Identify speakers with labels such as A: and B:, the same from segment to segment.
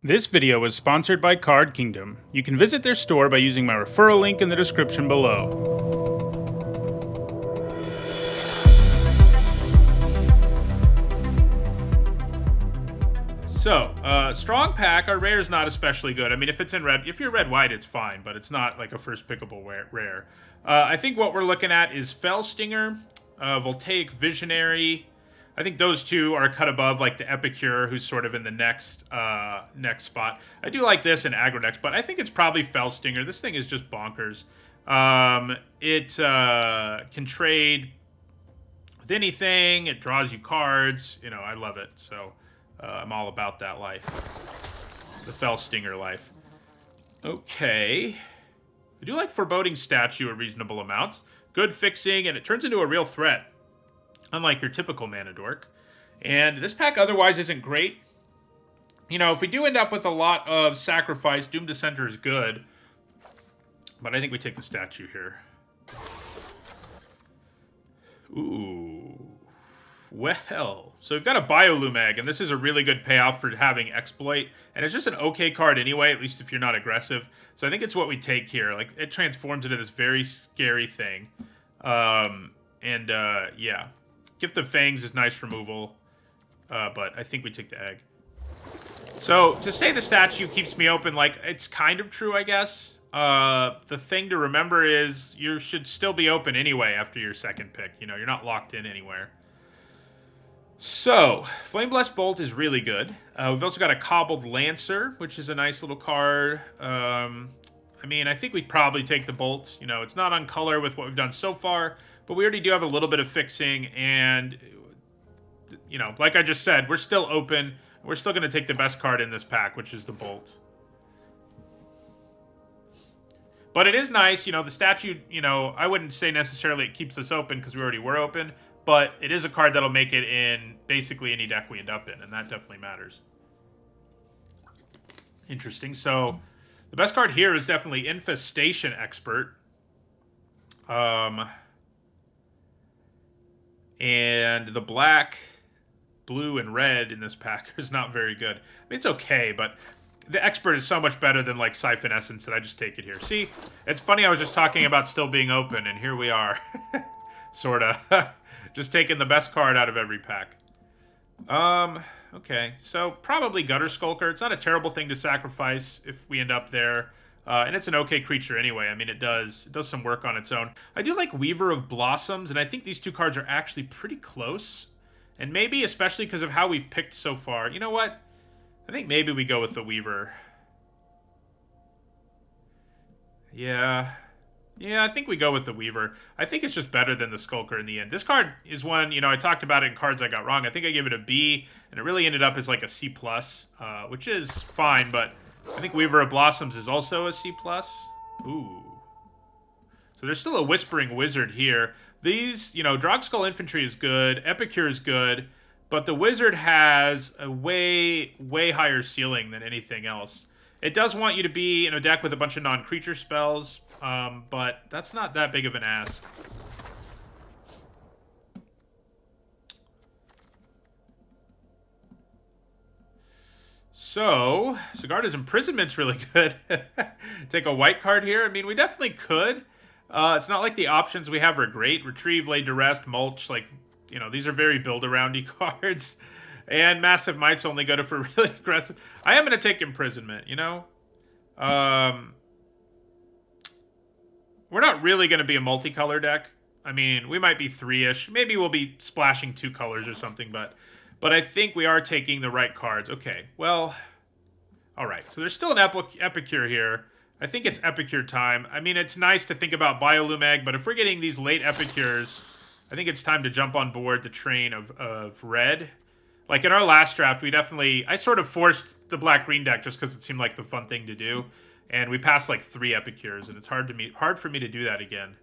A: This video is sponsored by Card Kingdom. You can visit their store by using my referral link in the description below. So, strong pack. Our rare is not especially good. I mean, if it's in red, if you're red-white, it's fine, but it's not like a first pickable rare. I think what we're looking at is Fell Stinger, Voltaic Visionary. I think those two are cut above like the Epicure, who's sort of in the next spot. I do like this in aggro decks, but I think it's probably Fell Stinger. This thing is just bonkers. It can trade with anything. It draws you cards. You know, I love it. So I'm all about that life. The Fell Stinger life. Okay. I do like Foreboding Statue a reasonable amount. Good fixing, and it turns into a real threat. Unlike your typical mana dork. And this pack otherwise isn't great. You know, if we do end up with a lot of sacrifice, Doom Dissenter is good. But I think we take the statue here. Ooh. Well, so we've got a Biolumag, and this is a really good payoff for having Exploit. And it's just an okay card anyway, at least if you're not aggressive. So I think it's what we take here. Like, it transforms into this very scary thing. Yeah. Gift of Fangs is nice removal, but I think we take the egg. So, to say the statue keeps me open, like, it's kind of true, I guess. The thing to remember is you should still be open anyway after your second pick. You know, you're not locked in anywhere. So, Flame Blessed Bolt is really good. We've also got a Cobbled Lancer, which is a nice little card. I mean, I think we'd probably take the Bolt. You know, it's not on color with what we've done so far, but we already do have a little bit of fixing, and, you know, like I just said, we're still open. We're still going to take the best card in this pack, which is the Bolt. But it is nice, you know, the statue, you know, I wouldn't say necessarily it keeps us open because we already were open, but it is a card that'll make it in basically any deck we end up in, and that definitely matters. Interesting. So the best card here is definitely Infestation Expert. And the black, blue, and red in this pack is not very good. I mean, it's okay, but the Expert is so much better than, like, Siphon Essence that I just take it here. See, it's funny, I was just talking about still being open, and here we are. Sorta. Just taking the best card out of every pack. Okay. So, probably Gutter Skulker. It's not a terrible thing to sacrifice if we end up there. And it's an okay creature anyway. I mean, it does some work on its own. I do like Weaver of Blossoms, and I think these two cards are actually pretty close. And maybe, especially because of how we've picked so far. You know what? I think maybe we go with the Weaver. Yeah. Yeah, I think we go with the Weaver. I think it's just better than the Skulker in the end. This card is one, you know, I talked about it in cards I got wrong. I think I gave it a B, and it really ended up as like a C+, which is fine, but I think Weaver of Blossoms is also a C+. Ooh. So there's still a Whispering Wizard here. These, you know, Drogskull Infantry is good. Epicure is good. But the Wizard has a way, way higher ceiling than anything else. It does want you to be in a deck with a bunch of non-creature spells, but that's not that big of an ask. So, Sigarda's Imprisonment's really good. Take a white card here. I mean, we definitely could. It's not like the options we have are great. Retrieve, Lay to Rest, Mulch. Like, you know, these are very build-around-y cards. And Massive Might's only good if we're really aggressive. I am going to take Imprisonment, you know? We're not really going to be a multicolor deck. I mean, we might be 3-ish. Maybe we'll be splashing 2 colors or something, but I think we are taking the right cards. Okay, well, all right. So there's still an Epicure here. I think it's Epicure time. I mean, it's nice to think about Biolumag, but if we're getting these late Epicures, I think it's time to jump on board the train of red. Like in our last draft, I sort of forced the black-green deck just because it seemed like the fun thing to do. And we passed like 3 Epicures, and it's hard for me to do that again.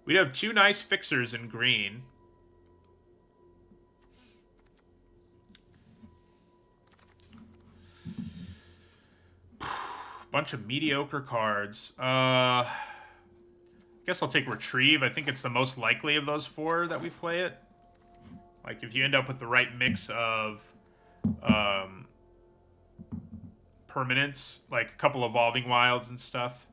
A: We have 2 nice fixers in green. Bunch of mediocre cards. I guess I'll take Retrieve. I think it's the most likely of those 4 that we play it. Like, if you end up with the right mix of permanents, like a couple Evolving Wilds and stuff.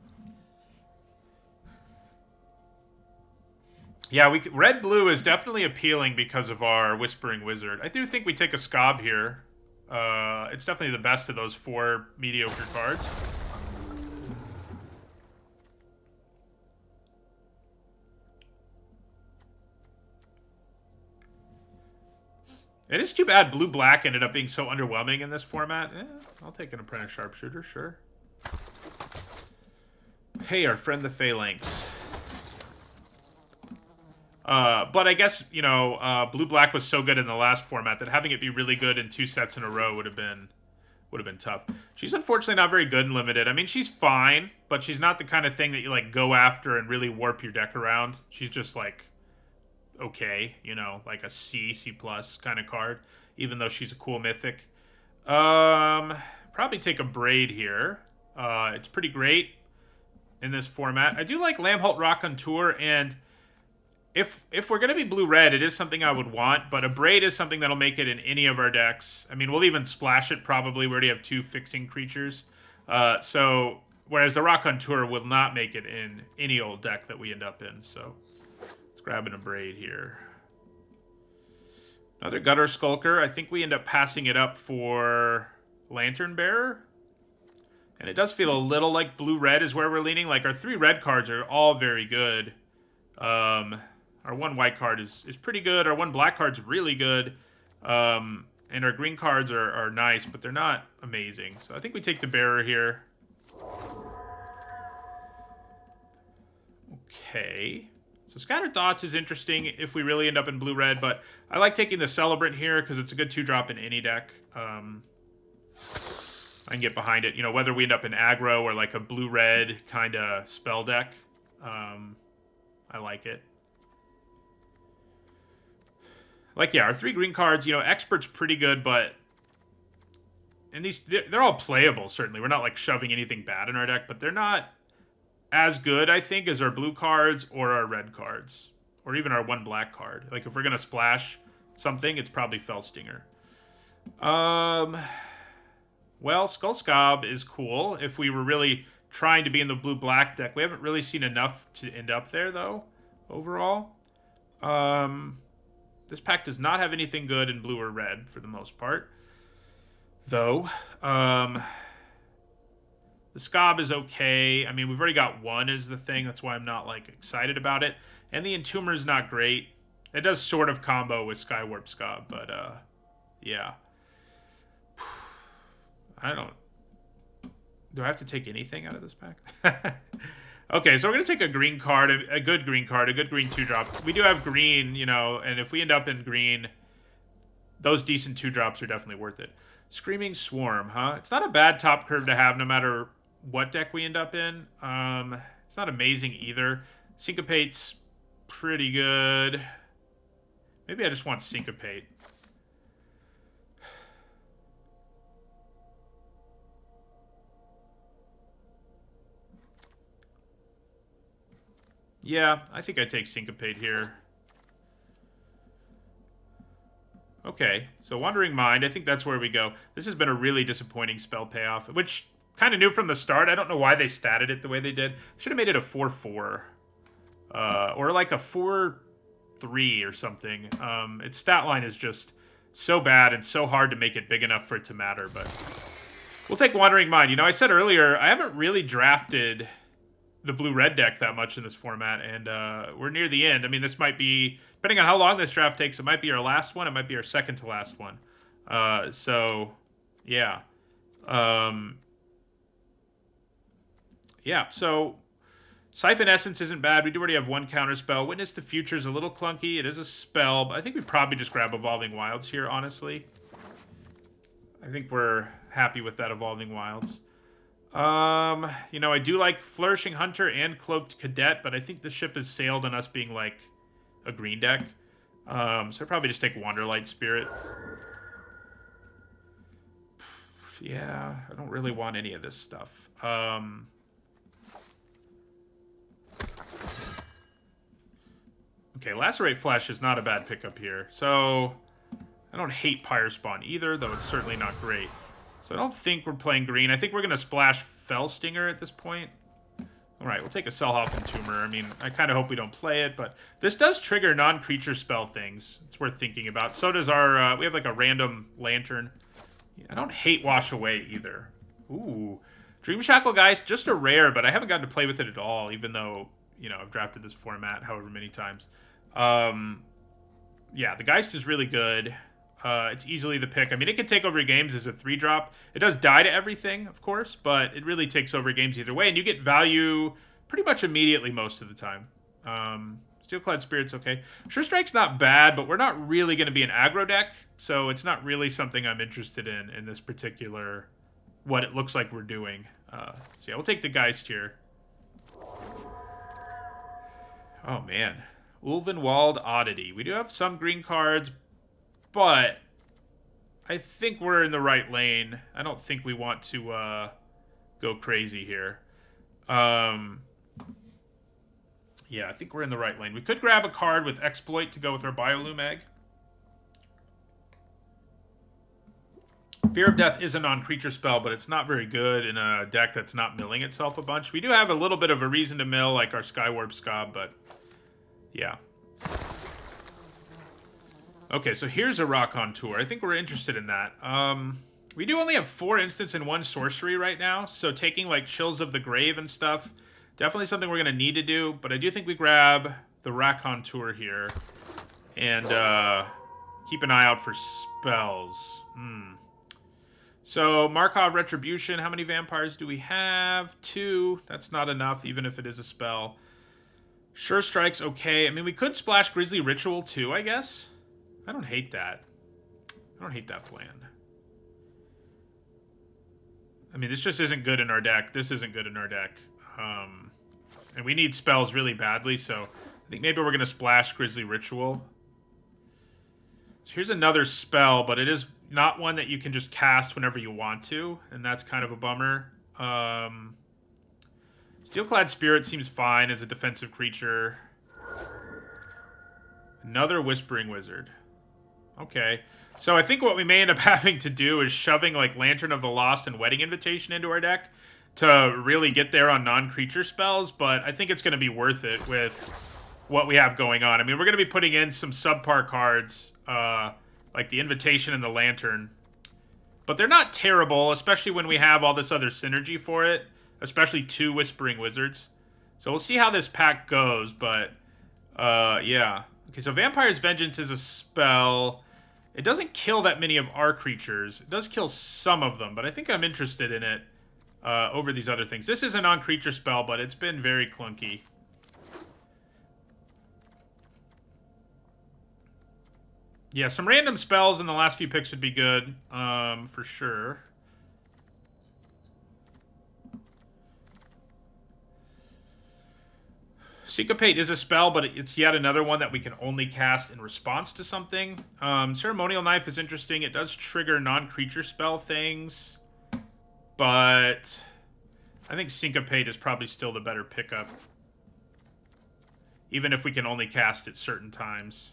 A: Yeah, red-blue is definitely appealing because of our Whispering Wizard. I do think we take a Scob here. It's definitely the best of those 4 mediocre cards. It is too bad blue-black ended up being so underwhelming in this format. I'll take an Apprentice Sharpshooter, sure. Hey, our friend the Phalanx. But I guess, you know, blue-black was so good in the last format that having it be really good in 2 sets in a row would have been tough. She's unfortunately not very good in limited. I mean, she's fine, but she's not the kind of thing that you, like, go after and really warp your deck around. She's just, like, okay, you know, like a C plus kind of card, even though she's a cool mythic. Probably take a Braid here. It's pretty great in this format. I do like Lamholt Raconteur, and if we're going to be blue-red, it is something I would want, but a Braid is something that'll make it in any of our decks. I mean, we'll even splash it probably. We already have 2 fixing creatures. So, whereas the Raconteur will not make it in any old deck that we end up in, so let's grab an Braid here. Another Gutter Skulker. I think we end up passing it up for Lantern Bearer. And it does feel a little like blue-red is where we're leaning. Like, our 3 red cards are all very good. Our 1 white card is pretty good. Our 1 black card's really good. And our green cards are nice, but they're not amazing. So I think we take the Bearer here. Okay. So Scattered Thoughts is interesting if we really end up in blue-red, but I like taking the Celebrant here because it's a good 2-drop in any deck. I can get behind it. You know, whether we end up in aggro or like a blue-red kind of spell deck. I like it. Like, yeah, our 3 green cards, you know, Expert's pretty good, but... And they're all playable, certainly. We're not, like, shoving anything bad in our deck, but they're not as good, I think, as our blue cards or our red cards. Or even our 1 black card. Like, if we're going to splash something, it's probably Fellstinger. Well, Skull Scob is cool if we were really trying to be in the blue-black deck. We haven't really seen enough to end up there, though, overall. This pack does not have anything good in blue or red, for the most part. Though, the Scob is okay. I mean, we've already got 1 is the thing. That's why I'm not, like, excited about it. And the Entomber is not great. It does sort of combo with Skywarp Scob, but, yeah. I don't... Do I have to take anything out of this pack? Okay, so we're going to take a green card, a good green card, a good green 2-drop. We do have green, you know, and if we end up in green, those decent 2-drops are definitely worth it. Screaming Swarm, huh? It's not a bad top curve to have no matter what deck we end up in. It's not amazing either. Syncopate's pretty good. Maybe I just want Syncopate. Yeah, I think I take Syncopate here. Okay, so Wandering Mind, I think that's where we go. This has been a really disappointing spell payoff, which kind of knew from the start. I don't know why they statted it the way they did. Should have made it a 4-4. Or like a 4-3 or something. Its stat line is just so bad and so hard to make it big enough for it to matter, but we'll take Wandering Mind. You know, I said earlier, I haven't really drafted the blue-red deck that much in this format, and we're near the end. I mean, this might be, depending on how long this draft takes, it might be our last one, it might be our second to last one. So, yeah. Yeah, so Siphon Essence isn't bad. We do already have 1 counterspell. Witness the Future is a little clunky. It is a spell, but I think we probably just grab Evolving Wilds here, honestly. I think we're happy with that Evolving Wilds. You know, I do like Flourishing Hunter and Cloaked Cadet, but I think the ship has sailed on us being, like, a green deck. So I'd probably just take Wanderlight Spirit. Yeah, I don't really want any of this stuff. Okay, Lacerate Flesh is not a bad pickup here. So, I don't hate Pyre Spawn either, though it's certainly not great. So I don't think we're playing green. I think we're going to splash Fell Stinger at this point. Alright, we'll take a Selhoff and Tumor. I mean, I kind of hope we don't play it, but this does trigger non-creature spell things. It's worth thinking about. So does our, we have like a random Lantern. I don't hate Wash Away either. Ooh. Dream Shackle Geist, just a rare, but I haven't gotten to play with it at all, even though, you know, I've drafted this format however many times. Yeah, the Geist is really good. It's easily the pick. I mean, it can take over your games as a 3-drop. It does die to everything, of course, but it really takes over games either way, and you get value pretty much immediately most of the time. Steelclad Spirit's okay. Sure Strike's not bad, but we're not really going to be an aggro deck, so it's not really something I'm interested in this particular, what it looks like we're doing. So yeah, we'll take the Geist here. Oh, man. Ulvenwald Oddity. We do have some green cards, but I think we're in the right lane. I don't think we want to go crazy here. Yeah, I think we're in the right lane. We could grab a card with Exploit to go with our Biolume Egg. Fear of Death is a non-creature spell, but it's not very good in a deck that's not milling itself a bunch. We do have a little bit of a reason to mill, like our Skywarp Scob, but yeah. Okay, so here's a Rock on Tour. I think we're interested in that. We do only have 4 instants and 1 sorcery right now, so taking like Chills of the Grave and stuff, definitely something we're going to need to do, but I do think we grab the Rakan Tour here and keep an eye out for spells. So, Markov Retribution, how many vampires do we have? 2. That's not enough, even if it is a spell. Sure Strike's okay. I mean, we could splash Grisly Ritual too, I guess. I don't hate that. I don't hate that plan. I mean, this just isn't good in our deck. This isn't good in our deck. And we need spells really badly, so I think maybe we're going to splash Grisly Ritual. So here's another spell, but it is not one that you can just cast whenever you want to, and that's kind of a bummer. Steelclad Spirit seems fine as a defensive creature. Another Whispering Wizard. Okay. So I think what we may end up having to do is shoving like Lantern of the Lost and Wedding Invitation into our deck to really get there on non-creature spells, but I think it's going to be worth it with what we have going on. I mean, we're going to be putting in some subpar cards, like the Invitation and the Lantern, but they're not terrible, especially when we have all this other synergy for it, especially 2 Whispering Wizards. So we'll see how this pack goes, but yeah. Okay, so Vampire's Vengeance is a spell. It doesn't kill that many of our creatures. It does kill some of them, but I think I'm interested in it over these other things. This is a non-creature spell, but it's been very clunky. Yeah, some random spells in the last few picks would be good, for sure. Syncopate is a spell, but it's yet another one that we can only cast in response to something. Ceremonial Knife is interesting. It does trigger non-creature spell things, but I think Syncopate is probably still the better pickup, even if we can only cast it certain times.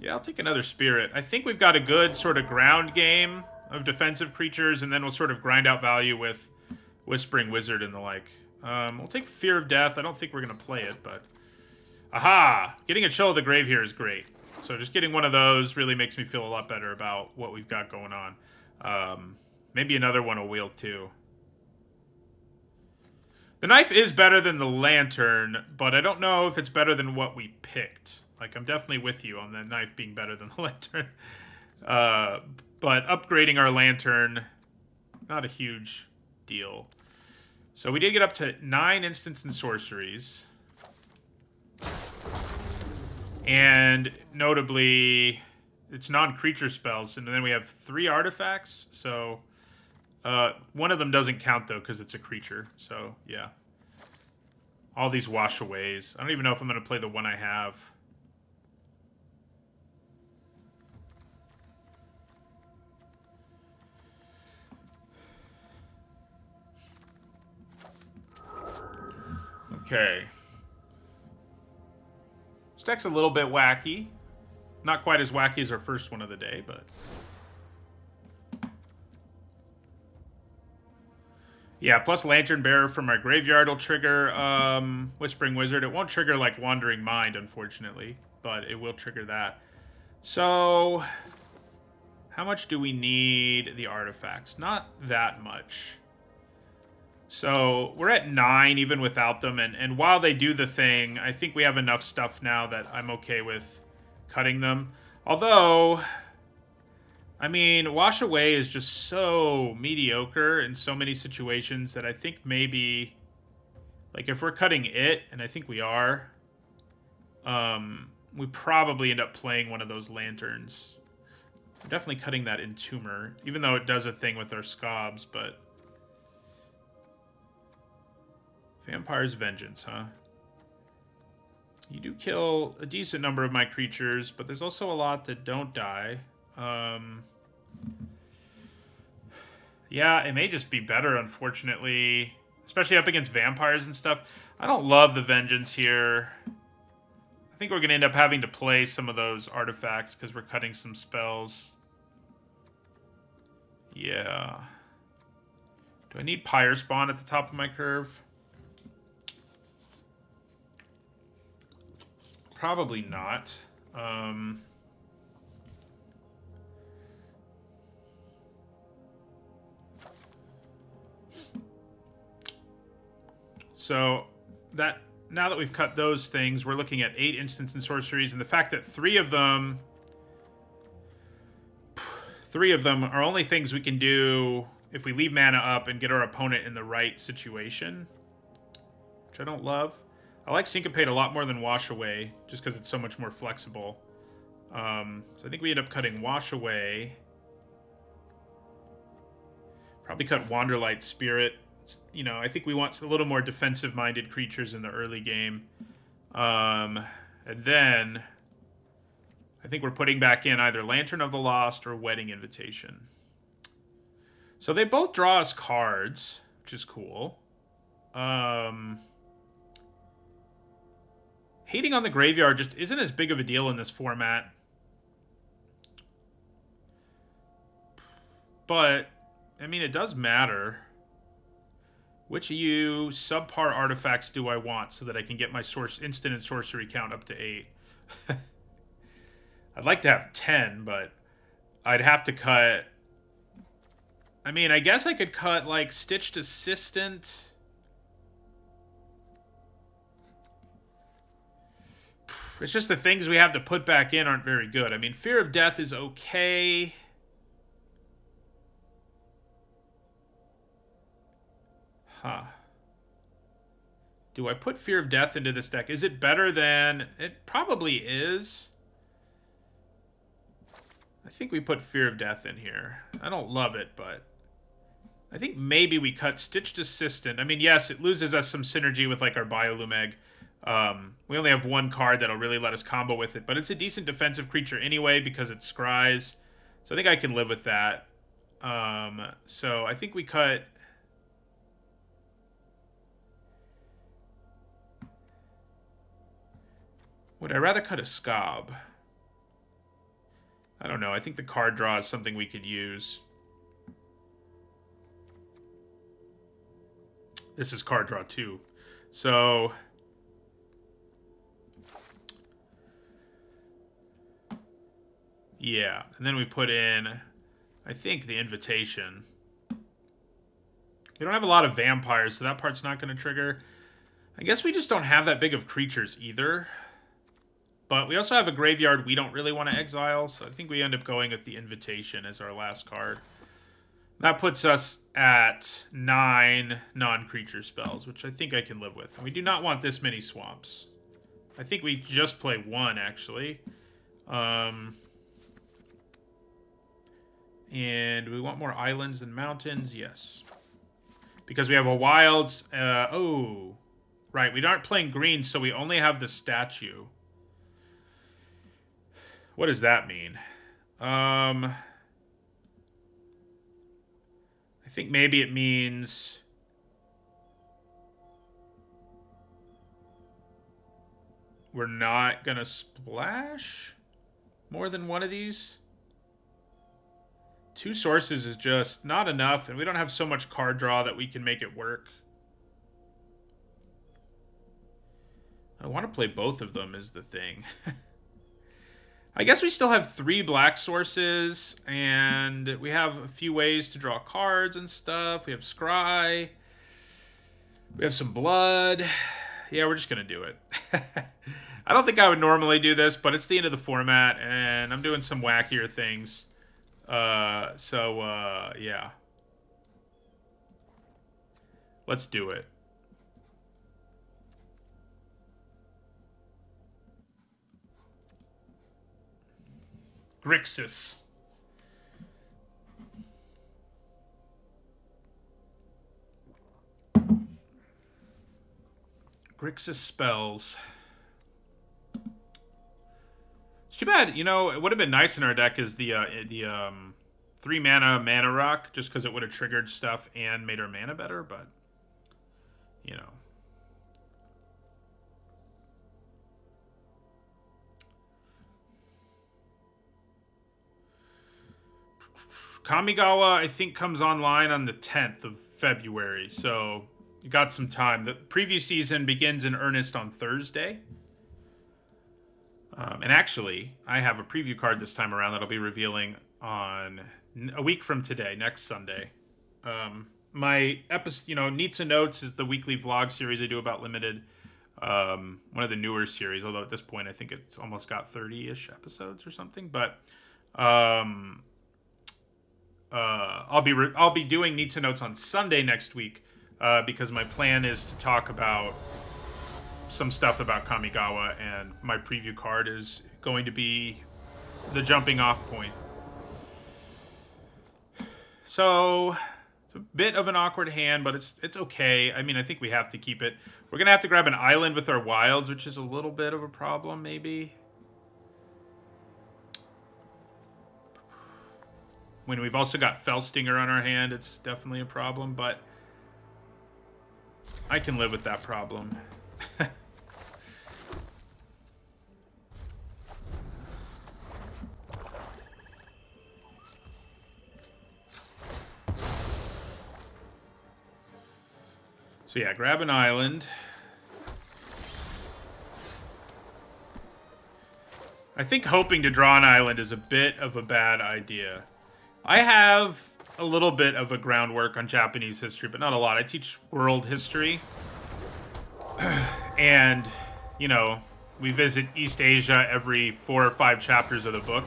A: Yeah, I'll take another Spirit. I think we've got a good sort of ground game of defensive creatures, and then we'll sort of grind out value with Whispering Wizard and the like. We'll take Fear of Death. I don't think we're going to play it, but... Aha! Getting a Chill of the Grave here is great. So just getting one of those really makes me feel a lot better about what we've got going on. Maybe another one will wheel too. The Knife is better than the Lantern, but I don't know if it's better than what we picked. Like, I'm definitely with you on the Knife being better than the Lantern. But upgrading our Lantern, not a huge deal. So we did get up to 9 instants and sorceries. And notably, it's non-creature spells. And then we have 3 artifacts. So one of them doesn't count, though, because it's a creature. So, yeah. All these wash-aways. I don't even know if I'm going to play the one I have. Okay. deck's a little bit wacky. Not quite as wacky as our first one of the day, but... Yeah, plus Lantern Bearer from our graveyard will trigger Whispering Wizard. It won't trigger, like, Wandering Mind, unfortunately, but it will trigger that. So, how much do we need the artifacts? Not that much. So, we're at 9 even without them, and while they do the thing, I think we have enough stuff now that I'm okay with cutting them. Although... I mean, Wash Away is just so mediocre in so many situations that I think maybe, like, if we're cutting it, and I think we are, we probably end up playing one of those lanterns. I'm definitely cutting that Entomber, even though it does a thing with our Scobs, but... Vampire's Vengeance, huh? You do kill a decent number of my creatures, but there's also a lot that don't die. Yeah, it may just be better, unfortunately. Especially up against vampires and stuff. I don't love the Vengeance here. I think we're going to end up having to play some of those artifacts because we're cutting some spells. Yeah. Do I need Pyre Spawn at the top of my curve? Probably not. So that now that we've cut those things, we're looking at 8 instants and sorceries, and the fact that 3 of them are only things we can do if we leave mana up and get our opponent in the right situation, which I don't love. I like Syncopate a lot more than Wash Away, just because it's so much more flexible. So I think we end up cutting Wash Away. Probably cut Wanderlight Spirit. You know, I think we want a little more defensive-minded creatures in the early game. And then I think we're putting back in either Lantern of the Lost or Wedding Invitation. So they both draw us cards, which is cool. Hating on the graveyard just isn't as big of a deal in this format. But, I mean, it does matter. Which of you subpar artifacts do I want so that I can get my instant and sorcery count up to 8? I'd like to have 10, but I'd have to cut... I mean, I guess I could cut, like, Stitched Assistant. It's just the things we have to put back in aren't very good. I mean, Fear of Death is okay. Huh. Do I put Fear of Death into this deck? Is it better than... It probably is. I think we put Fear of Death in here. I don't love it, but... I think maybe we cut Stitched Assistant. I mean, yes, it loses us some synergy with, like, our Biolumeg. We only have one card that'll really let us combo with it, but it's a decent defensive creature anyway because it scries. So I think I can live with that. So I think we cut... Would I rather cut a Scob? I don't know. I think the card draw is something we could use. This is card draw 2. So... yeah. And then we put in, I think, the Invitation. We don't have a lot of vampires, so that part's not going to trigger. I guess we just don't have that big of creatures either. But we also have a graveyard we don't really want to exile, so I think we end up going with the Invitation as our last card. That puts us at 9 non-creature spells, which I think I can live with. And we do not want this many swamps. I think we just play 1, actually. And we want more islands and mountains? Yes. Because we have a wilds... oh. Right, we aren't playing green, so we only have the statue. What does that mean? I think maybe it means... we're not going to splash more than one of these. 2 sources is just not enough, and we don't have so much card draw that we can make it work. I want to play both of them is the thing. I guess we still have 3 black sources, and we have a few ways to draw cards and stuff. We have Scry. We have some blood. Yeah, we're just going to do it. I don't think I would normally do this, but it's the end of the format, and I'm doing some wackier things. Yeah. Let's do it. Grixis. Grixis spells. It's too bad, you know, it would have been nice in our deck is the 3 mana rock, just because it would have triggered stuff and made our mana better, but, you know. Kamigawa, I think, comes online on the 10th of February, so you got some time. The preview season begins in earnest on Thursday. And actually, I have a preview card this time around that I'll be revealing on a week from today, next Sunday. My episode, Neats and Notes is the weekly vlog series I do about Limited. One of the newer series, although at this point I think it's almost got 30-ish episodes or something. But I'll be doing Needs and Notes on Sunday next week because my plan is to talk about some stuff about Kamigawa, and my preview card is going to be the jumping off point. So it's a bit of an awkward hand, but it's okay. I mean, I think we have to keep it. We're gonna have to grab an island with our wilds, which is a little bit of a problem, maybe. When we've also got Fellstinger on our hand, it's definitely a problem, but I can live with that problem. So yeah, grab an island. I think hoping to draw an island is a bit of a bad idea. I have a little bit of a groundwork on Japanese history, but not a lot. I teach world history. And, we visit East Asia every 4 or 5 chapters of the book.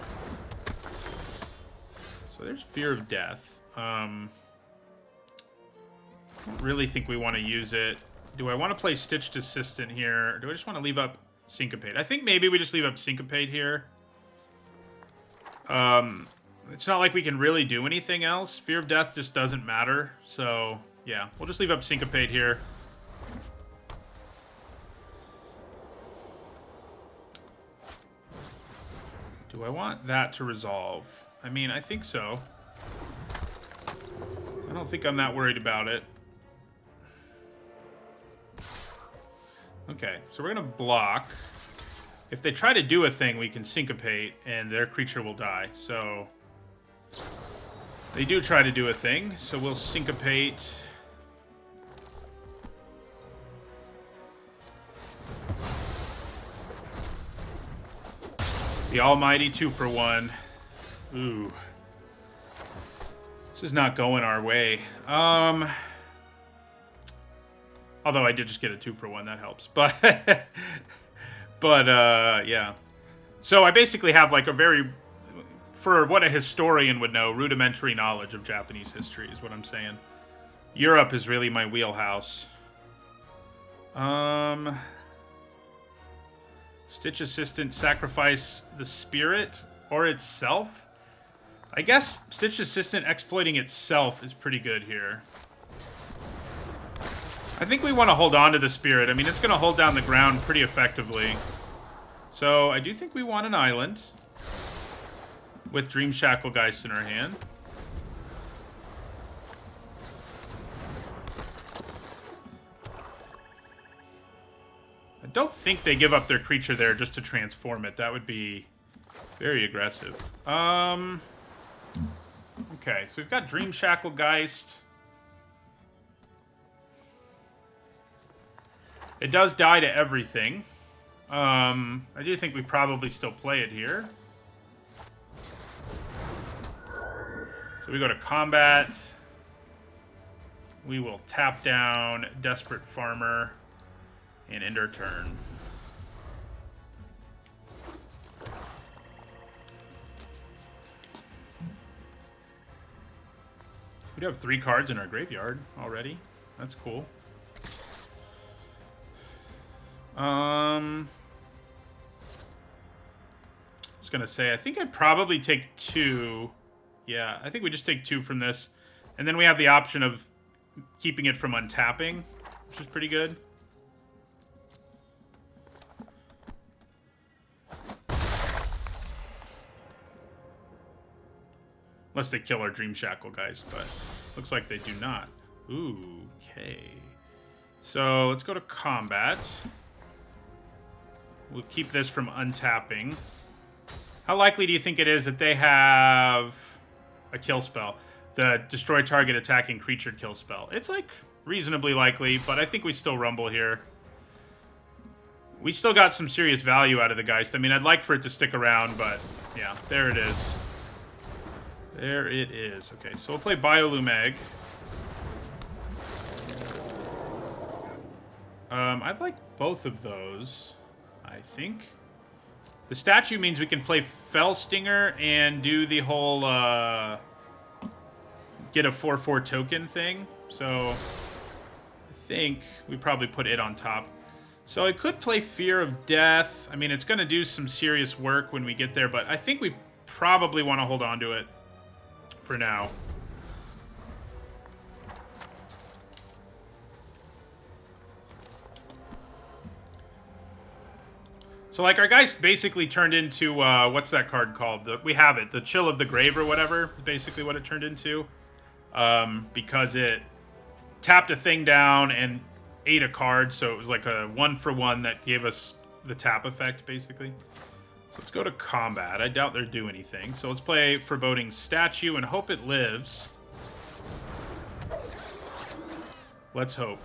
A: So there's Fear of Death. I don't really think we want to use it. Do I want to play Stitched Assistant here? Or do I just want to leave up Syncopate? I think maybe we just leave up Syncopate here. It's not like we can really do anything else. Fear of Death just doesn't matter. So, yeah, we'll just leave up Syncopate here. Do I want that to resolve? I mean, I think so. I don't think I'm that worried about it. Okay, so we're going to block. If they try to do a thing, we can Syncopate, and their creature will die. So they do try to do a thing, so we'll Syncopate. The almighty 2-for-1. Ooh. This is not going our way. Although I did just get a 2-for-1, that helps. But, yeah. So I basically have like a very, for what a historian would know, rudimentary knowledge of Japanese history is what I'm saying. Europe is really my wheelhouse. Stitch Assistant, sacrifice the spirit or itself. I guess Stitch Assistant exploiting itself is pretty good here. I think we want to hold on to the spirit. I mean, it's going to hold down the ground pretty effectively. So I do think we want an island with Dream Shacklegeist in our hand. I don't think think they give up their creature there just to transform it. That would be very aggressive. Okay, so we've got Dream Shackle Geist. It does die to everything. I do think we probably still play it here. So we go to combat. We will tap down Desperate Farmer and end our turn. We do have 3 cards in our graveyard already. That's cool. I was gonna say, I think I'd probably take 2. Yeah, I think we just take 2 from this. And then we have the option of keeping it from untapping, which is pretty good. Unless they kill our Dream Shackle guys, but looks like they do not. Ooh, okay. So let's go to combat. We'll keep this from untapping. How likely do you think it is that they have a kill spell? The destroy target attacking creature kill spell. It's like reasonably likely, but I think we still rumble here. We still got some serious value out of the Geist. I mean, I'd like for it to stick around, but yeah, there it is. There it is. Okay, so we'll play Biolumeg. I'd like both of those, I think. The statue means we can play Fell Stinger and do the whole, get a 4/4 token thing. So, I think we probably put it on top. So I could play Fear of Death. I mean, it's going to do some serious work when we get there, but I think we probably want to hold on to it for now. So, like, our guys basically turned into, what's that card called? We have it. The Chill of the Grave or whatever is basically what it turned into. Because it tapped a thing down and ate a card, so it was like a 1-for-1 that gave us the tap effect, basically. So let's go to combat. I doubt they'll do anything. So let's play Foreboding Statue and hope it lives. Let's hope.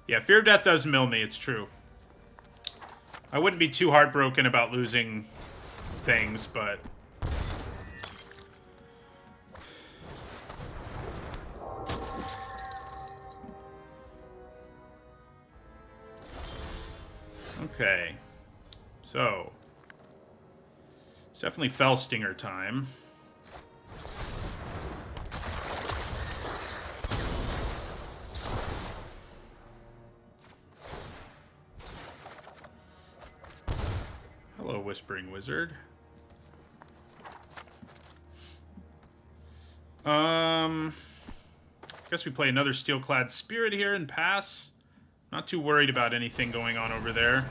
A: Yeah, Fear of Death does mill me, it's true. I wouldn't be too heartbroken about losing things, but... Okay. So. It's definitely Fell Stinger time. Hello, Whispering Wizard. Guess we play another Steelclad Spirit here and pass. Not too worried about anything going on over there.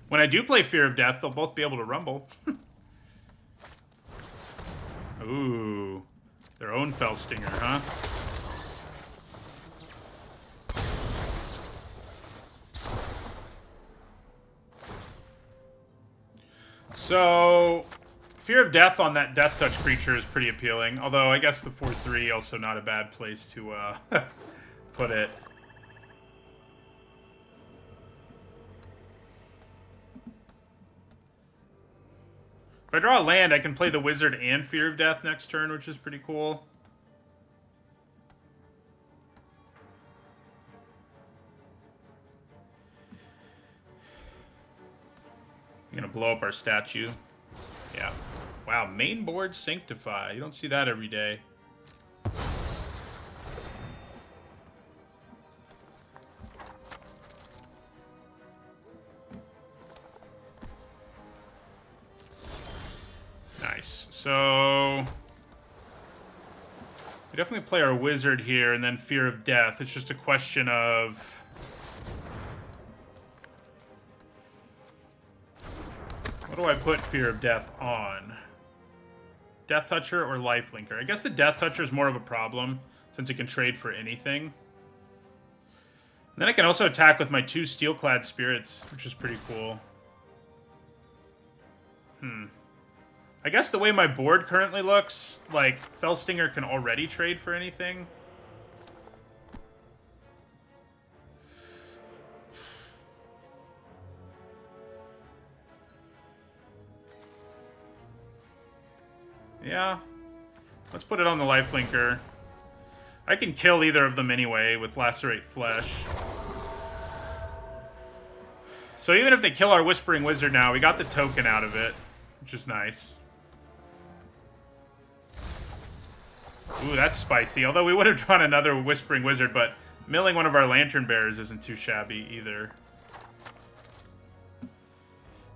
A: When I do play Fear of Death, they'll both be able to rumble. Ooh. Their own Fell Stinger, huh? So, Fear of Death on that Death Touch creature is pretty appealing. Although, I guess the 4/3 also not a bad place to put it. If I draw a land, I can play the Wizard and Fear of Death next turn, which is pretty cool. I'm gonna blow up our statue. Yeah. Wow, main board Sanctify. You don't see that every day. Nice. So we definitely play our Wizard here and then Fear of Death. It's just a question of... what do I put Fear of Death on? Death Toucher or Lifelinker? I guess the Death Toucher is more of a problem. since it can trade for anything. And then I can also attack with my 2 Steelclad Spirits, which is pretty cool. I guess the way my board currently looks, like, Fellstinger can already trade for anything. Yeah. Let's put it on the lifelinker. I can kill either of them anyway with Lacerate Flesh. So even if they kill our Whispering Wizard now, we got the token out of it, which is nice. Ooh, that's spicy. Although we would have drawn another Whispering Wizard, but milling one of our Lantern Bearers isn't too shabby either.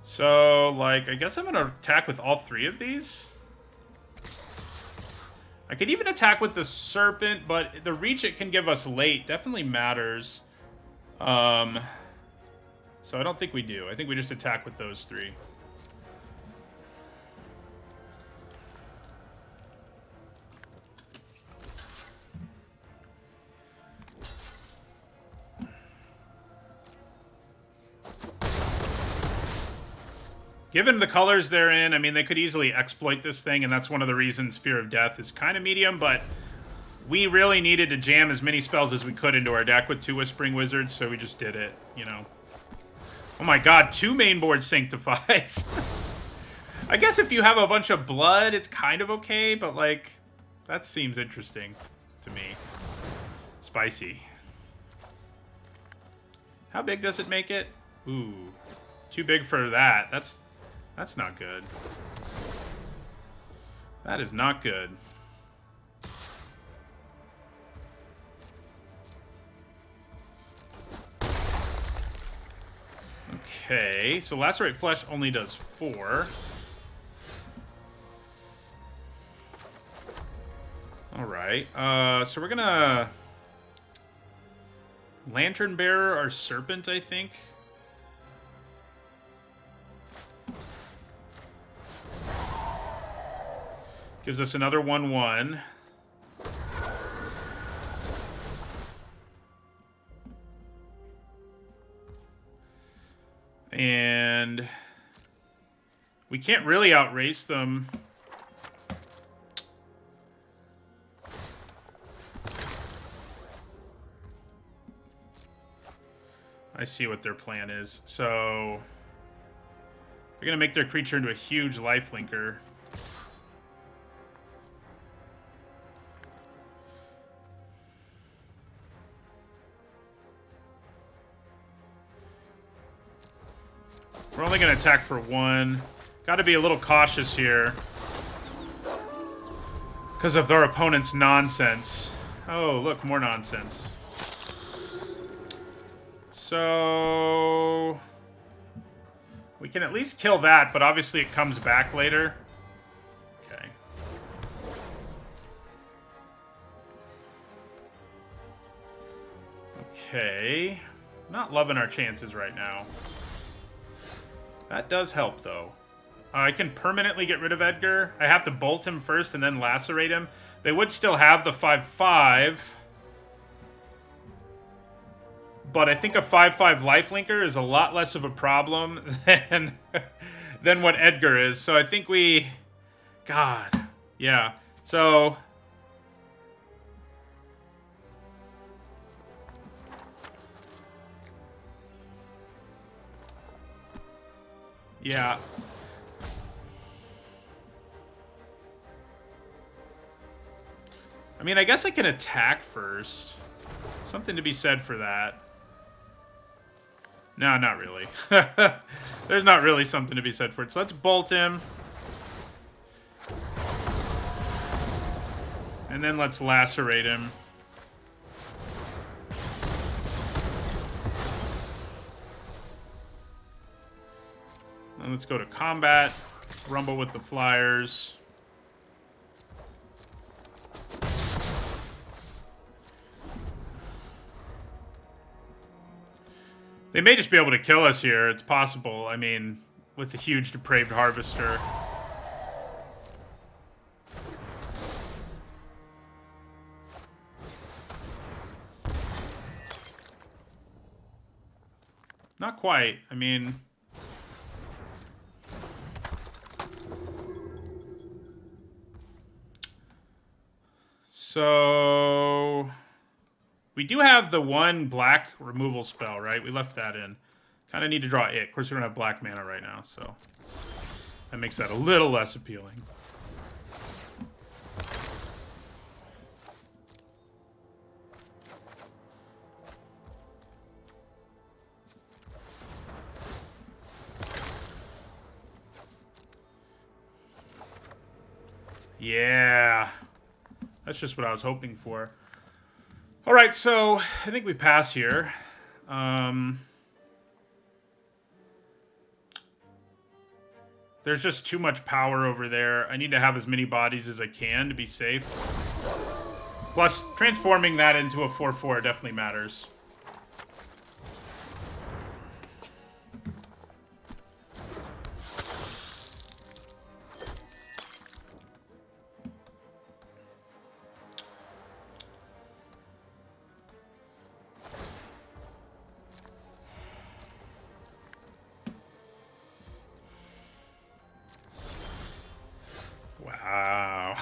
A: So, like, I guess I'm going to attack with all 3 of these. I could even attack with the Serpent, but the reach it can give us late definitely matters. So I don't think we do. I think we just attack with those 3. Given the colors they're in, I mean, they could easily exploit this thing, and that's one of the reasons Fear of Death is kind of medium, but we really needed to jam as many spells as we could into our deck with 2 Whispering Wizards, so we just did it, you know. Oh my god, 2 mainboard Sanctifies. I guess if you have a bunch of blood, it's kind of okay, but, like, that seems interesting to me. Spicy. How big does it make it? Ooh. Too big for that. That's not good. That is not good. Okay, so Lacerate Flesh only does 4. Alright, so we're gonna Lantern Bearer our Serpent, I think. Gives us another 1/1. And we can't really outrace them. I see what their plan is. So they're going to make their creature into a huge lifelinker. We're only going to attack for 1. Got to be a little cautious here because of their opponent's nonsense. Oh, look, more nonsense. So we can at least kill that, but obviously it comes back later. Okay. Okay. Not loving our chances right now. That does help, though. I can permanently get rid of Edgar. I have to bolt him first and then lacerate him. They would still have the 5/5. But I think a 5/5 lifelinker is a lot less of a problem than what Edgar is. So I think we... God. Yeah. So... Yeah. I mean, I guess I can attack first. Something to be said for that. No, not really. There's not really something to be said for it. So let's bolt him. And then let's lacerate him. And let's go to combat. Rumble with the flyers. They may just be able to kill us here. It's possible. I mean, with the huge Depraved Harvester. Not quite. I mean... So... We do have the one black removal spell, right? We left that in. Kind of need to draw it. Of course, we don't have black mana right now, so... That makes that a little less appealing. Yeah. That's just what I was hoping for. Alright, so I think we pass here. There's just too much power over there. I need to have as many bodies as I can to be safe. Plus, transforming that into a 4/4 definitely matters. Wow.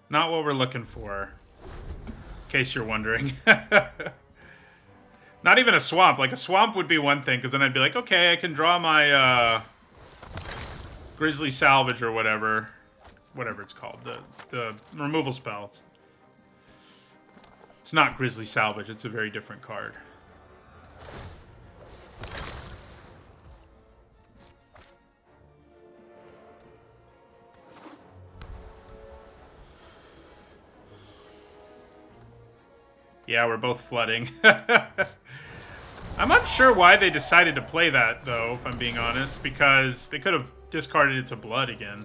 A: Not what we're looking for. In case you're wondering. Not even a swamp. Like, a swamp would be one thing, because then I'd be like, okay, I can draw my Grizzly Salvage or whatever. Whatever it's called. The removal spell. It's not Grizzly Salvage. It's a very different card. Yeah, we're both flooding. I'm unsure why they decided to play that, though, if I'm being honest, because they could have discarded it to blood again.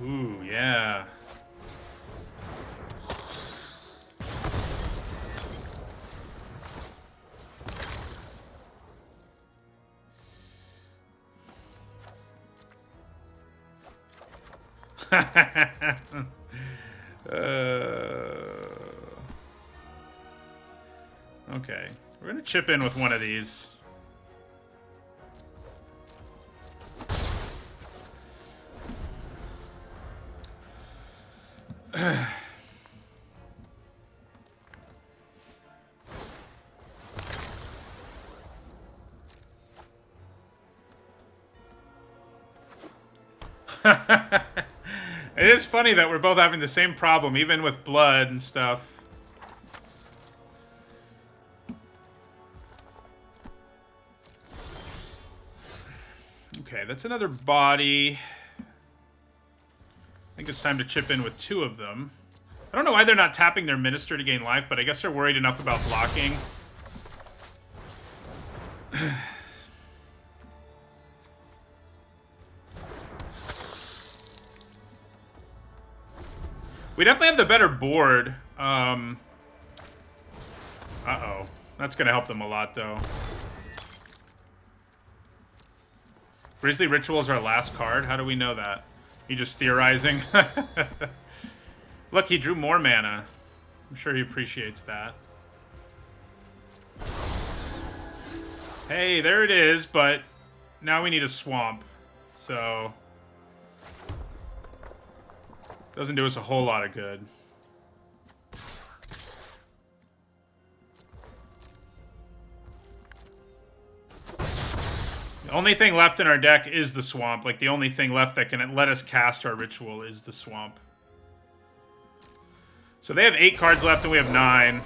A: Ooh, yeah. Okay, we're gonna chip in with one of these. It is funny that we're both having the same problem, even with blood and stuff. Okay, that's another body. I think it's time to chip in with two of them. I don't know why they're not tapping their Minister to gain life, but I guess they're worried enough about blocking. We definitely have the better board. Uh-oh. That's going to help them a lot, though. Grizzly Ritual is our last card? How do we know that? You just theorizing? Look, he drew more mana. I'm sure he appreciates that. Hey, there it is, but now we need a swamp. So... doesn't do us a whole lot of good. The only thing left in our deck is the swamp. Like, the only thing left that can let us cast our ritual is the swamp. So they have 8 cards left and we have 9.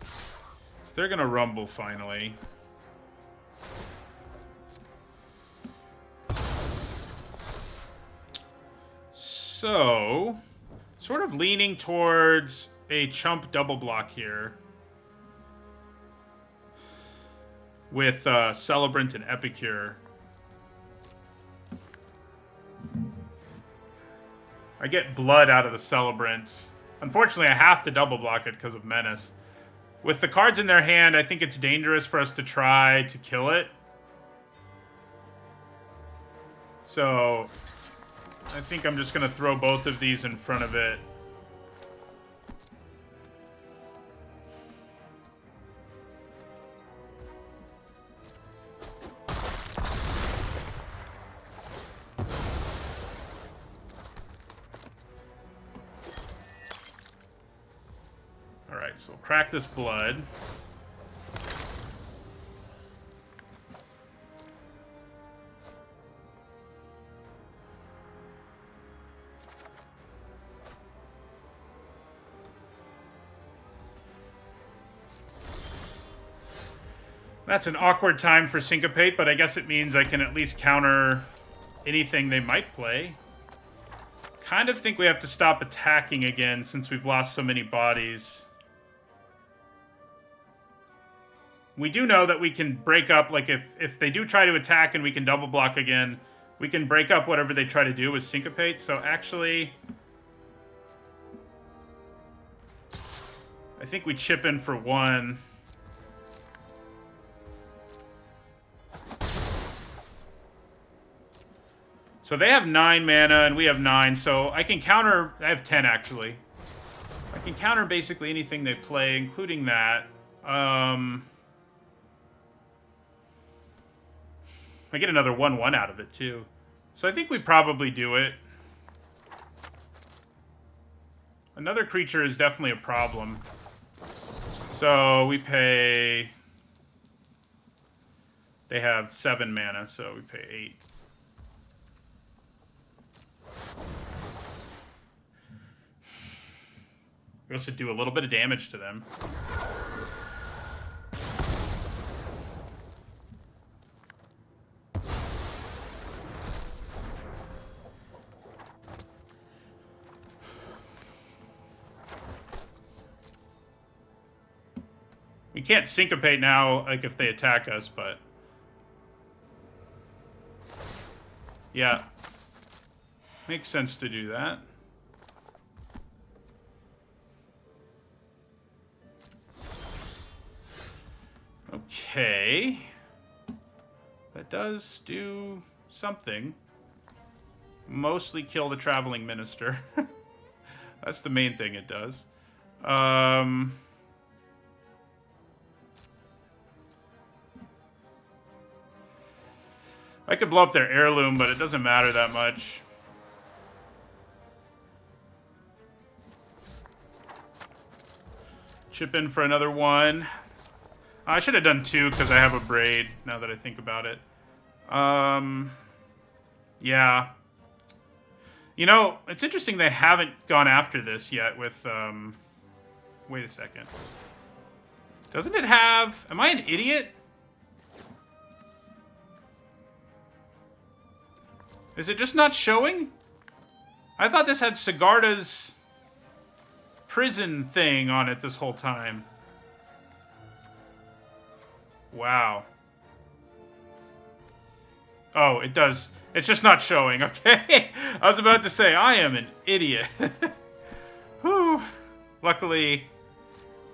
A: So they're gonna rumble finally. So, sort of leaning towards a chump double block here. With Celebrant and Epicure. I get blood out of the Celebrant. Unfortunately, I have to double block it because of Menace. With the cards in their hand, I think it's dangerous for us to try to kill it. So... I think I'm just going to throw both of these in front of it. Alright, so we'll crack this blood. That's an awkward time for Syncopate, but I guess it means I can at least counter anything they might play. Kind of think we have to stop attacking again since we've lost so many bodies. We do know that we can break up, like if they do try to attack and we can double block again, we can break up whatever they try to do with Syncopate. So actually, I think we chip in for 1. So they have 9 mana and we have 9, so I can counter... I have 10, actually. I can counter basically anything they play, including that. I get another 1/1 out of it, too. So I think we probably do it. Another creature is definitely a problem. So we pay... They have 7 mana, so we pay 8. We also do a little bit of damage to them. We can't Syncopate now, like, if they attack us, but... Yeah. Makes sense to do that. Okay. That does do something. Mostly kill the Traveling Minister. That's the main thing it does. I could blow up their heirloom, but it doesn't matter that much. Chip in for another 1. I should have done 2 because I have a braid, now that I think about it. Yeah. You know, it's interesting they haven't gone after this yet with, wait a second. Doesn't it have... Am I an idiot? Is it just not showing? I thought this had Sigarda's prison thing on it this whole time. Wow. Oh, it does. It's just not showing, okay? I was about to say, I am an idiot. Whew. Luckily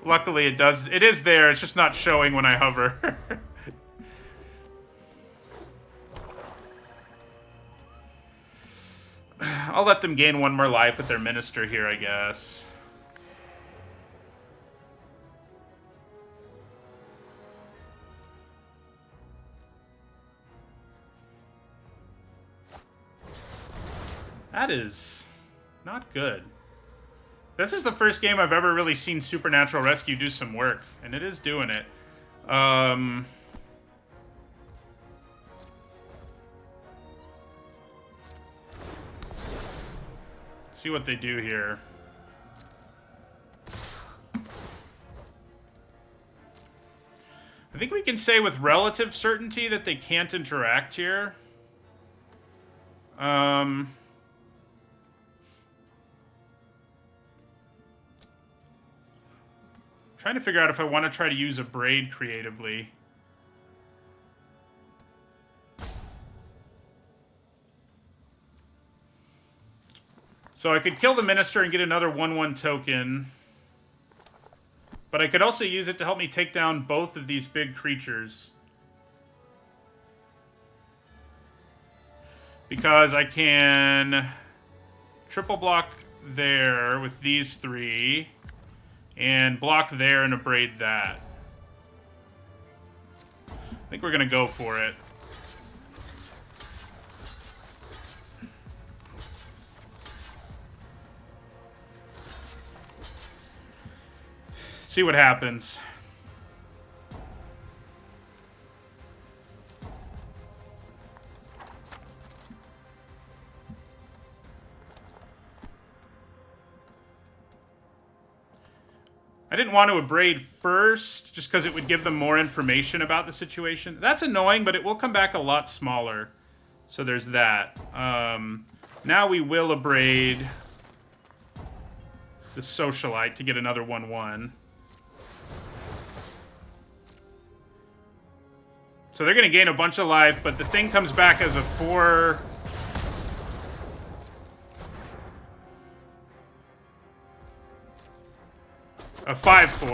A: it does. It is there, it's just not showing when I hover. I'll let them gain 1 more life with their minister here, I guess. That is not good. This is the first game I've ever really seen Supernatural Rescue do some work, and it is doing it. See what they do here. I think we can say with relative certainty that they can't interact here. Trying to figure out if I want to try to use a braid creatively. So I could kill the minister and get another 1/1 token. But I could also use it to help me take down both of these big creatures. Because I can triple block there with these 3. And block there and abrade that. I think we're going to go for it. See what happens. I didn't want to abrade first, just because it would give them more information about the situation. That's annoying, but it will come back a lot smaller. So there's that. Now we will abrade the Socialite to get another 1/1. So they're going to gain a bunch of life, but the thing comes back as a 4... A 5/4.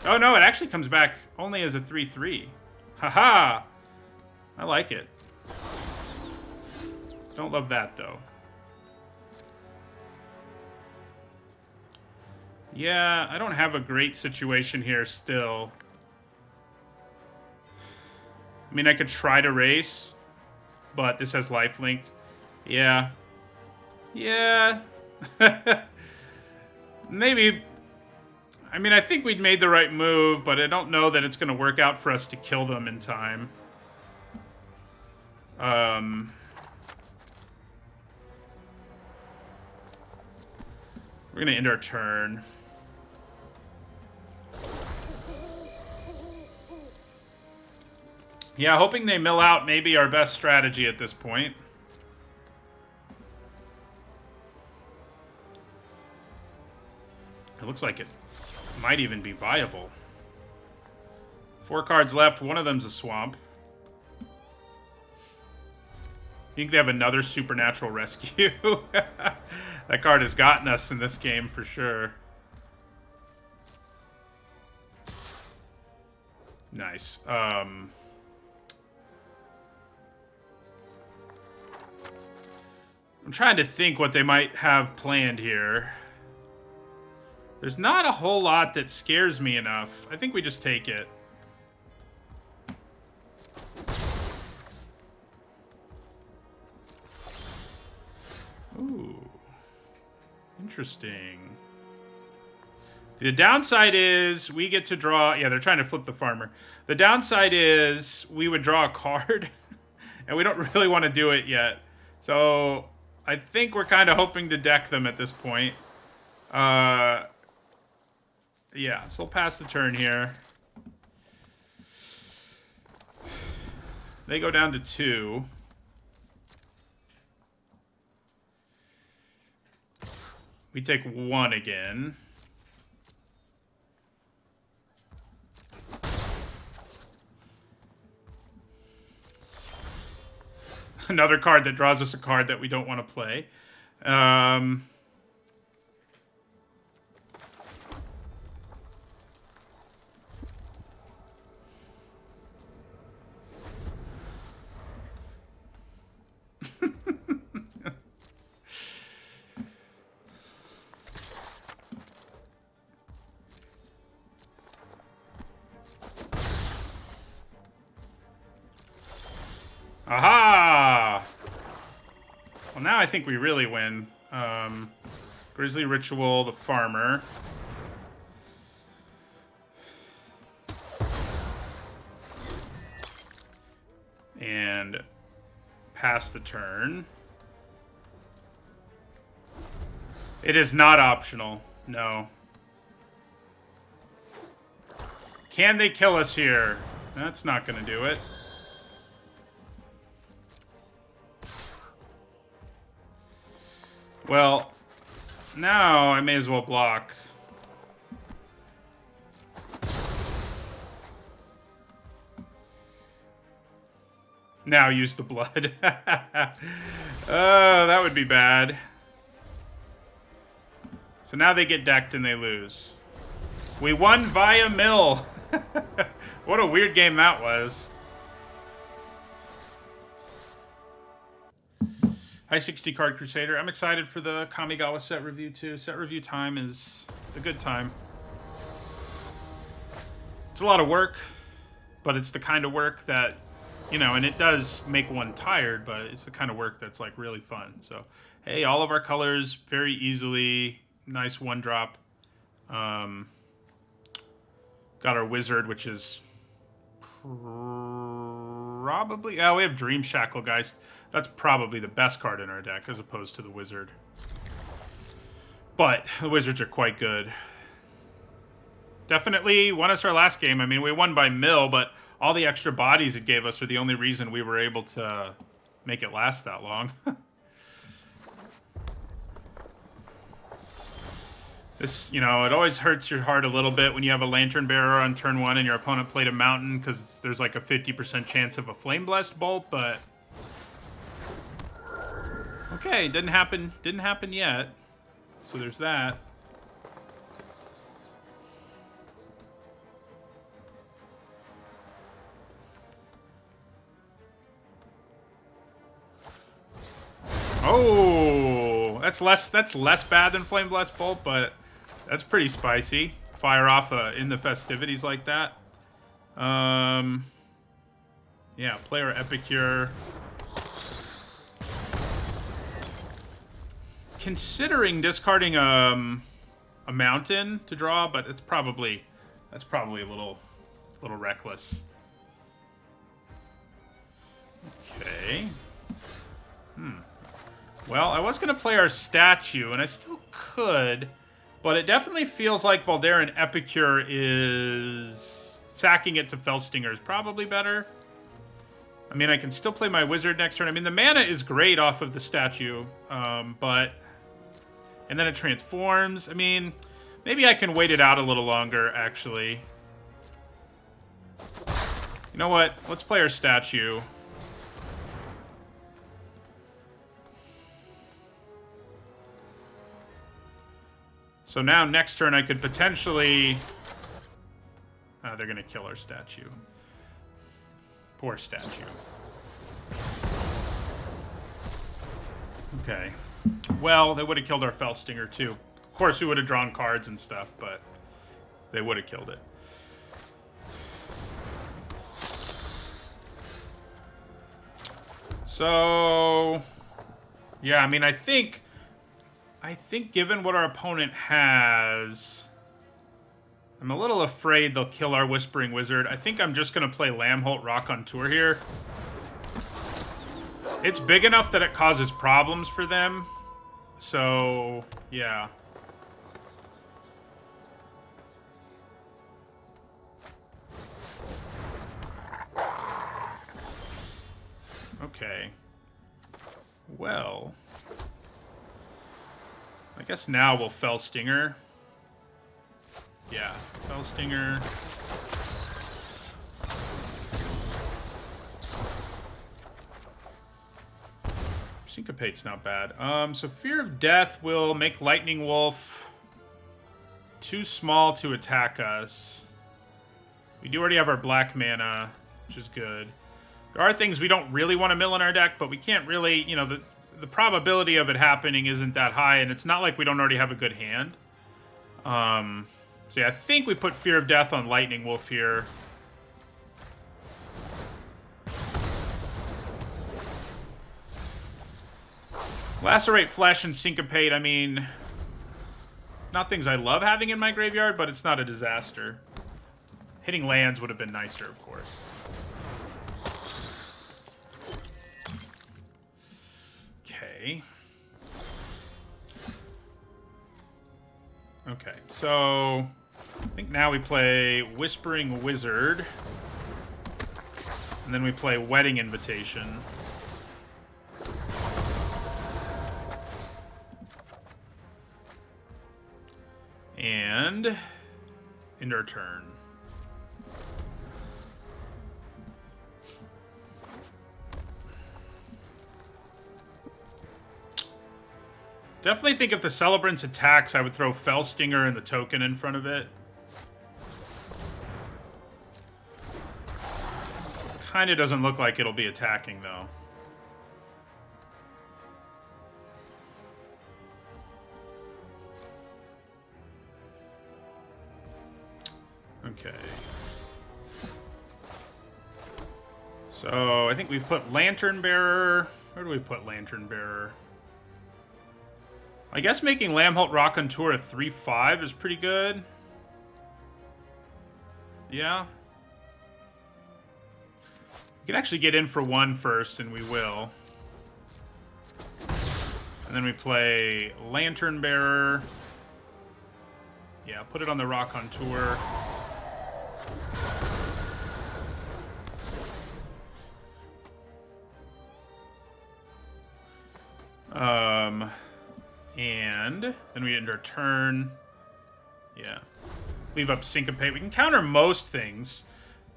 A: Oh no, it actually comes back only as a 3/3. Haha! I like it. Don't love that though. Yeah, I don't have a great situation here still. I mean, I could try to race, but this has lifelink. Yeah. Yeah. Maybe. I mean, I think we'd made the right move, but I don't know that it's going to work out for us to kill them in time. We're going to end our turn. Yeah, hoping they mill out may be our best strategy at this point. It looks like it might even be viable. 4 cards left. One of them's a swamp. I think they have another supernatural rescue. That card has gotten us in this game for sure. Nice. I'm trying to think what they might have planned here. There's not a whole lot that scares me enough. I think we just take it. Ooh. Interesting. The downside is we get to draw... Yeah, they're trying to flip the farmer. The downside is we would draw a card. And we don't really want to do it yet. So I think we're kind of hoping to deck them at this point. Yeah, so we'll pass the turn here. They go down to 2. We take 1 again. Another card that draws us a card that we don't want to play. Aha! Well, now I think we really win. Grizzly Ritual, the farmer. And pass the turn. It is not optional. No. Can they kill us here? That's not going to do it. Well, now I may as well block. Now use the blood. Oh, that would be bad. So now they get decked and they lose. We won via mill. What a weird game that was. High 60 card Crusader. I'm excited for the Kamigawa set review too. Set review time is a good time. It's a lot of work, but it's the kind of work that, you know, and it does make one tired, but it's the kind of work that's like really fun. So, hey, all of our colors very easily. Nice one drop. Got our wizard, which is probably... Yeah, we have Dream Shackle, guys. That's probably the best card in our deck as opposed to the wizard. But the wizards are quite good. Definitely won us our last game. I mean, we won by mill, but all the extra bodies it gave us are the only reason we were able to make it last that long. This, you know, it always hurts your heart a little bit when you have a Lantern Bearer on turn 1 and your opponent played a Mountain, because there's like a 50% chance of a Flame Blessed Bolt, but... Okay, didn't happen yet. So there's that. Oh, that's less bad than Flame Blessed Bolt, but that's pretty spicy. Fire off in the festivities like that. Yeah, player Epicure. Considering discarding a mountain to draw, but that's probably a little reckless. Okay. Well, I was going to play our statue, and I still could, but it definitely feels like Voldaren Epicure is... Sacking it to Felstinger is probably better. I mean, I can still play my wizard next turn. I mean, the mana is great off of the statue, but... And then it transforms. I mean, maybe I can wait it out a little longer, actually. You know what? Let's play our statue. So now next turn I could potentially... they're going to kill our statue. Poor statue. Okay. Well, they would have killed our Felstinger too. Of course we would have drawn cards and stuff, but they would have killed it. So... Yeah, I mean, I think given what our opponent has, I'm a little afraid they'll kill our Whispering Wizard. I think I'm just going to play Lambholt Rock on tour here. It's big enough that it causes problems for them. So, yeah. Okay. Well... I guess now we'll Felstinger. Yeah, Felstinger. Syncopate's not bad. So Fear of Death will make Lightning Wolf too small to attack us. We do already have our black mana, which is good. There are things we don't really want to mill in our deck, but we can't really, you know, the probability of it happening isn't that high, and it's not like we don't already have a good hand. So yeah, I think we put Fear of Death on Lightning Wolf here. Lacerate Flesh and Syncopate, I mean, not things I love having in my graveyard, but it's not a disaster. Hitting lands would have been nicer, of course. Okay. Okay, so I think now we play Whispering Wizard. And then we play Wedding Invitation. And end our turn. Definitely think if the Celebrants attacks, I would throw Felstinger and the token in front of it. Kind of doesn't look like it'll be attacking, though. Okay. So, I think we put Lantern Bearer. Where do we put Lantern Bearer? I guess making Lambholt Raconteur a 3/5 is pretty good. Yeah. We can actually get in for 1 first, and we will. And then we play Lantern Bearer. Yeah, put it on the Raconteur. And then we end our turn. Yeah. Leave up Syncopate. We can counter most things.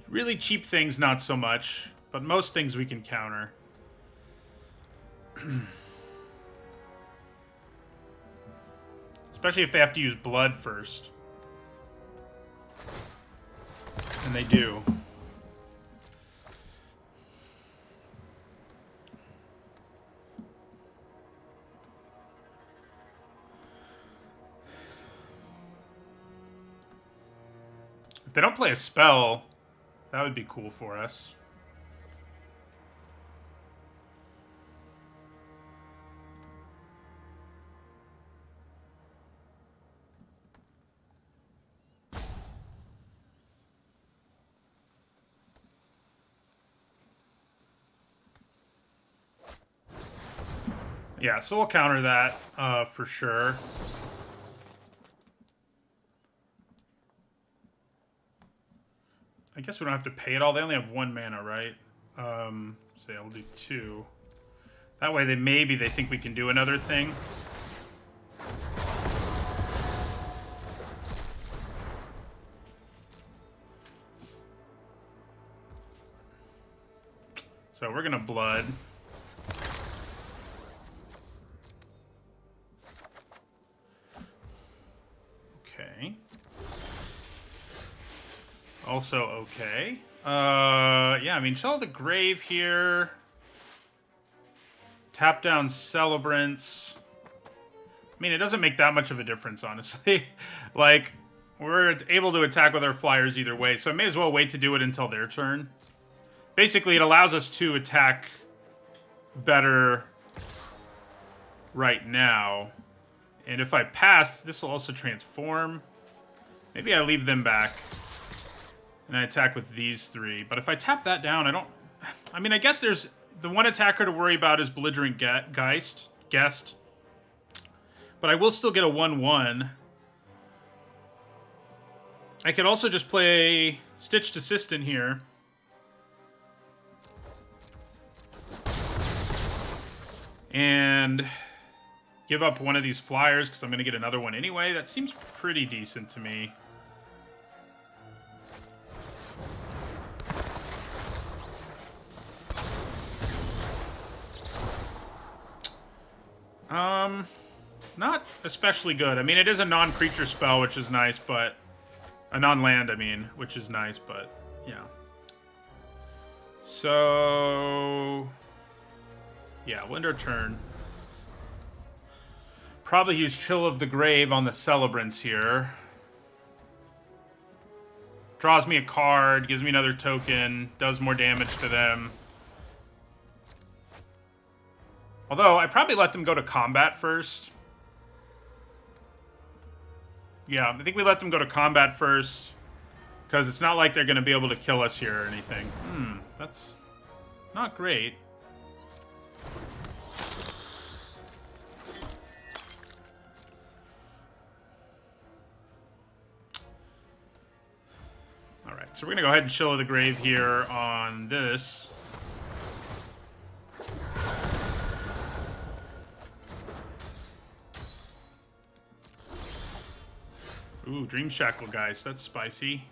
A: Really cheap things, not so much. But most things we can counter. Especially if they have to use blood first. And they do. If they don't play a spell, that would be cool for us. Yeah, so we'll counter that for sure. I guess we don't have to pay it all. They only have 1 mana, right? So yeah, we'll do 2. That way maybe they think we can do another thing. So we're gonna blood. Okay. Also okay. Yeah, I mean, Shell of the Grave here. Tap down Celebrants. I mean, it doesn't make that much of a difference, honestly. Like, we're able to attack with our flyers either way, so I may as well wait to do it until their turn. Basically, it allows us to attack better right now. And if I pass, this will also transform. Maybe I leave them back. And I attack with these 3. But if I tap that down, I don't... I mean, I guess there's... The one attacker to worry about is Belligerent Guest. But I will still get a 1/1. I could also just play Stitched Assistant here. And give up one of these flyers because I'm going to get another one anyway. That seems pretty decent to me. Not especially good. I mean, it is a non-creature spell, which is nice, but... A non-land, I mean, which is nice, but... Yeah. So... Yeah, we'll end our turn. Probably use Chill of the Grave on the Celebrants here. Draws me a card, gives me another token, does more damage to them. Although, I probably let them go to combat first. Yeah, I think we let them go to combat first. Because it's not like they're going to be able to kill us here or anything. That's not great. Alright, so we're going to go ahead and Chill of the Grave here on this. Ooh, Dream Shackle, guys. That's spicy.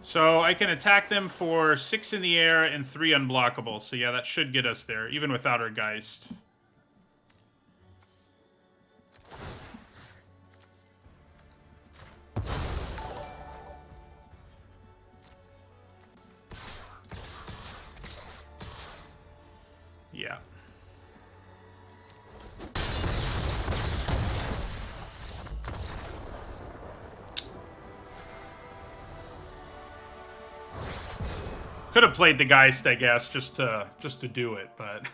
A: So I can attack them for 6 in the air and 3 unblockable. So yeah, that should get us there, even without our Geist. Yeah. Could have played the Geist, I guess, just to do it, but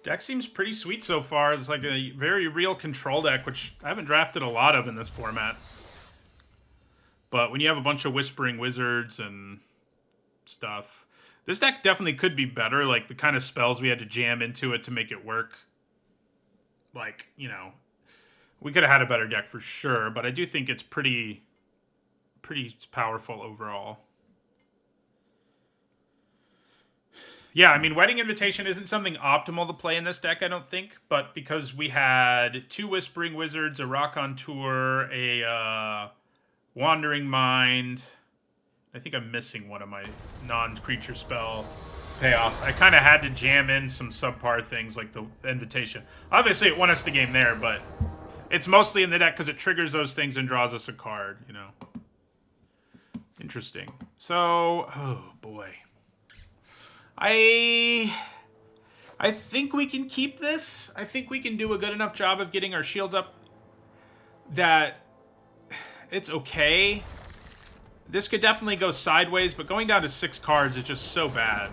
A: deck seems pretty sweet so far. It's like a very real control deck, which I haven't drafted a lot of in this format. But when you have a bunch of Whispering Wizards and stuff, this deck definitely could be better. Like, the kind of spells we had to jam into it to make it work. Like, you know, we could have had a better deck for sure, but I do think it's pretty powerful overall. Yeah, I mean, Wedding Invitation isn't something optimal to play in this deck, I don't think, but because we had 2 Whispering Wizards, a Rock on Tour, a Wandering Mind. I think I'm missing one of my non-creature spell payoffs. I kind of had to jam in some subpar things like the Invitation. Obviously, it won us the game there, but it's mostly in the deck because it triggers those things and draws us a card, you know. Interesting. So, oh boy. I think we can keep this. I think we can do a good enough job of getting our shields up that it's okay. This could definitely go sideways, but going down to 6 cards is just so bad.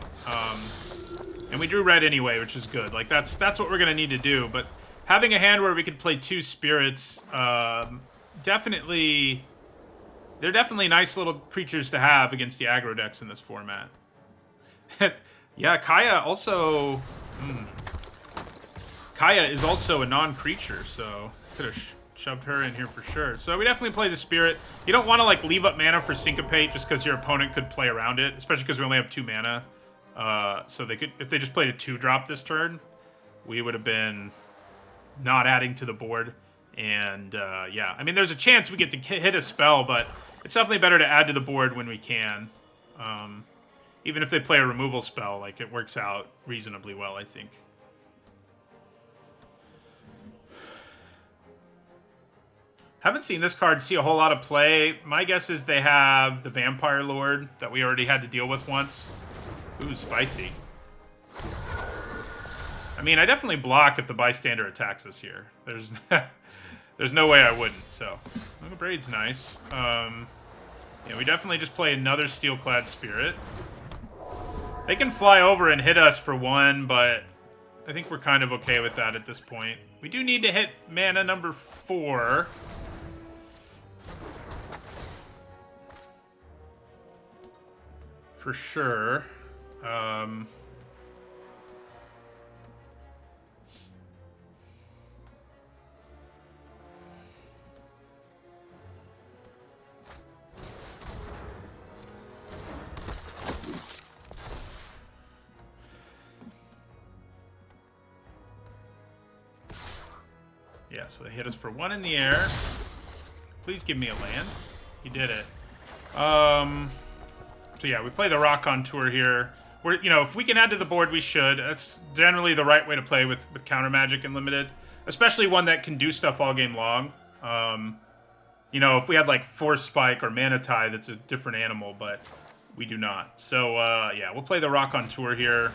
A: And we drew red anyway, which is good. Like, that's what we're going to need to do. But having a hand where we could play 2 spirits, definitely... They're definitely nice little creatures to have against the aggro decks in this format. Yeah, Kaya also... Kaya is also a non-creature, so could have shoved her in here for sure. So we definitely play the Spirit. You don't want to like leave up mana for Syncopate just because your opponent could play around it, especially because we only have 2 mana. So they could, if they just played a 2-drop this turn, we would have been not adding to the board. And yeah, I mean, there's a chance we get to hit a spell, but it's definitely better to add to the board when we can. Even if they play a removal spell, like, it works out reasonably well, I think. Haven't seen this card see a whole lot of play. My guess is they have the Vampire Lord that we already had to deal with once. Ooh, spicy. I mean, I definitely block if the Bystander attacks us here. There's no way I wouldn't, so. Oh, Braid's nice. Yeah, we definitely just play another Steelclad Spirit. They can fly over and hit us for 1, but I think we're kind of okay with that at this point. We do need to hit mana number 4. For sure. Yeah, so they hit us for 1 in the air. Please give me a land. He did it. So yeah, we play the Rock on Tour here. We're, you know, if we can add to the board, we should. That's generally the right way to play with counter magic and limited, especially one that can do stuff all game long. You know, if we had like Force Spike or Mana Tide, that's a different animal, but we do not. So yeah, we'll play the Rock on Tour here.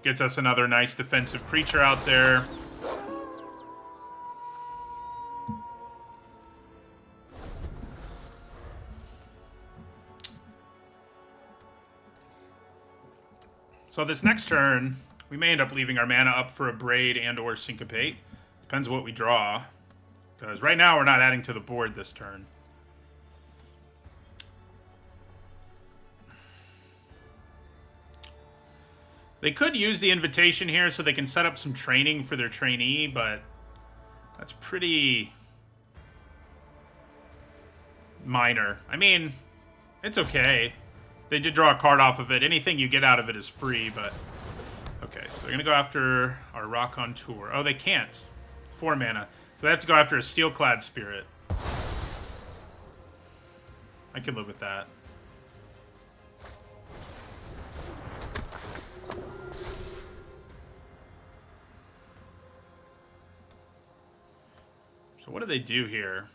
A: Gets us another nice defensive creature out there. So this next turn, we may end up leaving our mana up for a Braid and or Syncopate. Depends what we draw. Because right now we're not adding to the board this turn. They could use the Invitation here so they can set up some training for their trainee, but that's pretty minor. I mean, it's okay. They did draw a card off of it. Anything you get out of it is free, but... Okay, so they're going to go after our Rock on Tour. Oh, they can't. It's 4 mana. So they have to go after a Steelclad Spirit. I can live with that. So what do they do here?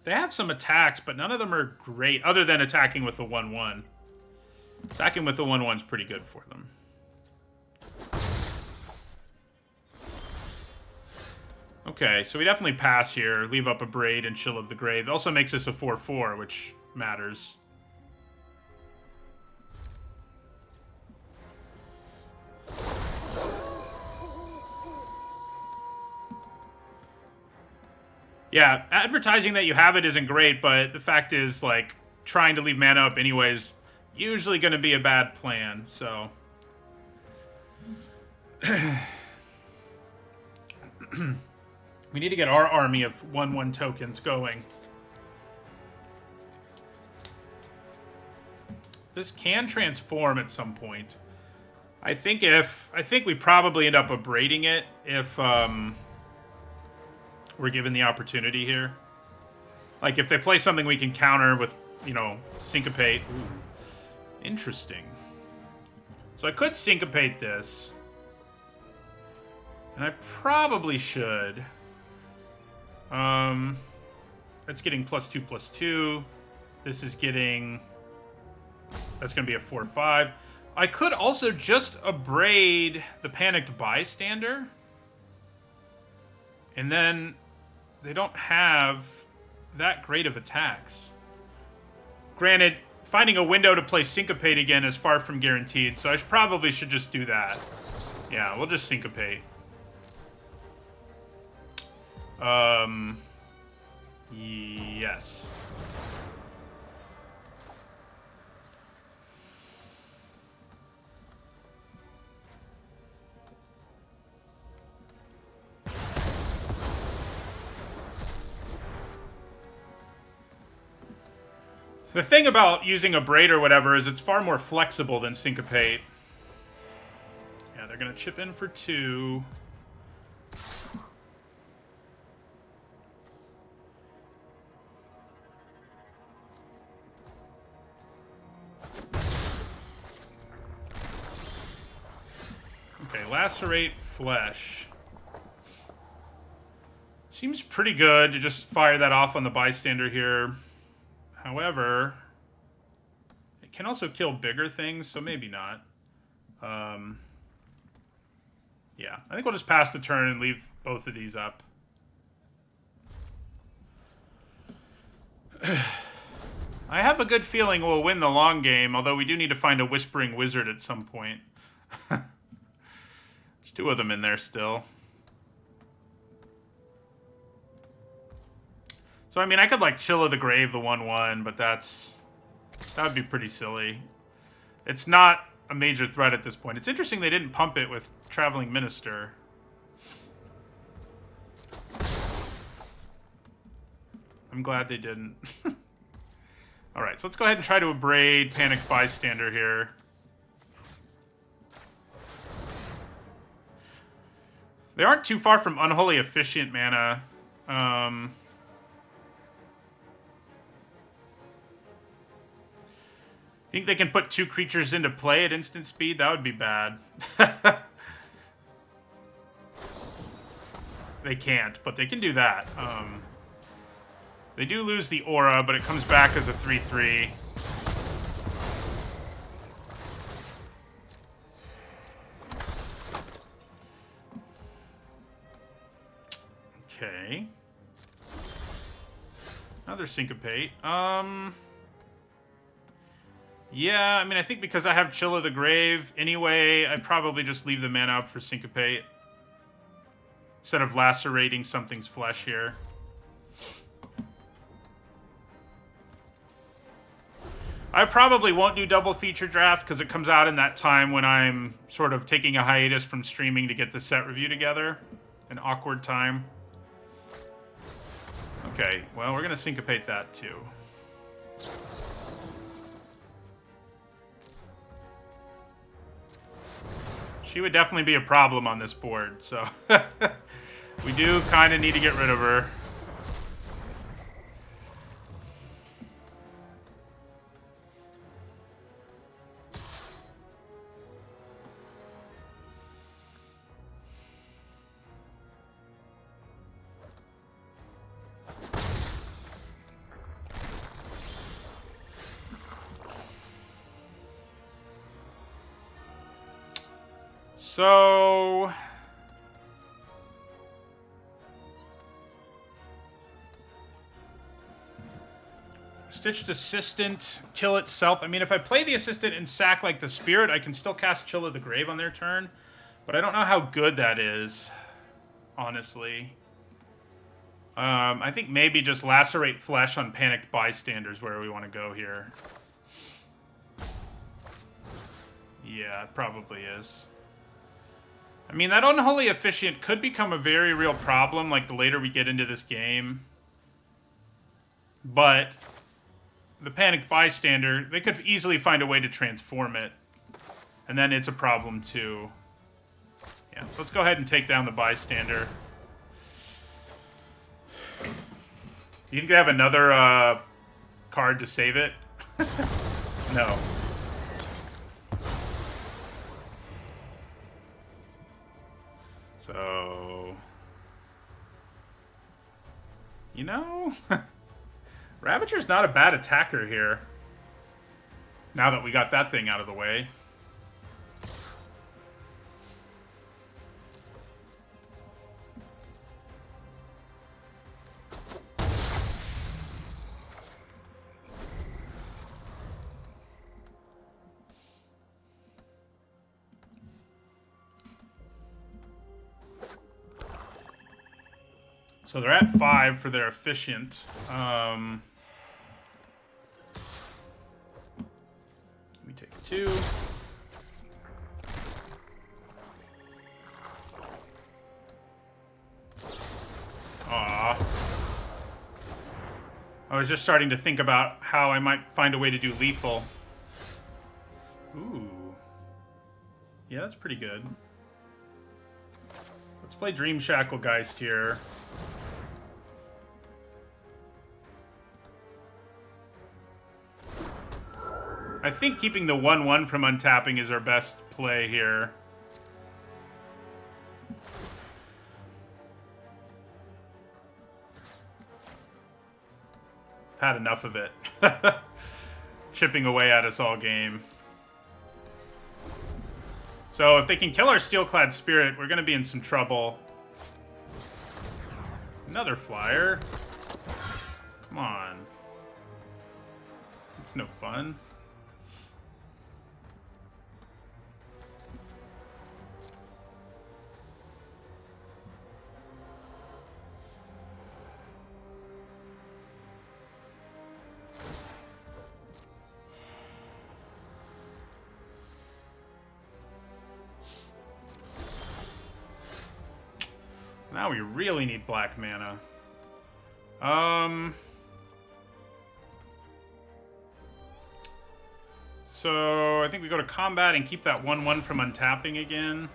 A: They have some attacks, but none of them are great, other than attacking with the 1/1. Attacking with the 1/1's pretty good for them. Okay, so we definitely pass here. Leave up a Braid and Chill of the Grave. It also makes us a 4/4, which matters. Yeah, advertising that you have it isn't great, but the fact is, like, trying to leave mana up anyway is usually going to be a bad plan, so... we need to get our army of 1/1 tokens going. This can transform at some point. I think we probably end up abrading it if we're given the opportunity here. Like, if they play something we can counter with, you know, Syncopate. Ooh, interesting. So I could Syncopate this. And I probably should. It's getting +2/+2. This is getting... That's going to be a 4/5. I could also just abrade the Panicked Bystander. And then they don't have that great of attacks. Granted, finding a window to play Syncopate again is far from guaranteed, so I probably should just do that. Yeah, we'll just Syncopate. Yes. The thing about using a Braid or whatever is it's far more flexible than Syncopate. Yeah, they're going to chip in for 2. Okay, Lacerate Flesh. Seems pretty good to just fire that off on the Bystander here. However, it can also kill bigger things, so maybe not. Yeah, I think we'll just pass the turn and leave both of these up. I have a good feeling we'll win the long game, although we do need to find a Whispering Wizard at some point. There's 2 of them in there still. So, I mean, I could, like, Chill of the Grave the 1/1, but that would be pretty silly. It's not a major threat at this point. It's interesting they didn't pump it with Traveling Minister. I'm glad they didn't. Alright, so let's go ahead and try to abrade Panicked Bystander here. They aren't too far from Unholy Efficient mana. Think they can put 2 creatures into play at instant speed? That would be bad. They can't, but they can do that. They do lose the aura, but it comes back as a 3/3. Okay. Another Syncopate. Yeah, I mean, I think because I have Chill of the Grave anyway, I'd probably just leave the mana up for Syncopate. Instead of lacerating something's flesh here. I probably won't do double feature draft because it comes out in that time when I'm sort of taking a hiatus from streaming to get the set review together. An awkward time. Okay, well, we're going to Syncopate that too. She would definitely be a problem on this board, so we do kind of need to get rid of her. So... Stitched Assistant, kill itself. I mean, if I play the Assistant and sack like the Spirit, I can still cast Chill of the Grave on their turn. But I don't know how good that is, honestly. I think maybe just Lacerate Flesh on Panicked Bystanders where we want to go here. Yeah, it probably is. I mean, that Unholy Officiant could become a very real problem, like, the later we get into this game. But... the Panicked Bystander, they could easily find a way to transform it. And then it's a problem, too. Yeah, so let's go ahead and take down the Bystander. Do you think they have another card to save it? No. So... you know... Ravager's not a bad attacker here. Now that we got that thing out of the way. So they're at 5 for their efficient. We take 2. Aw. I was just starting to think about how I might find a way to do lethal. Ooh. Yeah, that's pretty good. Let's play Dream Shacklegeist here. I think keeping the 1/1 from untapping is our best play here. Had enough of it. Chipping away at us all game. So if they can kill our Steelclad Spirit, we're going to be in some trouble. Another flyer. Come on. It's no fun. Now we really need black mana. So I think we go to combat and keep that 1/1 from untapping again.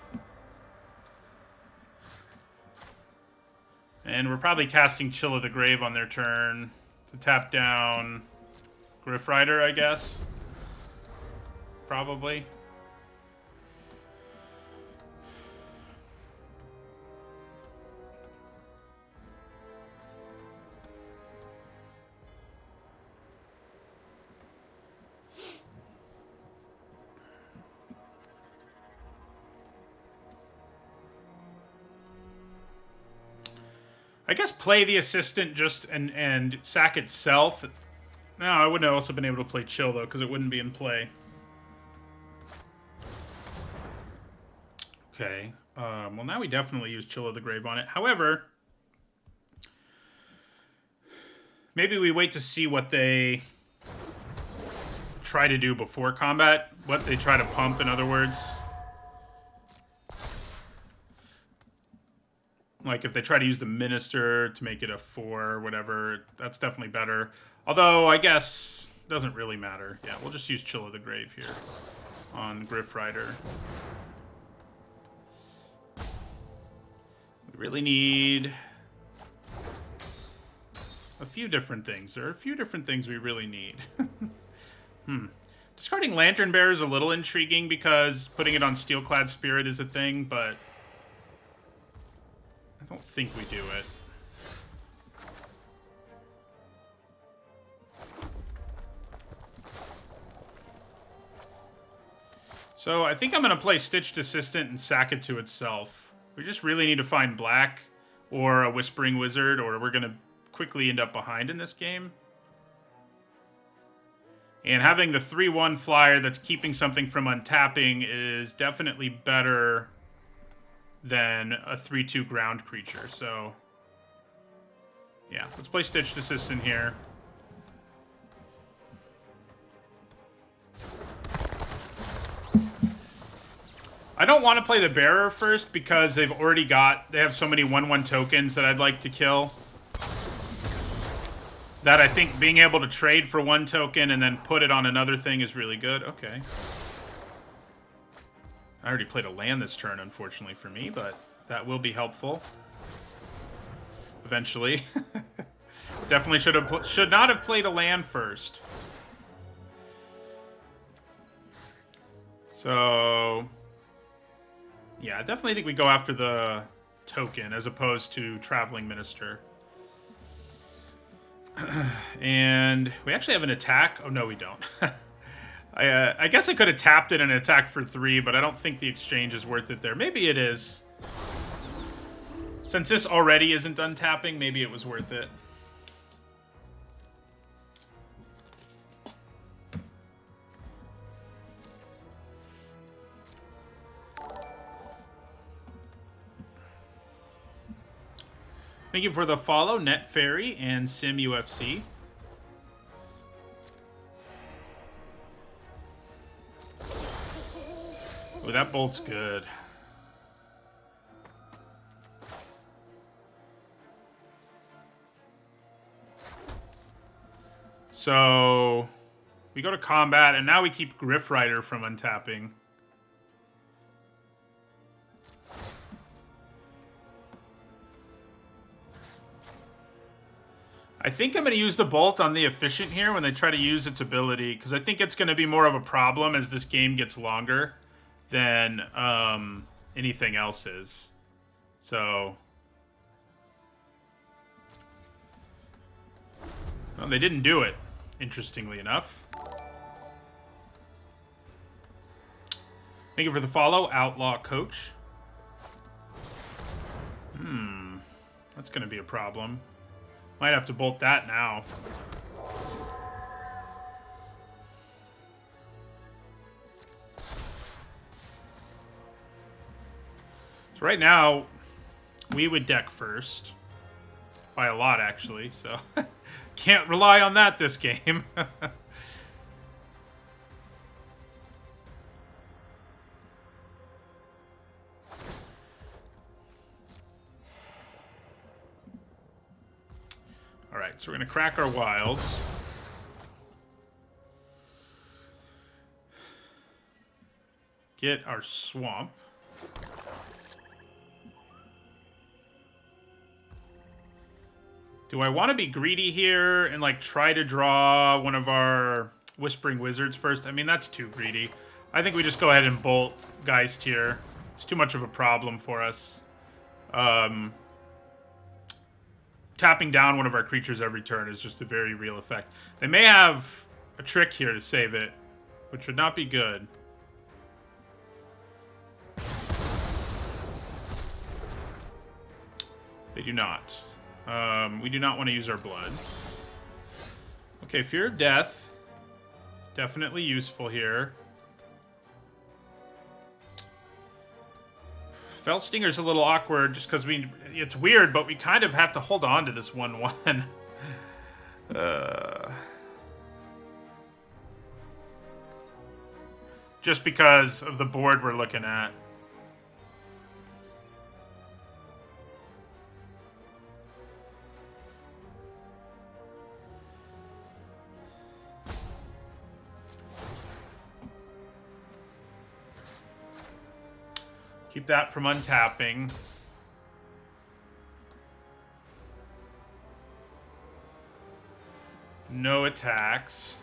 A: And we're probably casting Chill of the Grave on their turn to tap down Griff Rider, I guess. Probably. I guess play the Assistant just and sack itself. No, I wouldn't have also been able to play Chill, though, because it wouldn't be in play. Okay. Well, now we definitely use Chill of the Grave on it. However, maybe we wait to see what they try to do before combat. What they try to pump, in other words. Like, if they try to use the Minister to make it a 4 or whatever, that's definitely better. Although, I guess, it doesn't really matter. Yeah, we'll just use Chill of the Grave here on Griff Rider. We really need a few different things. There are a few different things we really need. Discarding Lantern Bearer is a little intriguing because putting it on Steelclad Spirit is a thing, but I don't think we do it. So I think I'm going to play Stitched Assistant and sack it to itself. We just really need to find black or a Whispering Wizard, or we're going to quickly end up behind in this game. And having the 3/1 flyer that's keeping something from untapping is definitely better than a 3/2 ground creature. So, yeah, let's play Stitched Assistant here. I don't want to play the Bearer first because they have so many 1/1 tokens that I'd like to kill. That I think being able to trade for 1 token and then put it on another thing is really good. Okay. I already played a land this turn, unfortunately for me, but that will be helpful. Eventually. Definitely should not have played a land first. So, yeah, I definitely think we go after the token as opposed to Traveling Minister. And we actually have an attack. Oh, no, we don't. I guess I could have tapped it and attacked for 3, but I don't think the exchange is worth it there. Maybe it is. Since this already isn't untapping, maybe it was worth it. Thank you for the follow, Net Fairy and Sim UFC. Oh, that bolt's good. So we go to combat, and now we keep Griff Rider from untapping. I think I'm going to use the Bolt on the Efficient here when they try to use its ability, because I think it's going to be more of a problem as this game gets longer than anything else is. So, well, they didn't do it, interestingly enough. Thank you for the follow, Outlaw Coach. That's going to be a problem. Might have to bolt that now. So right now, we would deck first. By a lot, actually, so can't rely on that this game. Alright, so we're going to crack our wilds. Get our swamp. Do I want to be greedy here and, like, try to draw one of our Whispering Wizards first? I mean, that's too greedy. I think we just go ahead and bolt Geist here. It's too much of a problem for us. Tapping down one of our creatures every turn is just a very real effect. They may have a trick here to save it, which would not be good. They do not. We do not want to use our blood. Okay, Fear of Death. Definitely useful here. Fell Stinger's a little awkward just because it's weird, but we kind of have to hold on to this 1/1. Just because of the board we're looking at. Keep that from untapping. No attacks.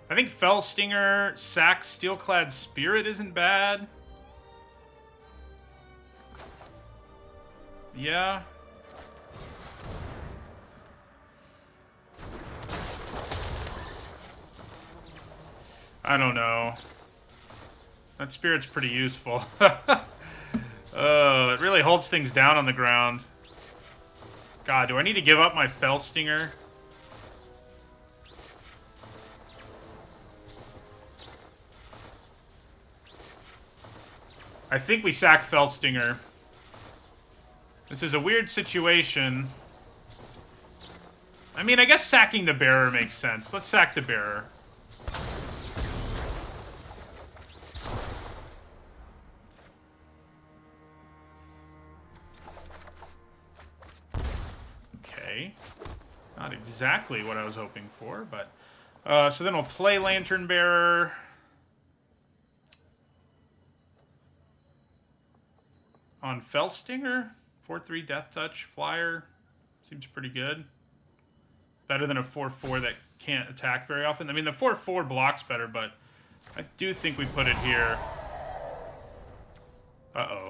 A: I think Fell Stinger, Sack, Steelclad Spirit isn't bad. Yeah. I don't know. That spirit's pretty useful. It really holds things down on the ground. God, do I need to give up my Fell Stinger? I think we sack Fell Stinger. This is a weird situation. I mean, I guess sacking the bearer makes sense. Let's sack the bearer. Okay. Not exactly what I was hoping for, but... so then we'll play Lantern Bearer. On Fell Stinger? 4/3 Death Touch, Flyer. Seems pretty good. Better than a 4/4 that can't attack very often. I mean, the 4/4 blocks better, but I do think we put it here. Uh-oh.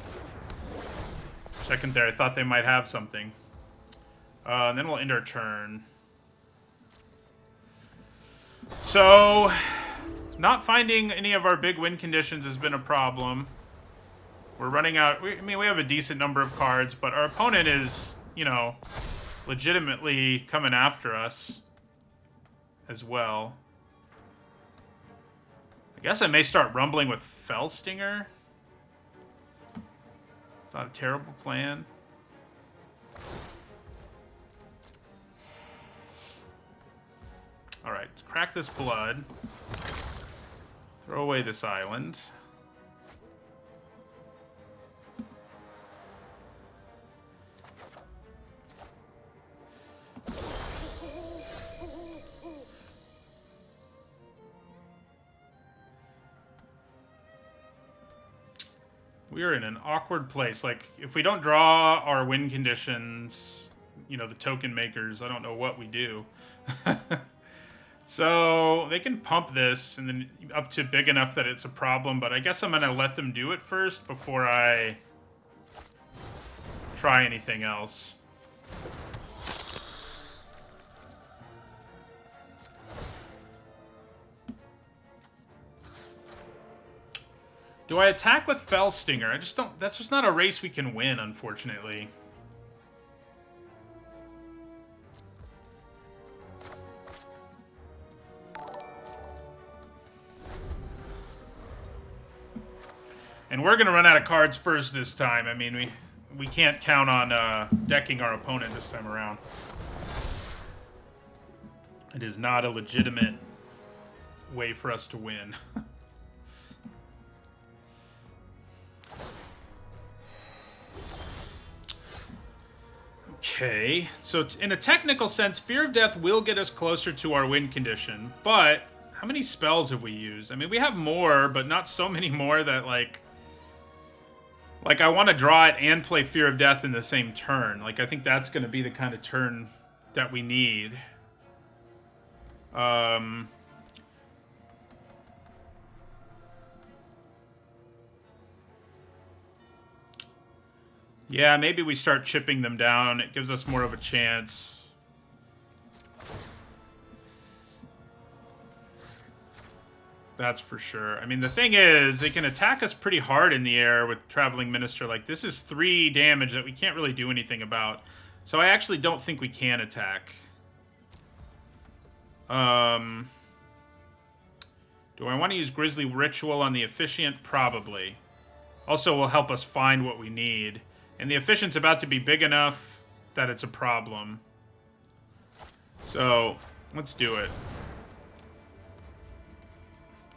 A: Second there, I thought they might have something. And then we'll end our turn. So, not finding any of our big win conditions has been a problem. We're running out. I mean, we have a decent number of cards, but our opponent is, you know, legitimately coming after us as well. I guess I may start rumbling with Fell Stinger. It's not a terrible plan. Alright, crack this blood. Throw away this island. We are in an awkward place. Like, if we don't draw our win conditions, you know, the token makers, I don't know what we do. So, they can pump this and then up to big enough that it's a problem, but I guess I'm going to let them do it first before I try anything else. Do I attack with Fell Stinger? I just don't... That's just not a race we can win, unfortunately. And we're going to run out of cards first this time. I mean, we can't count on decking our opponent this time around. It is not a legitimate way for us to win. Okay, so in a technical sense, Fear of Death will get us closer to our win condition, but how many spells have we used? I mean, we have more, but not so many more that, like I want to draw it and play Fear of Death in the same turn. Like, I think that's going to be the kind of turn that we need. Yeah, maybe we start chipping them down. It gives us more of a chance. That's for sure. I mean, the thing is, they can attack us pretty hard in the air with Traveling Minister. Like, this is 3 damage that we can't really do anything about. So I actually don't think we can attack. Do I want to use Grisly Ritual on the Efficient? Probably. Also will help us find what we need. And the Efficient's about to be big enough that it's a problem. So, let's do it.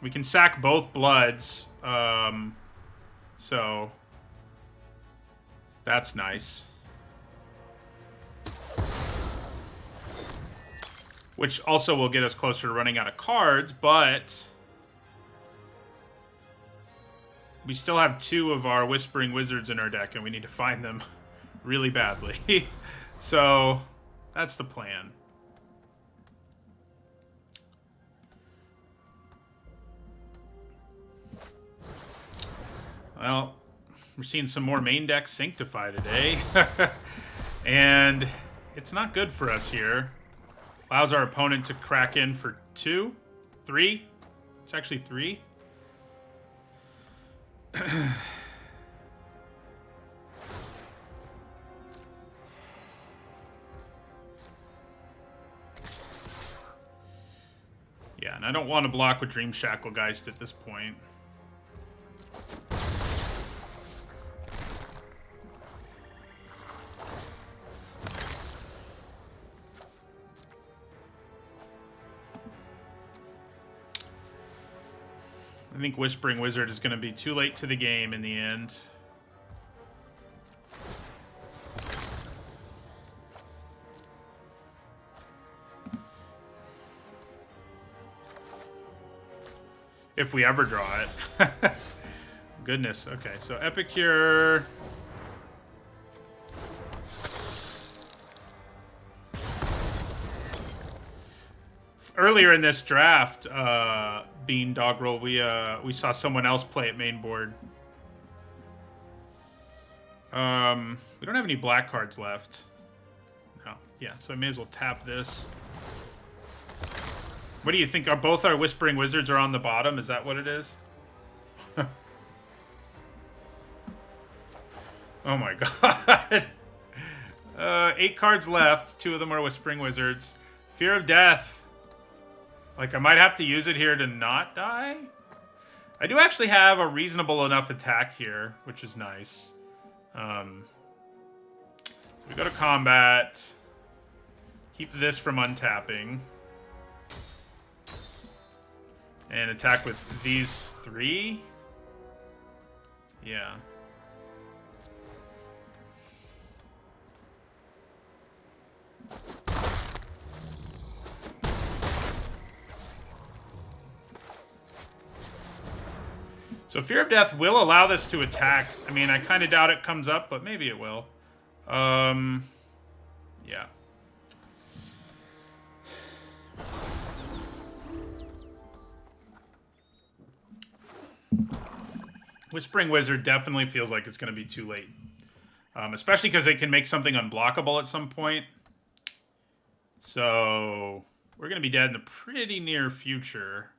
A: We can sack both Bloods. So, that's nice. Which also will get us closer to running out of cards, but we still have 2 of our Whispering Wizards in our deck, and we need to find them really badly. So, that's the plan. Well, we're seeing some more main deck Sanctify today. And it's not good for us here. Allows our opponent to crack in for 2, 3, It's actually 3. Yeah, and I don't want to block with Dream Shacklegeist at this point. I think Whispering Wizard is going to be too late to the game in the end. If we ever draw it. Goodness. Okay, so Epicure. Earlier in this draft, Bean Doggerel, we saw someone else play at main board. We don't have any black cards left. No. Yeah, so I may as well tap this. What do you think? Are both our Whispering Wizards are on the bottom? Is that what it is? Oh my god. 8 cards left. 2 of them are Whispering Wizards. Fear of Death. Like, I might have to use it here to not die. I do actually have a reasonable enough attack here, which is nice. So we go to combat. Keep this from untapping. And attack with these 3? Yeah. So Fear of Death will allow this to attack. I mean, I kind of doubt it comes up, but maybe it will. Yeah. Whispering Wizard definitely feels like it's going to be too late. Especially because it can make something unblockable at some point. So we're going to be dead in the pretty near future.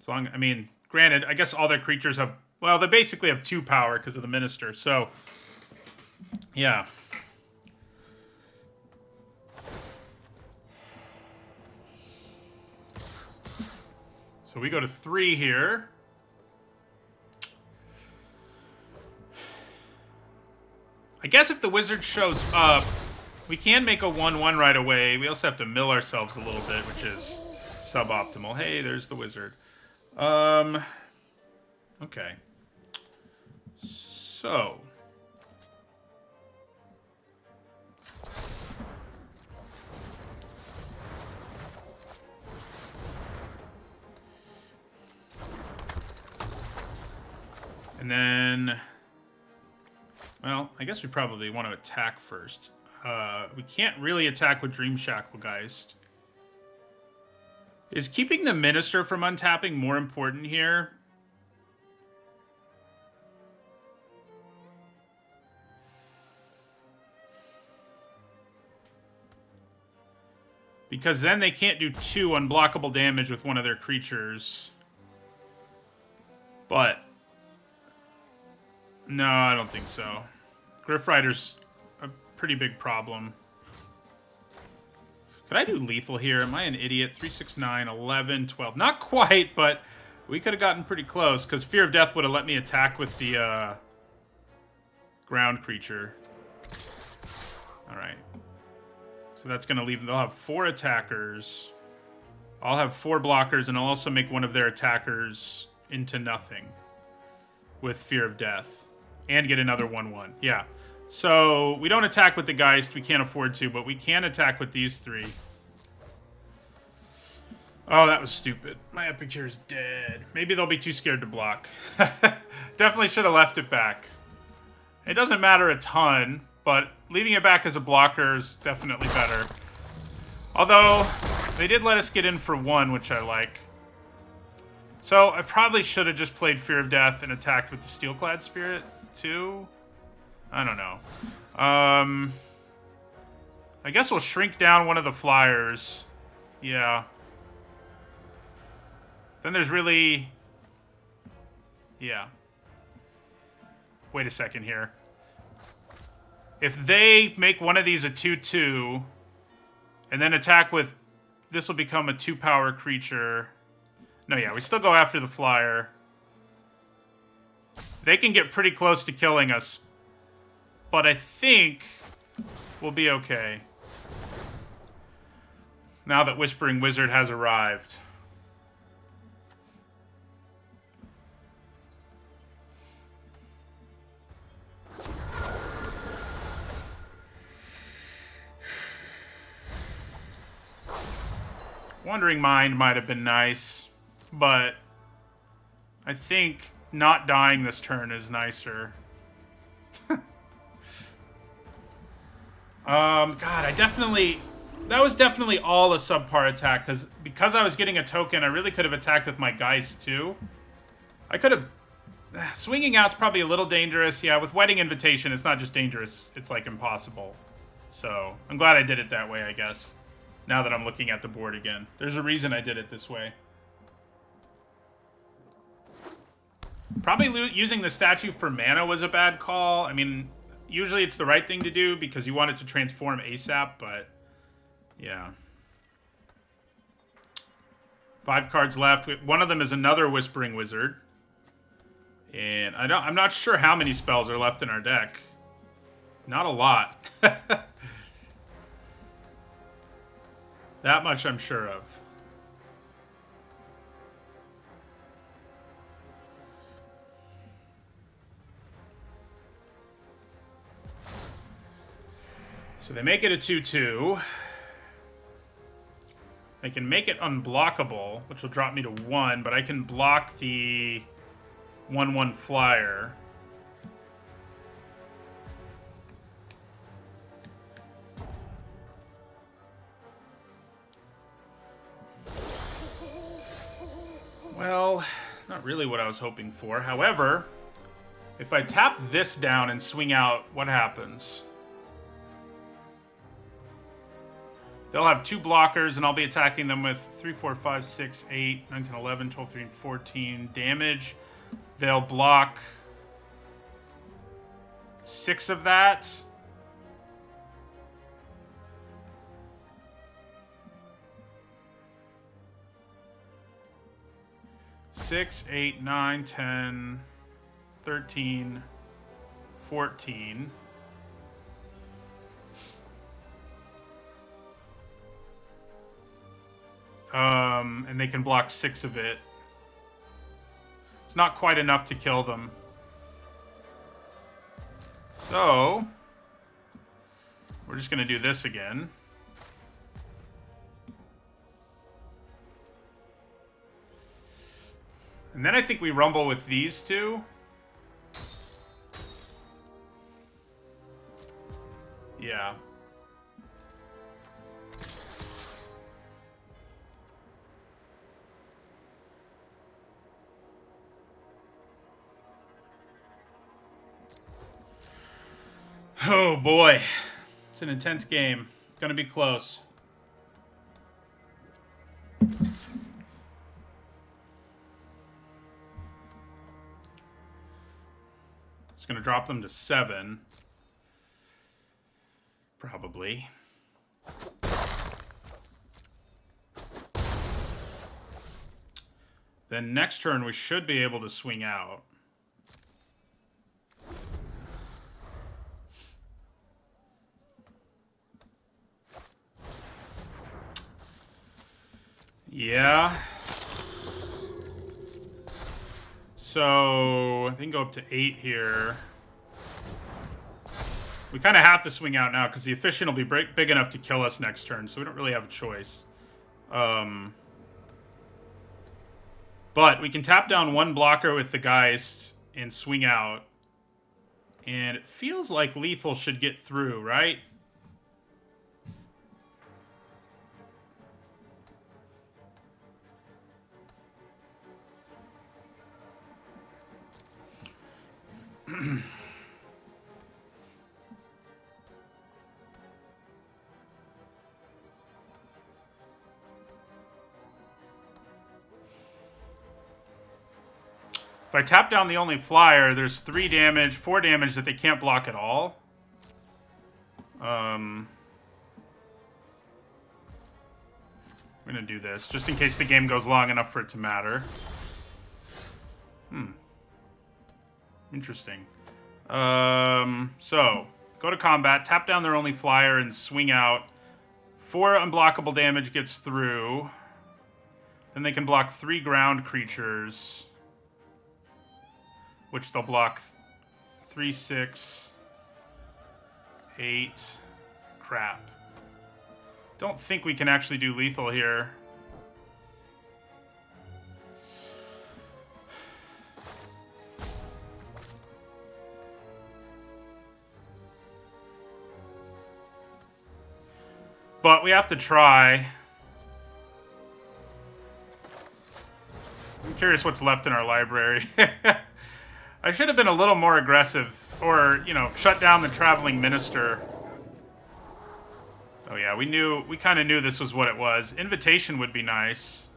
A: As long, I mean, granted, I guess all their creatures have... Well, they basically have 2 power because of the Minister. So, yeah. So we go to 3 here. I guess if the wizard shows up, we can make a 1/1 right away. We also have to mill ourselves a little bit, which is suboptimal. Hey, there's the wizard. Okay. So. And then... Well, I guess we probably want to attack first. We can't really attack with Dream Shacklegeist. Is keeping the Minister from untapping more important here? Because then they can't do 2 unblockable damage with one of their creatures. But... No, I don't think so. Griff Rider's a pretty big problem. Could I do lethal here? Am I an idiot? 3, 6, 9, 11, 12. Not quite, but we could have gotten pretty close, because Fear of Death would have let me attack with the ground creature. Alright. So that's going to leave them. They'll have 4 attackers. I'll have 4 blockers, and I'll also make one of their attackers into nothing with Fear of Death. And get another 1/1. Yeah. So, we don't attack with the Geist. We can't afford to, but we can attack with these 3. Oh, that was stupid. My Epicure's dead. Maybe they'll be too scared to block. Definitely should have left it back. It doesn't matter a ton, but leaving it back as a blocker is definitely better. Although, they did let us get in for 1, which I like. So, I probably should have just played Fear of Death and attacked with the Steelclad Spirit, too. I don't know. I guess we'll shrink down one of the flyers. Yeah. Then there's really... Yeah. Wait a second here. If they make one of these a 2/2, and then attack with... This will become a 2-power creature. No, yeah, we still go after the flyer. They can get pretty close to killing us. But I think we'll be okay. Now that Whispering Wizard has arrived. Wandering Mind might have been nice, but I think not dying this turn is nicer. God, that was definitely all a subpar attack, because I was getting a token, I really could have attacked with my Geist, too. I could have... Swinging out's probably a little dangerous. Yeah, with Wedding Invitation, it's not just dangerous, it's, like, impossible. So, I'm glad I did it that way, I guess. Now that I'm looking at the board again. There's a reason I did it this way. Probably using the statue for mana was a bad call. I mean, usually it's the right thing to do because you want it to transform ASAP, but yeah. 5 cards left. One of them is another Whispering Wizard. And I'm not sure how many spells are left in our deck. Not a lot. That much I'm sure of. So they make it a 2/2. I can make it unblockable, which will drop me to 1, but I can block the 1/1 flyer. Well, not really what I was hoping for. However, if I tap this down and swing out, what happens? They'll have 2 blockers, and I'll be attacking them with 3, 4, 5, 6, 8, 9, 10, 11, 12, 13, 14 damage. They'll block 6 of that. Six, 8, 9, 10, 13, 14. And they can block 6 of it. It's not quite enough to kill them. So, we're just going to do this again. And then I think we rumble with these 2. Yeah. Oh boy. It's an intense game. It's gonna be close. It's gonna drop them to 7. Probably. Then next turn we should be able to swing out. Yeah. So I think go up to 8 here. We kind of have to swing out now because the Efficient will be big enough to kill us next turn, so we don't really have a choice. But we can tap down 1 blocker with the Geist and swing out. And it feels like lethal should get through, right? I tap down the only flyer, there's 3 damage, 4 damage that they can't block at all. I'm gonna do this, just in case the game goes long enough for it to matter. Interesting. So, go to combat, tap down their only flyer, and swing out. 4 unblockable damage gets through. Then they can block 3 ground creatures, which they'll block 3, 6, 8. Crap. Don't think we can actually do lethal here. But we have to try. I'm curious what's left in our library. I should have been a little more aggressive. Or, you know, shut down the Traveling Minister. Oh yeah, we kind of knew this was what it was. Invitation would be nice.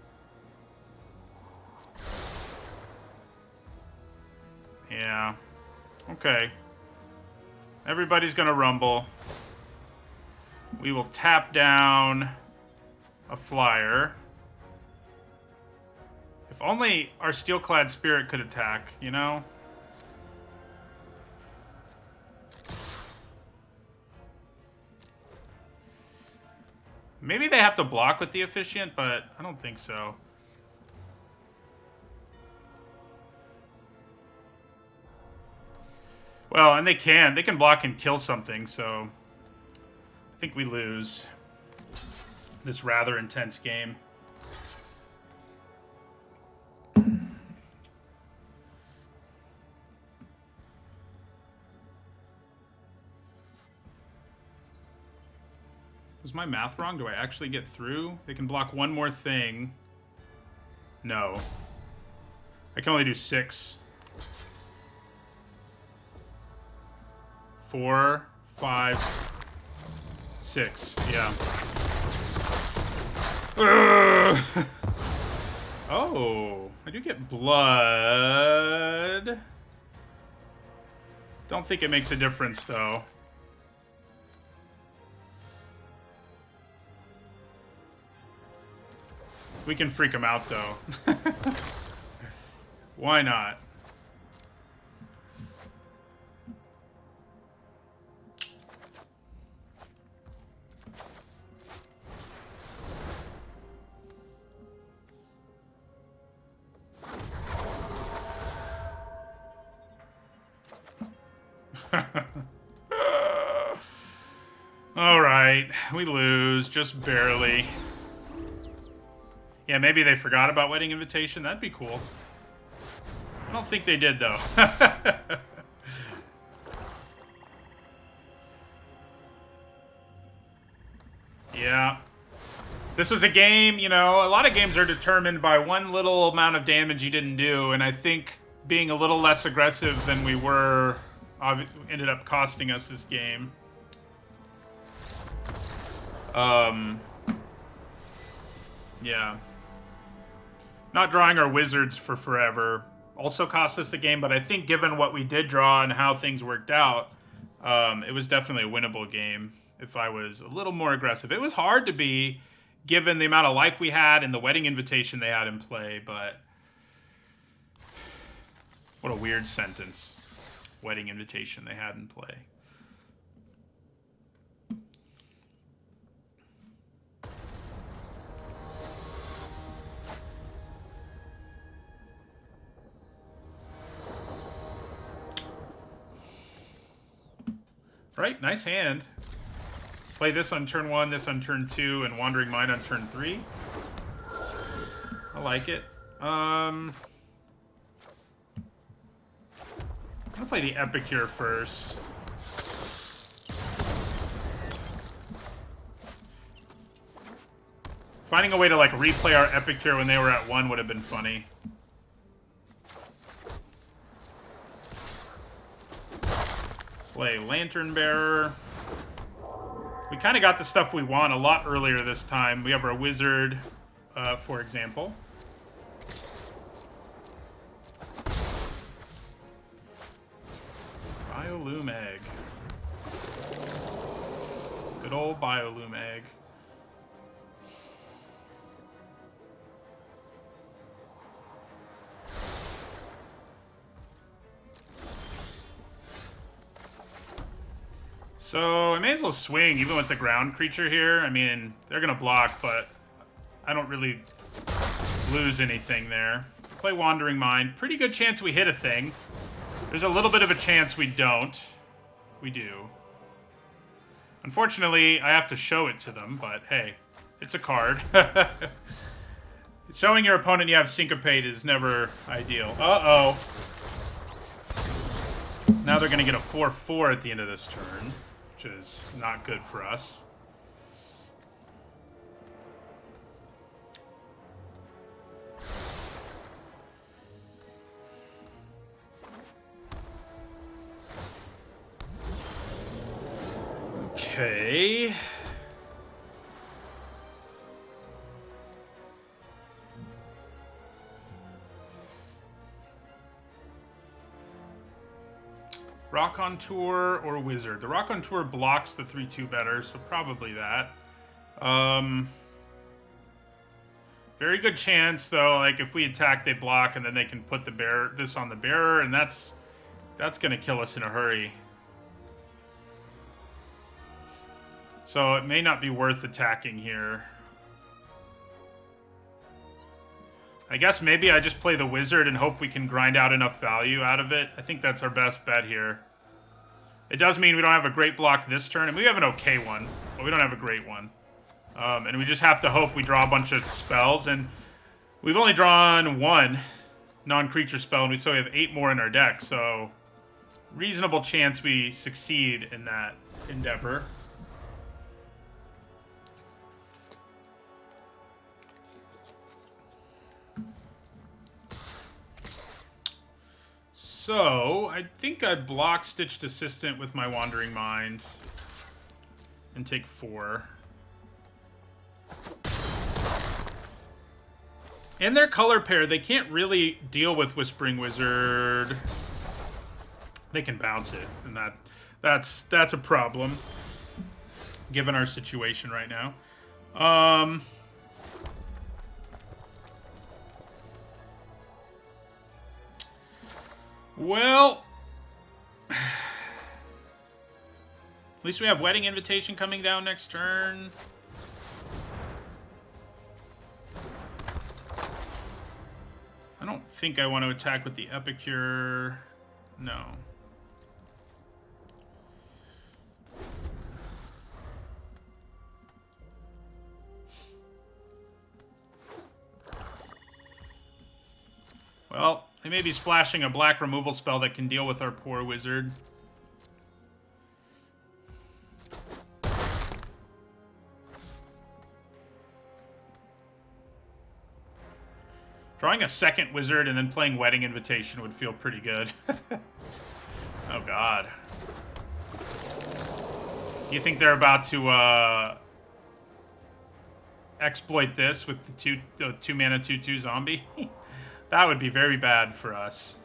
A: Yeah. Okay. Everybody's gonna rumble. We will tap down a flyer. If only our Steelclad Spirit could attack, you know? Maybe they have to block with the Efficient, but I don't think so. Well, and they can block and kill something, so I think we lose this rather intense game. Was my math wrong? Do I actually get through? They can block one more thing. No. I can only do 6. 4, 5, 6. Yeah. Oh, I do get blood. Don't think it makes a difference, though. We can freak him out, though. Why not? All right, we lose, just barely. Yeah, maybe they forgot about Wedding Invitation. That'd be cool. I don't think they did, though. Yeah. This was a game, you know, a lot of games are determined by one little amount of damage you didn't do, and I think being a little less aggressive than we were ended up costing us this game. Yeah. Not drawing our wizards for forever also cost us the game, but I think given what we did draw and how things worked out, it was definitely a winnable game if I was a little more aggressive. It was hard to be, given the amount of life we had and the Wedding Invitation they had in play, but what a weird sentence. Wedding Invitation they had in play. Right, nice hand. Play this on turn 1, this on turn 2, and Wandering Mind on turn 3. I like it. I'm gonna play the Epicure first. Finding a way to like replay our Epicure when they were at 1 would have been funny. Play Lantern Bearer. We kind of got the stuff we want a lot earlier this time. We have our Wizard, for example. Biolume egg. So I may as well swing even with the ground creature here. I mean, they're gonna block, but I don't really lose anything there. Play Wandering Mind. Pretty good chance we hit a thing. There's a little bit of a chance we don't. We do. Unfortunately, I have to show it to them, but hey, it's a card. Showing your opponent you have Syncopate is never ideal. Uh-oh. Now they're gonna get a 4/4 at the end of this turn, which is not good for us. Okay. Rock on Tour or Wizard? The Rock on Tour blocks the 3/2 better, so probably that. Very good chance, though, like, if we attack, they block, and then they can put this on the bearer, and that's gonna kill us in a hurry. So it may not be worth attacking here. I guess maybe I just play the Wizard and hope we can grind out enough value out of it. I think that's our best bet here. It does mean we don't have a great block this turn, and we have an okay one, but we don't have a great one. And we just have to hope we draw a bunch of spells, and we've only drawn one non-creature spell, and we have 8 more in our deck, so reasonable chance we succeed in that endeavor. So, I think I block Stitched Assistant with my Wandering Mind and take 4. And their color pair, they can't really deal with Whispering Wizard. They can bounce it, and that's a problem, given our situation right now. Well, at least we have Wedding Invitation coming down next turn. I don't think I want to attack with the Epicure. No. Well, they may be splashing a black removal spell that can deal with our poor wizard. Drawing a second wizard and then playing Wedding Invitation would feel pretty good. Oh, God. Do you think they're about to exploit this with the two mana 2/2 zombie? That would be very bad for us.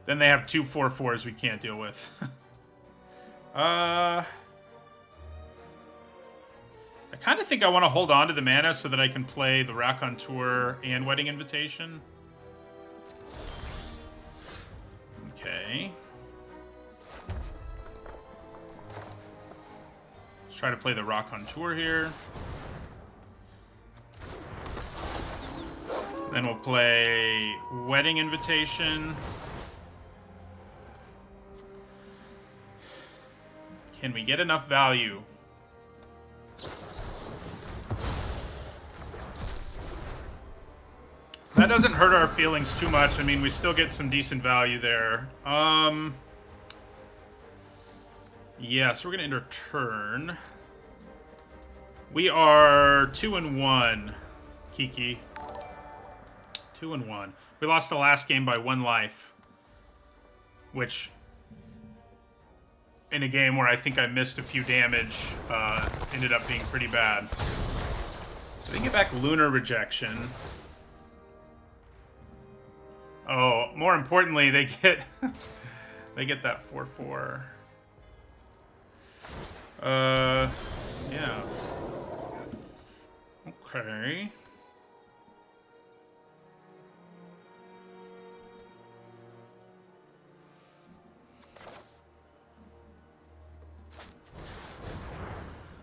A: Then they have 2 4/4s we can't deal with. I kind of think I want to hold on to the mana so that I can play the Rock on Tour and Wedding Invitation. Okay. Let's try to play the Rock on Tour here. Then we'll play Wedding Invitation. Can we get enough value? That doesn't hurt our feelings too much. I mean, we still get some decent value there. Yeah, so we're going to enter turn. We are 2-1, Kiki. 2-1. We lost the last game by 1 life. Which, in a game where I think I missed a few damage, ended up being pretty bad. So they get back Lunar Rejection. Oh, more importantly, they get they get that 4/4. Yeah. Okay.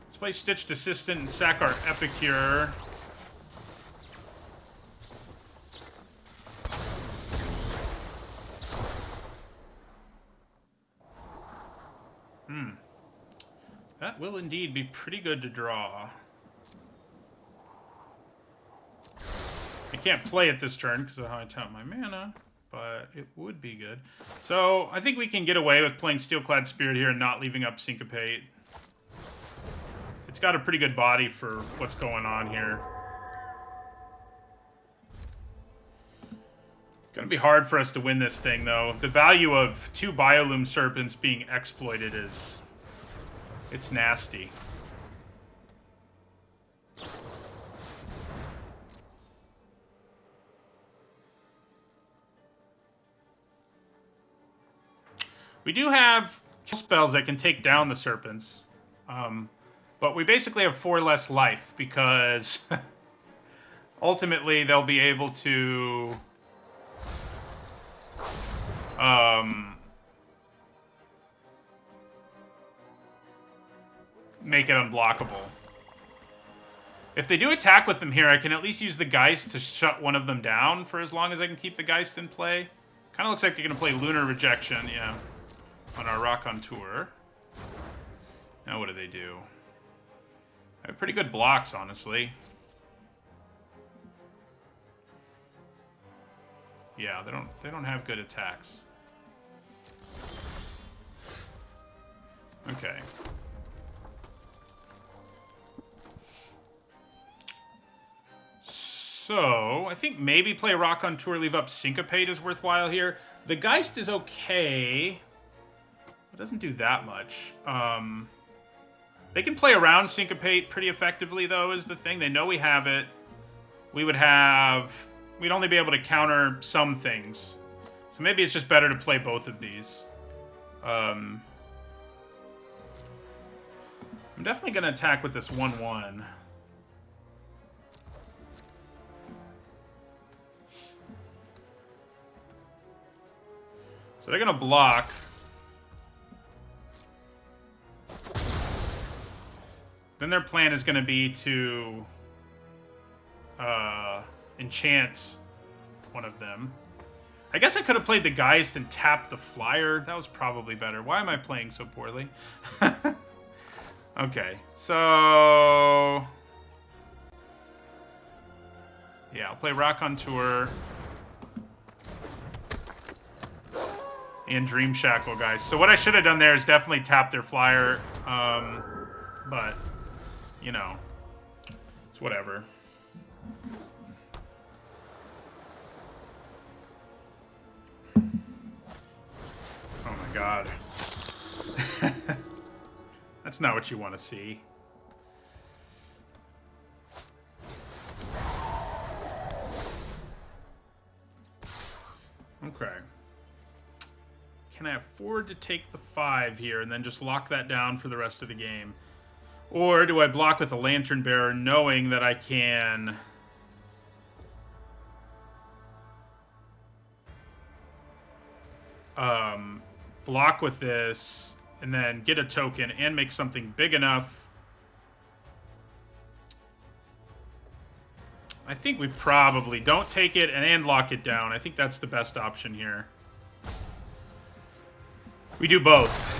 A: Let's play Stitched Assistant and sack our Epicure. That will indeed be pretty good to draw. I can't play it this turn because of how I tap my mana, but it would be good. So I think we can get away with playing Steelclad Spirit here and not leaving up Syncopate. It's got a pretty good body for what's going on here. Gonna be hard for us to win this thing, though. The value of 2 Biolume Serpents being exploited is... it's nasty. We do have kill spells that can take down the Serpents. But we basically have 4 less life because ultimately they'll be able to make it unblockable. If they do attack with them here, I can at least use the Geist to shut one of them down for as long as I can keep the Geist in play. Kind of looks like they're going to play Lunar Rejection, yeah, on our Rock on Tour. Now what do they do? They have pretty good blocks, honestly. Yeah, they don't have good attacks. Okay. So, I think maybe play Rock on Tour, leave up Syncopate is worthwhile here. The Geist is okay. It doesn't do that much. They can play around Syncopate pretty effectively, though, is the thing. They know we have it. We'd only be able to counter some things. So maybe it's just better to play both of these. I'm definitely going to attack with this 1/1. So they're going to block. Then their plan is going to be to enchant one of them. I guess I could have played the Geist and tapped the Flyer. That was probably better. Why am I playing so poorly? Okay, so... yeah, I'll play Rock on Tour. And Dream Shackle, guys. So what I should have done there is definitely tap their Flyer. But, you know, it's whatever. Oh my god. That's not what you want to see. Okay. Can I afford to take the 5 here and then just lock that down for the rest of the game? Or do I block with a Lantern Bearer knowing that I can... block with this and then get a token and make something big enough? I think we probably don't take it and lock it down. I think that's the best option here. We do both.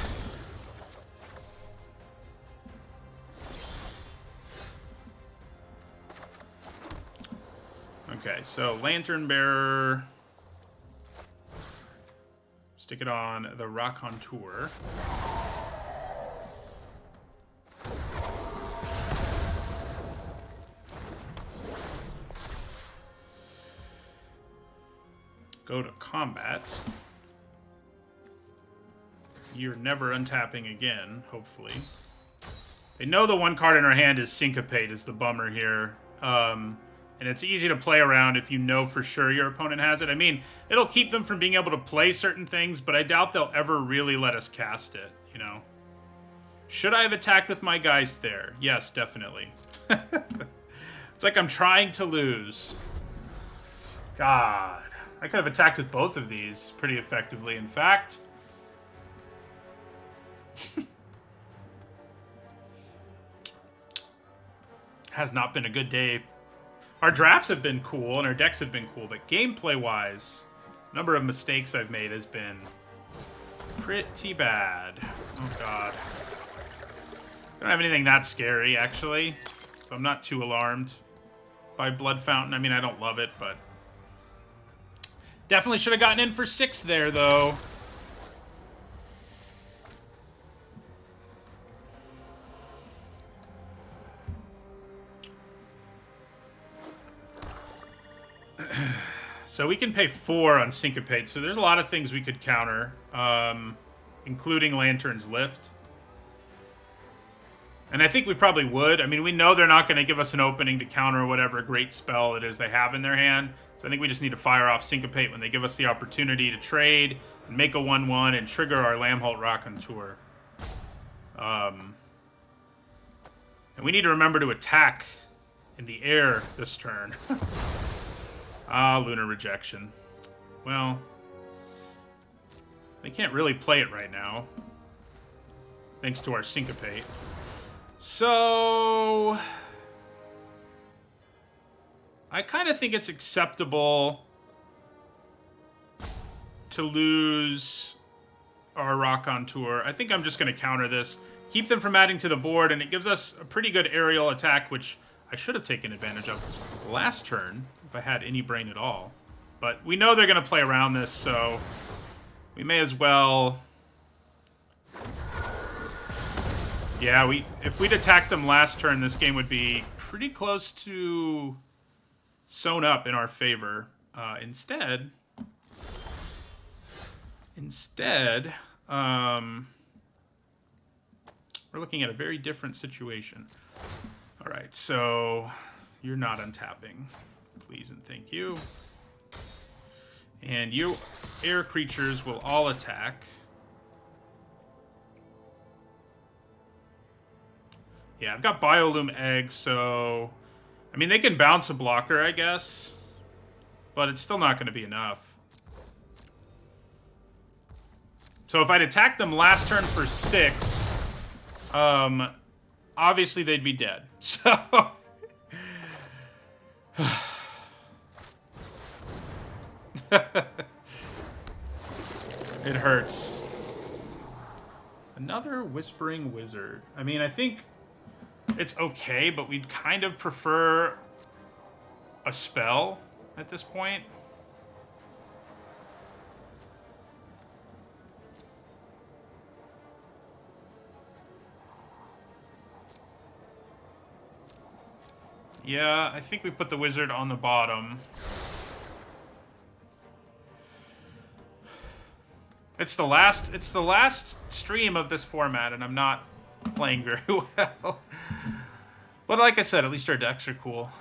A: Okay, so Lantern Bearer. Stick it on the Rock on Tour. Go to combat. You're never untapping again, hopefully. They know the one card in our hand is Syncopate, is the bummer here. And it's easy to play around if you know for sure your opponent has it. I mean, it'll keep them from being able to play certain things, but I doubt they'll ever really let us cast it, you know? Should I have attacked with my Geist there? Yes, definitely. It's like I'm trying to lose. God. I could have attacked with both of these pretty effectively, in fact. Has not been a good day. Our drafts have been cool and our decks have been cool, but gameplay-wise, the number of mistakes I've made has been pretty bad. Oh, God. I don't have anything that scary, actually, so I'm not too alarmed by Blood Fountain. I mean, I don't love it, but definitely should have gotten in for 6 there, though. So we can pay 4 on Syncopate, so there's a lot of things we could counter, including Lantern's Lift. And I think we probably would. I mean, we know they're not going to give us an opening to counter whatever great spell it is they have in their hand. So I think we just need to fire off Syncopate when they give us the opportunity to trade and make a 1/1 and trigger our Lamholt Raconteur. And we need to remember to attack in the air this turn. Ah, Lunar Rejection. Well, they can't really play it right now, thanks to our Syncopate. So I kind of think it's acceptable to lose our Raconteur. I think I'm just going to counter this, keep them from adding to the board, and it gives us a pretty good aerial attack, which I should have taken advantage of last turn if I had any brain at all. But we know they're going to play around this, so we may as well... Yeah, if we'd attacked them last turn, this game would be pretty close to sewn up in our favor. Instead, we're looking at a very different situation. All right, so you're not untapping. Please and thank you. And you air creatures will all attack. Yeah, I've got Biolume Egg, so... I mean, they can bounce a blocker, I guess. But it's still not going to be enough. So if I'd attacked them last turn for 6, obviously they'd be dead. So... It hurts. Another Whispering Wizard. I mean, I think it's okay, but we'd kind of prefer a spell at this point. Yeah, I think we put the wizard on the bottom. It's the last stream of this format, and I'm not playing very well. But like I said, at least our decks are cool.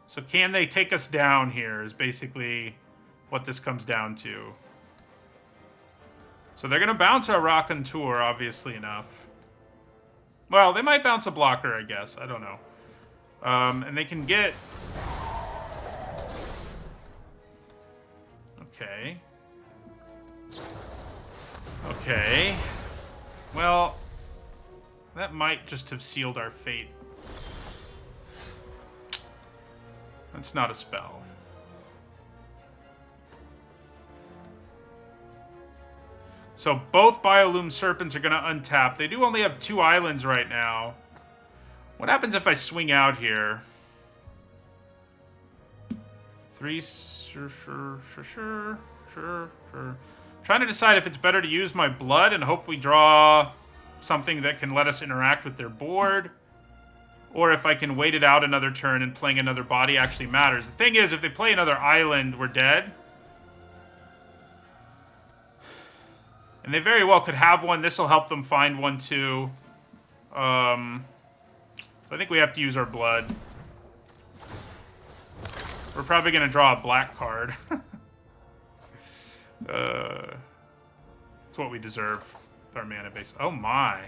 A: So can they take us down here is basically what this comes down to. So they're going to bounce our Raconteur, obviously enough. Well, they might bounce a blocker, I guess. I don't know. And they can get... Okay. Okay. Well, that might just have sealed our fate. That's not a spell. So both Biolume Serpents are going to untap. They do only have 2 islands right now. What happens if I swing out here? 3... Sure. Trying to decide if it's better to use my blood and hope we draw something that can let us interact with their board, or if I can wait it out another turn and playing another body actually matters. The thing is, if they play another island, we're dead. And they very well could have one. This will help them find one too. But So I think we have to use our blood. We're probably going to draw a black card. It's what we deserve with our mana base. Oh my.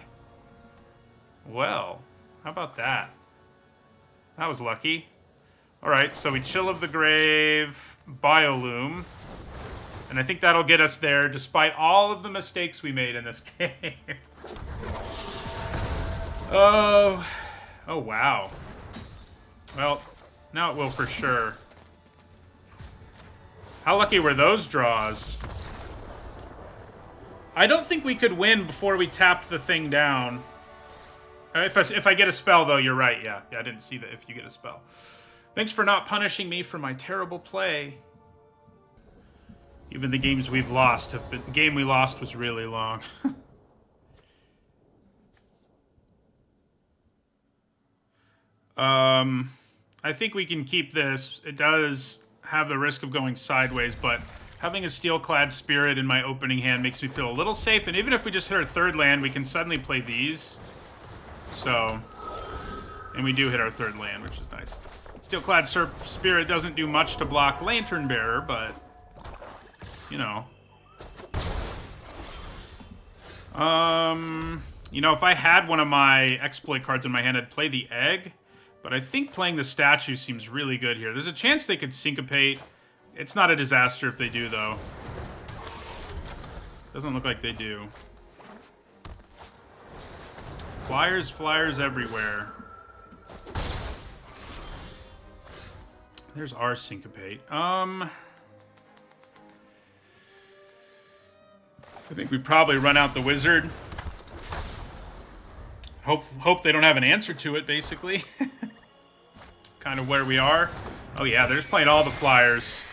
A: Well, how about that? That was lucky. Alright, so we Chill of the Grave, Biolume. And I think that'll get us there, despite all of the mistakes we made in this game. Oh, wow. Well, now it will for sure. How lucky were those draws? I don't think we could win before we tapped the thing down. If I get a spell, though, you're right. Yeah, I didn't see that if you get a spell. Thanks for not punishing me for my terrible play. Even the games we've lost have been... The game we lost was really long. I think we can keep this. It does have the risk of going sideways, but having a Steel-clad Spirit in my opening hand makes me feel a little safe, and even if we just hit our third land, we can suddenly play these. So, and we do hit our third land, which is nice. Steel-clad Spirit doesn't do much to block Lantern Bearer, but, you know. You know, if I had one of my exploit cards in my hand, I'd play the Egg. But I think playing the statue seems really good here. There's a chance they could syncopate. It's not a disaster if they do, though. Doesn't look like they do. Flyers everywhere. There's our syncopate. I think we probably run out the wizard. Hope they don't have an answer to it, basically. Kind of where we are. Oh yeah, they're just playing all the flyers.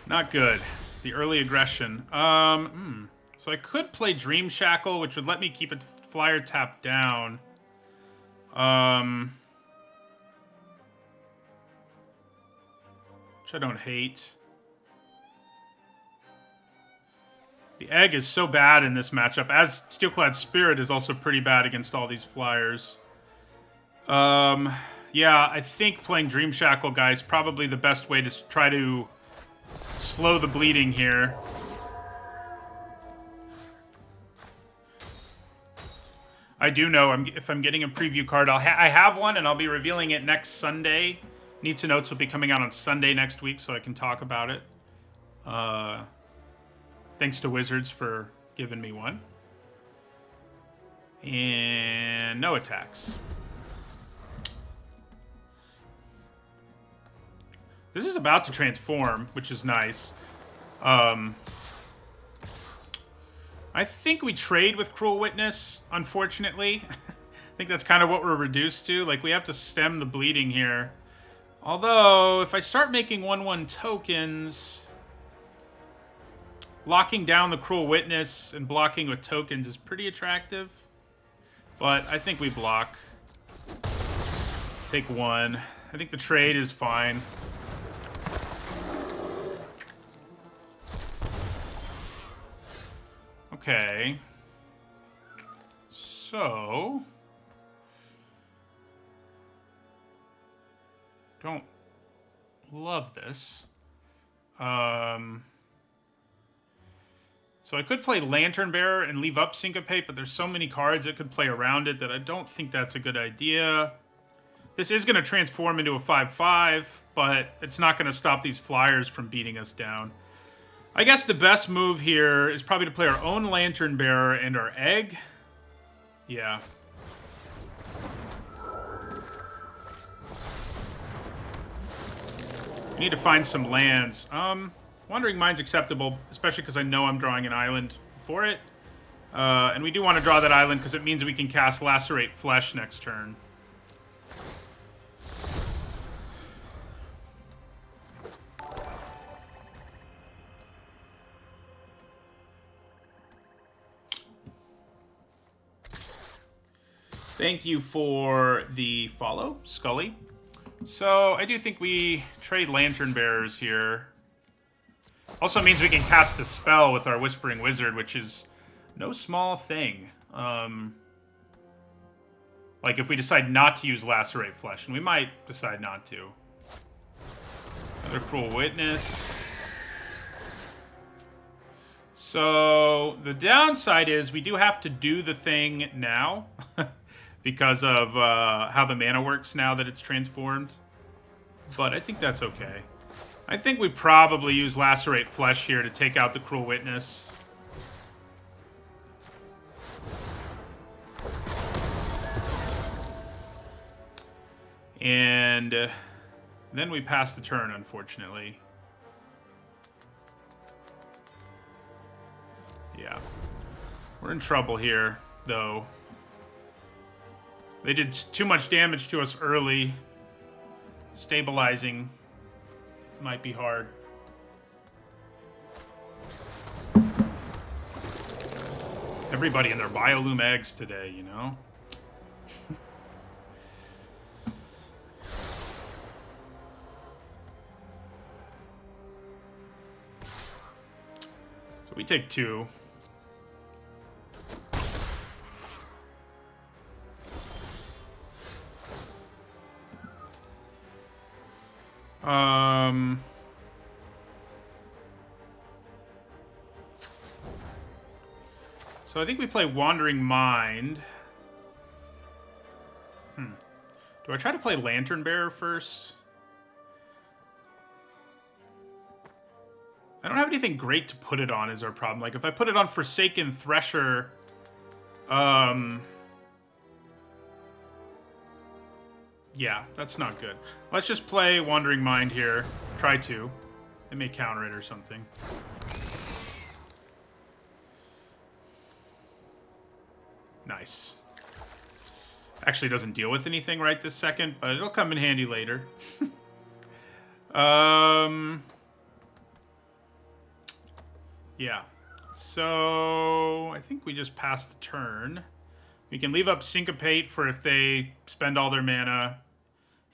A: Not good. The early aggression. So I could play Dream Shackle, which would let me keep a flyer tapped down. Which I don't hate. The Egg is so bad in this matchup, as Steelclad Spirit is also pretty bad against all these flyers. Yeah, I think playing Dream Shackle, guys, probably the best way to try to slow the bleeding here. I do know if I'm getting a preview card, I have one, and I'll be revealing it next Sunday. Need to Notes will be coming out on Sunday next week, so I can talk about it. Thanks to Wizards for giving me one. And no attacks. This is about to transform, which is nice. I think we trade with Cruel Witness, unfortunately. I think that's kind of what we're reduced to. Like, we have to stem the bleeding here. Although, if I start making 1/1 tokens, locking down the Cruel Witness and blocking with tokens is pretty attractive. But I think we block. Take one. I think the trade is fine. Okay. So... don't love this. So I could play Lantern Bearer and leave up Syncopate, but there's so many cards that could play around it that I don't think that's a good idea. This is going to transform into a 5/5, but it's not going to stop these flyers from beating us down. I guess the best move here is probably to play our own Lantern Bearer and our Egg. Yeah. We need to find some lands. Wandering Mind's acceptable, especially because I know I'm drawing an island for it. And we do want to draw that island because it means we can cast Lacerate Flesh next turn. Thank you for the follow, Scully. So, I do think we trade Lantern Bearers here. Also means we can cast a spell with our Whispering Wizard, which is no small thing. Like, if we decide not to use Lacerate Flesh, and we might decide not to. Another Cruel Witness. So, the downside is we do have to do the thing now because of how the mana works now that it's transformed. But I think that's okay. I think we probably use Lacerate Flesh here to take out the Cruel Witness. And then we pass the turn, unfortunately. Yeah. We're in trouble here, though. They did too much damage to us early. Stabilizing might be hard. Everybody in their Biolume eggs today, you know? So we take 2. So I think we play Wandering Mind. Do I try to play Lantern Bearer first? I don't have anything great to put it on is our problem. Like, if I put it on Forsaken Thresher, yeah, that's not good. Let's just play Wandering Mind here. Try to. It may counter it or something. Nice. Actually doesn't deal with anything right this second, but it'll come in handy later. Yeah. So I think we just pass the turn. We can leave up Syncopate for if they spend all their mana,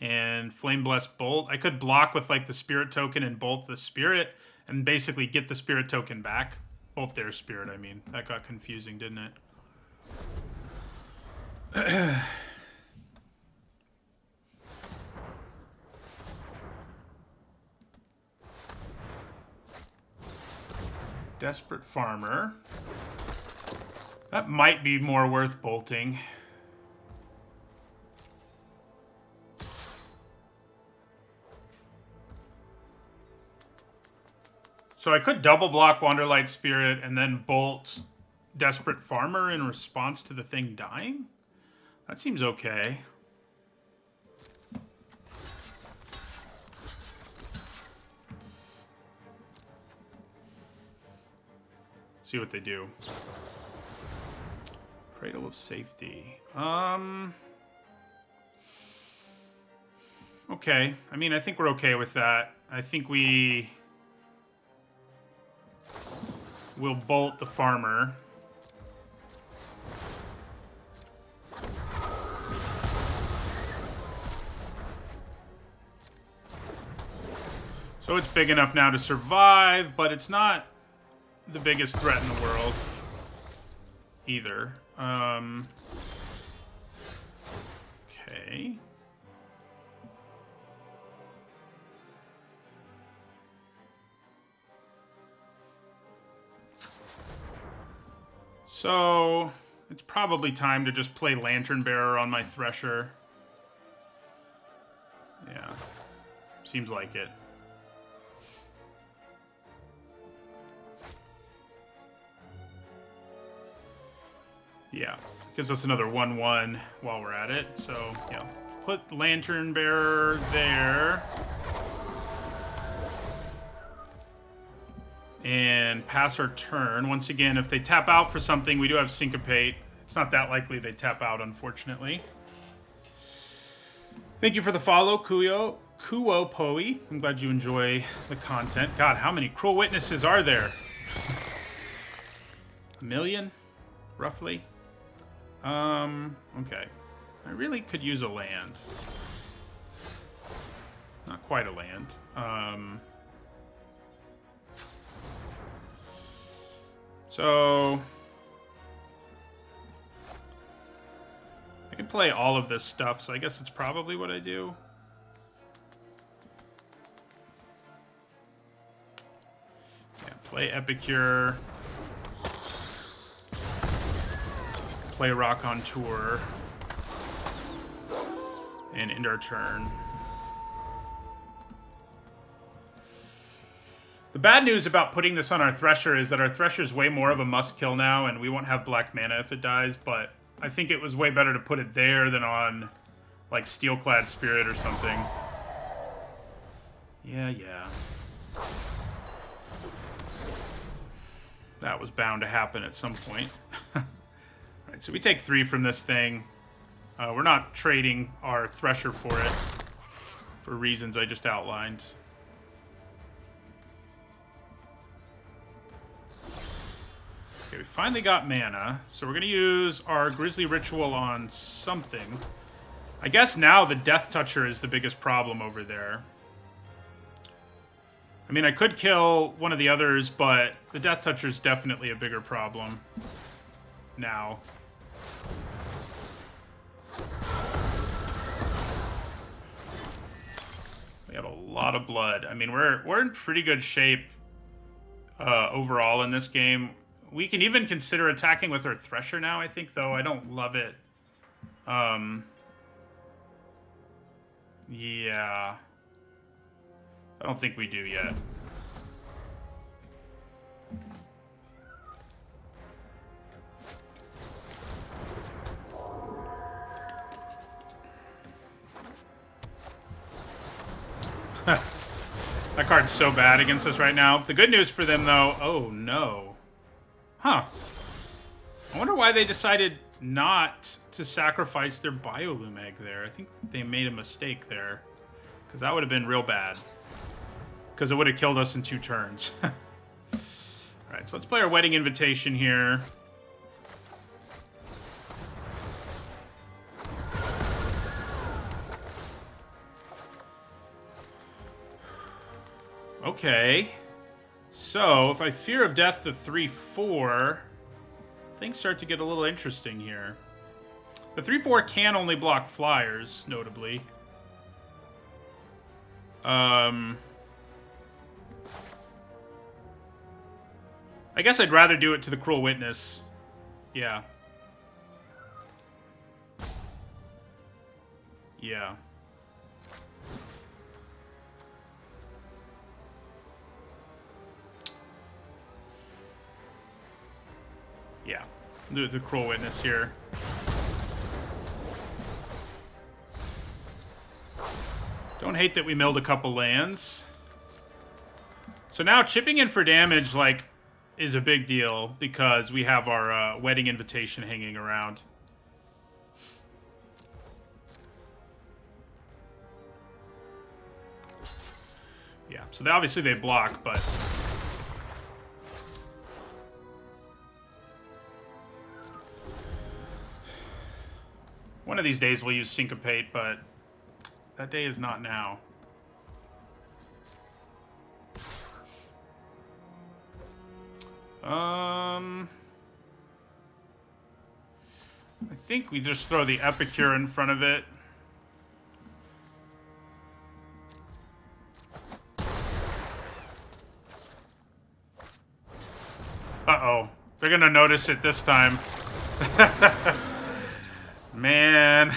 A: and Flame Bless Bolt. I could block with like the Spirit token and Bolt the Spirit and basically get the Spirit token back. Bolt their Spirit, I mean. That got confusing, didn't it? Desperate Farmer. That might be more worth bolting. So I could double block Wanderlight Spirit and then bolt Desperate Farmer in response to the thing dying? That seems okay. See what they do. Cradle of Safety. Okay. I mean, I think we're okay with that. I think we will bolt the farmer. So it's big enough now to survive, but it's not the biggest threat in the world either. Okay. So it's probably time to just play Lantern Bearer on my Thresher. Yeah, seems like it. Yeah, gives us another 1/1 while we're at it. So, yeah, put Lantern Bearer there. And pass our turn. Once again, if they tap out for something, we do have Syncopate. It's not that likely they tap out, unfortunately. Thank you for the follow, Kuo Poe. I'm glad you enjoy the content. God, how many Cruel Witnesses are there? 1 million, roughly. Okay. I really could use a land. Not quite a land. So I could could play all of this stuff, so I guess it's probably what I do. Yeah, play Epicure. Play Rock on Tour. And end our turn. The bad news about putting this on our Thresher is that our Thresher is way more of a must-kill now, and we won't have black mana if it dies, but I think it was way better to put it there than on, like, Steelclad Spirit or something. Yeah. That was bound to happen at some point. Alright, so we take 3 from this thing. We're not trading our Thresher for it, for reasons I just outlined. Okay, we finally got mana, so we're going to use our Grizzly Ritual on something. I guess now the Death Toucher is the biggest problem over there. I mean, I could kill one of the others, but the Death Toucher is definitely a bigger problem now. We have a lot of blood. I mean, we're in pretty good shape overall in this game. We can even consider attacking with our Thresher now, I think, though. I don't love it. Yeah. I don't think we do yet. That card's so bad against us right now. The good news for them, though... Oh, no. Huh. I wonder why they decided not to sacrifice their Biolume Egg there. I think they made a mistake there. Because that would have been real bad. Because it would have killed us in 2 turns. Alright, so let's play our Wedding Invitation here. Okay. So, if I Fear of Death the 3/4, things start to get a little interesting here. The 3/4 can only block flyers, notably. I guess I'd rather do it to the Cruel Witness. Yeah. Yeah. Yeah. Do it to the Cruel Witness here. Don't hate that we milled a couple lands. So now chipping in for damage, like, is a big deal because we have our Wedding Invitation hanging around. Yeah, so obviously they block, but... One of these days we'll use Syncopate, but that day is not now. I think we just throw the Epicure in front of it. Uh-oh. They're gonna notice it this time. Man.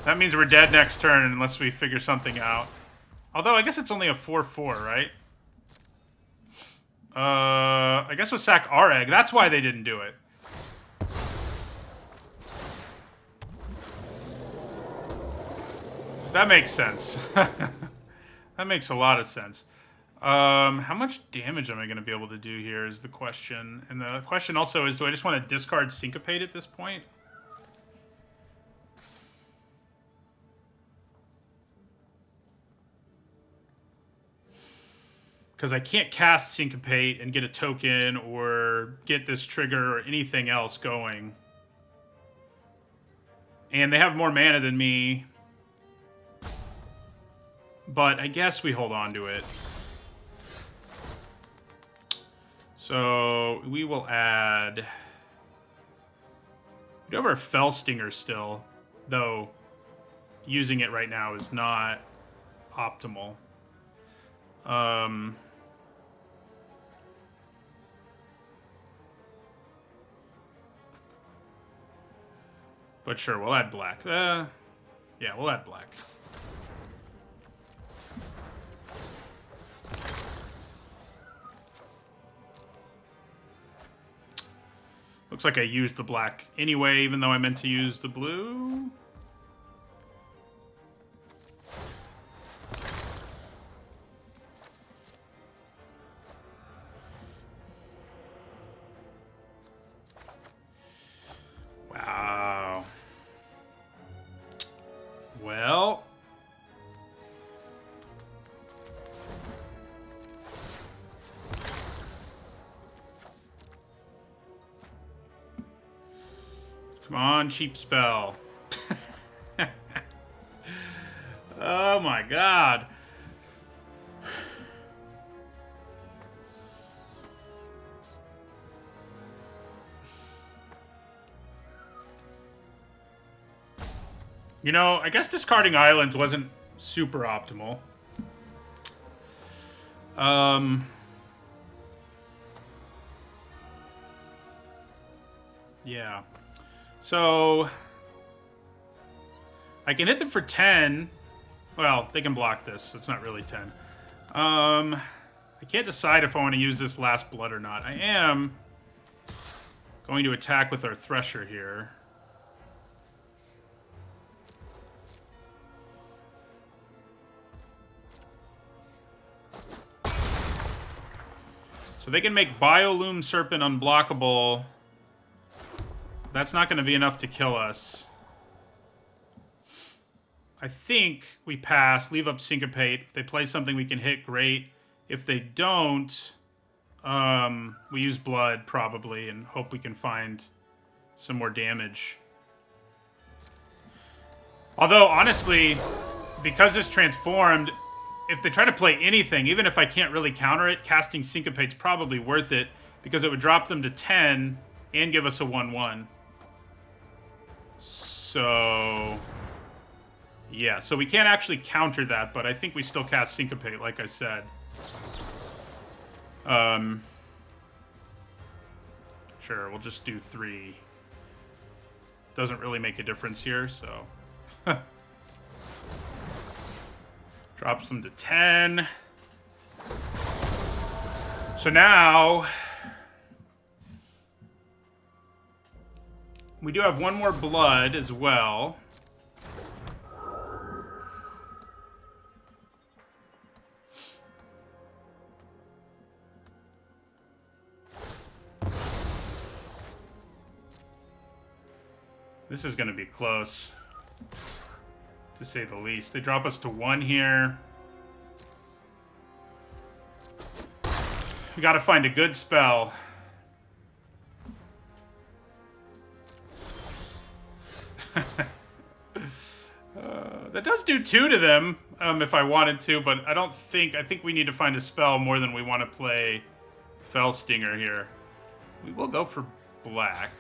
A: That means we're dead next turn unless we figure something out. Although, I guess it's only a 4/4, right? I guess we'll sack our egg. That's why they didn't do it. That makes sense. That makes a lot of sense. How much damage am I going to be able to do here is the question. And the question also is, do I just want to discard Syncopate at this point? Because I can't cast Syncopate and get a token or get this trigger or anything else going. And they have more mana than me. But I guess we hold on to it. So we will add We do have our Fell Stinger still, though using it right now is not optimal. But sure, we'll add black. Yeah, we'll add black. Looks like I used the black anyway, even though I meant to use the blue. Wow. Well. Come on, cheap spell. Oh my god. You know, I guess discarding islands wasn't super optimal. Yeah. So I can hit them for 10. Well, they can block this, so it's not really 10. I can't decide if I want to use this last blood or not. I am going to attack with our Thresher here. So they can make Biolume Serpent unblockable. That's not going to be enough to kill us. I think we pass, leave up Syncopate. If they play something we can hit, great. If they don't, we use Blood, probably, and hope we can find some more damage. Although, honestly, because it's transformed, if they try to play anything, even if I can't really counter it, casting Syncopate's probably worth it, because it would drop them to 10 and give us a 1/1. So, yeah, so we can't actually counter that, but I think we still cast Syncopate, like I said. Sure, we'll just do 3. Doesn't really make a difference here, so. Drops them to 10. So now we do have one more blood as well. This is going to be close, to say the least. They drop us to 1 here. We got to find a good spell. That does do 2 to them, if I wanted to, but I think we need to find a spell more than we want to play Fell Stinger here. We will go for black.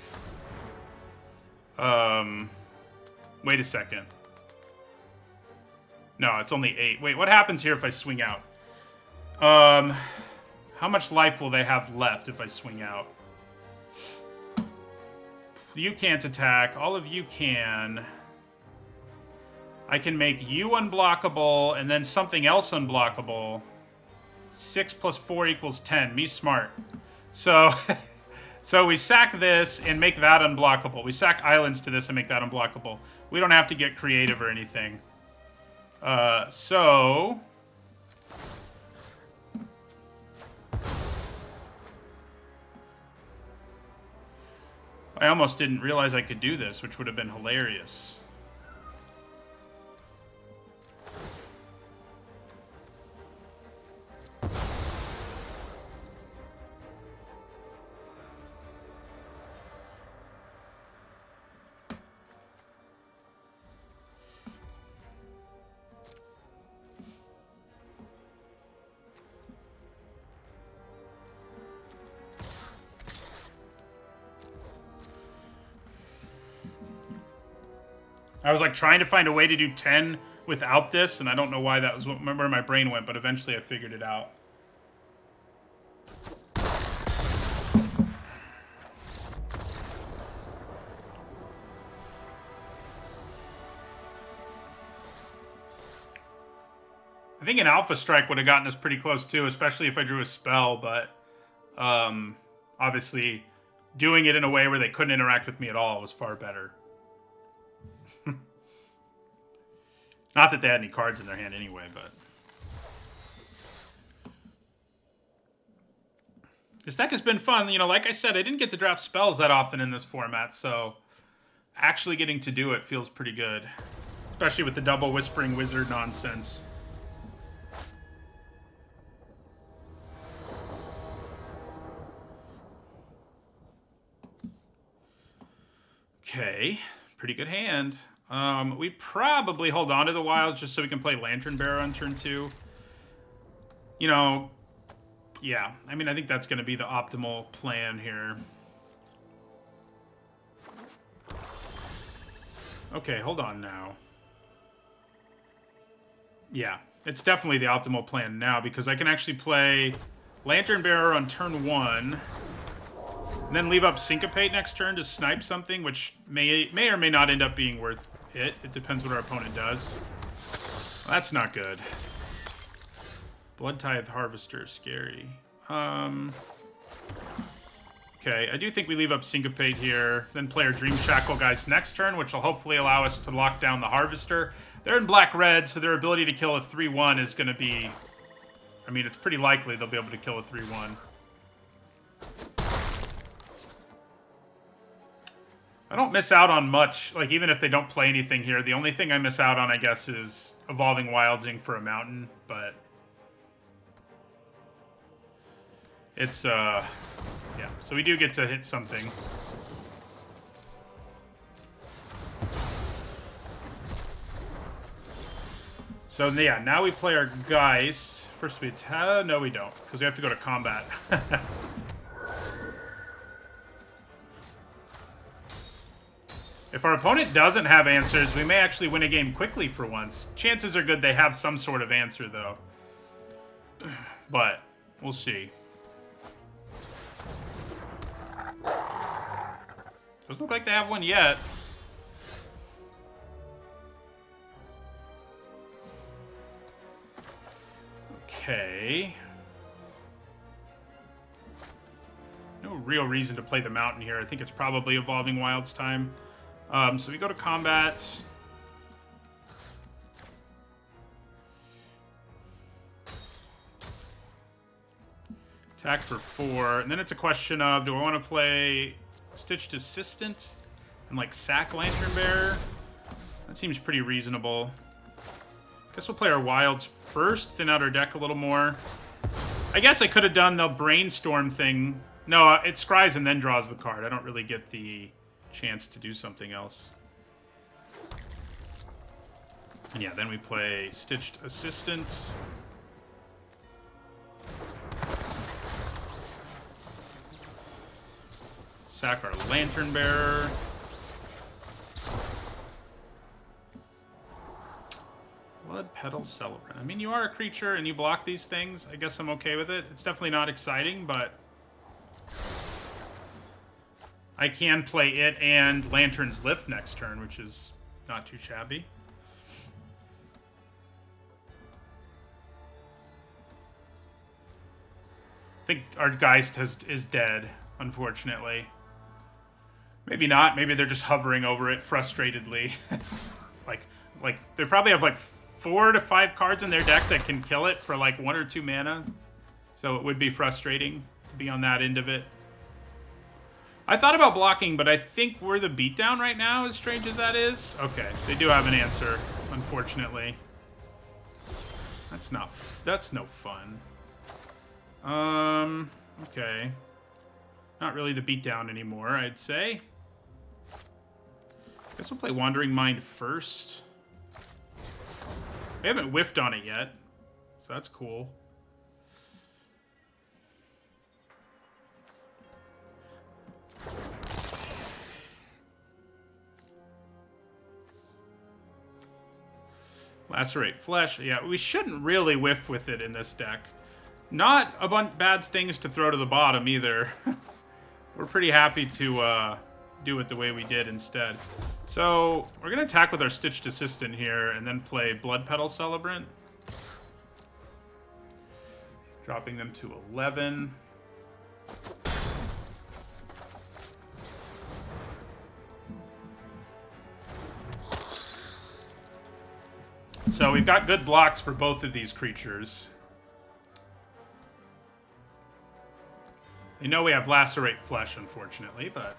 A: Wait a second. No, it's only 8. Wait, what happens here if I swing out? How much life will they have left if I swing out? You can't attack. All of you can. I can make you unblockable and then something else unblockable. 6 plus 4 equals 10. Me smart. So, so we sack this and make that unblockable. We sack islands to this and make that unblockable. We don't have to get creative or anything. So I almost didn't realize I could do this, which would have been hilarious. I was like trying to find a way to do 10 without this, and I don't know why that was where my brain went, but eventually I figured it out. I think an Alpha Strike would have gotten us pretty close too, especially if I drew a spell, but obviously doing it in a way where they couldn't interact with me at all was far better. Not that they had any cards in their hand anyway, but... This deck has been fun. You know, like I said, I didn't get to draft spells that often in this format, so actually getting to do it feels pretty good. Especially with the double Whispering Wizard nonsense. Okay, pretty good hand. We probably hold on to the wilds just so we can play Lantern Bearer on turn 2. You know, yeah. I mean, I think that's going to be the optimal plan here. Okay, hold on now. Yeah, it's definitely the optimal plan now because I can actually play Lantern Bearer on turn 1... and then leave up Syncopate next turn to snipe something, which may or may not end up being worth it. It depends what our opponent does. Well, that's not good. Blood Tithe Harvester is scary. Okay, I do think we leave up Syncopate here, then play our Dream Shackle guys next turn, which will hopefully allow us to lock down the Harvester. They're in black-red, so their ability to kill a 3-1 is going to be... I mean, it's pretty likely they'll be able to kill a 3-1. I don't miss out on much, like, even if they don't play anything here. The only thing I miss out on, I guess, is Evolving Wildsing for a mountain, but... It's, yeah. So we do get to hit something. So, yeah, now we play our Geist. First we attack... no, we don't, because we have to go to combat. If our opponent doesn't have answers, we may actually win a game quickly for once. Chances are good they have some sort of answer, though. But, we'll see. Doesn't look like they have one yet. Okay. No real reason to play the mountain here. I think it's probably Evolving Wilds time. So we go to combat. Attack for 4. And then it's a question of, do I want to play Stitched Assistant and like sack Lantern Bearer? That seems pretty reasonable. Guess we'll play our wilds first, thin out our deck a little more. I guess I could have done the Brainstorm thing. No, it scries and then draws the card. I don't really get the chance to do something else. And yeah, then we play Stitched Assistant. Sack our Lantern Bearer. Blood Petal Celebrant. I mean, you are a creature and you block these things. I guess I'm okay with it. It's definitely not exciting, but I can play it and Lantern's Lift next turn, which is not too shabby. I think our Geist is dead, unfortunately. Maybe not. Maybe they're just hovering over it frustratedly. like they probably have like 4 to 5 cards in their deck that can kill it for like 1 or 2 mana. So it would be frustrating to be on that end of it. I thought about blocking, but I think we're the beatdown right now, as strange as that is. Okay, they do have an answer, unfortunately. That's no fun. Okay. Not really the beatdown anymore, I'd say. Guess we'll play Wandering Mind first. We haven't whiffed on it yet, so that's cool. Lacerate Flesh. Yeah, we shouldn't really whiff with it in this deck. Not a bunch bad things to throw to the bottom either. We're pretty happy to do it the way we did instead. So we're going to attack with our Stitched Assistant here and then play Blood Petal Celebrant. Dropping them to 11. So we've got good blocks for both of these creatures. I know we have Lacerate Flesh, unfortunately, but...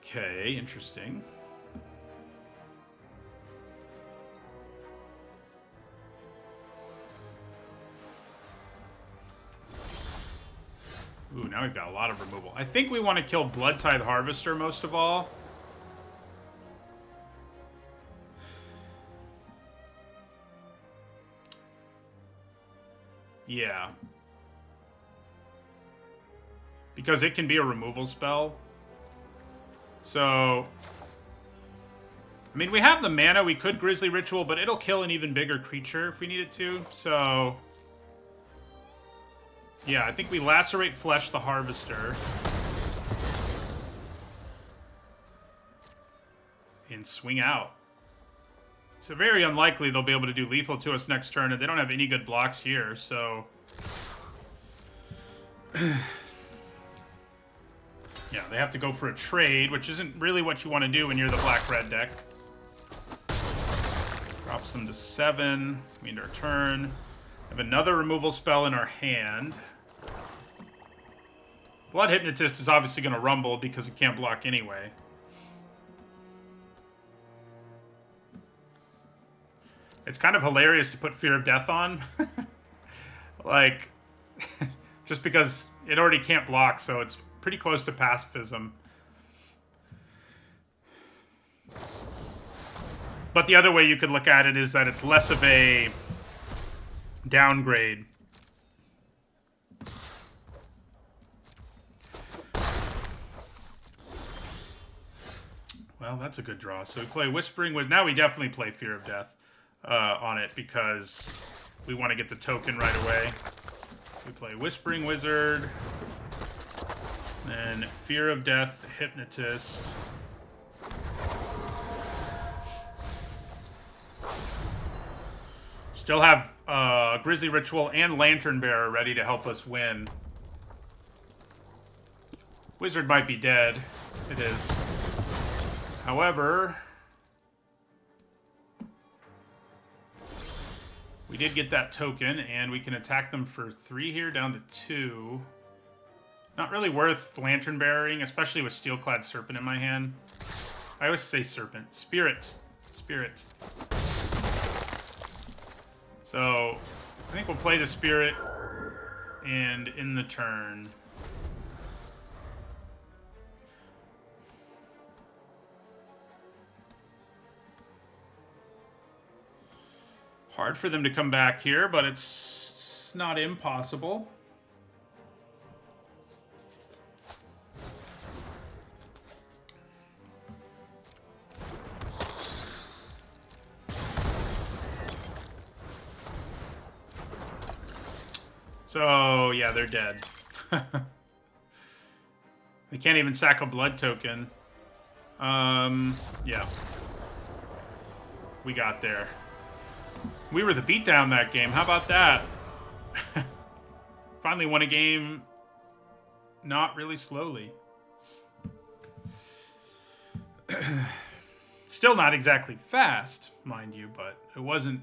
A: Okay, interesting. Ooh, now we've got a lot of removal. I think we want to kill Blood Tithe Harvester most of all. Yeah. Because it can be a removal spell. So... I mean, we have the mana. We could Grizzly Ritual, but it'll kill an even bigger creature if we need it to. So... Yeah, I think we Lacerate Flesh the Harvester. And swing out. So very unlikely they'll be able to do lethal to us next turn, and they don't have any good blocks here, so... Yeah, they have to go for a trade, which isn't really what you want to do when you're the black-red deck. Drops them to 7. We end our turn. Have another removal spell in our hand. Blood Hypnotist is obviously going to rumble because it can't block anyway. It's kind of hilarious to put Fear of Death on. Like, just because it already can't block, so it's pretty close to pacifism. But the other way you could look at it is that it's less of a downgrade. Well, that's a good draw. So we play Whispering Wizard. Now we definitely play Fear of Death on it because we want to get the token right away. We play Whispering Wizard. Then Fear of Death, Hypnotist. Still have Grizzly Ritual and Lantern Bearer ready to help us win. Wizard might be dead. It is. However, we did get that token, and we can attack them for 3 here, down to 2. Not really worth Lantern Bearing, especially with Steelclad Serpent in my hand. I always say Serpent. Spirit. Spirit. So, I think we'll play the Spirit, and in the turn... Hard for them to come back here, but it's not impossible. So, yeah, they're dead. They can't even sack a blood token. Yeah. We got there. We were the beatdown that game. How about that? Finally won a game not really slowly. Still not exactly fast, mind you, but it wasn't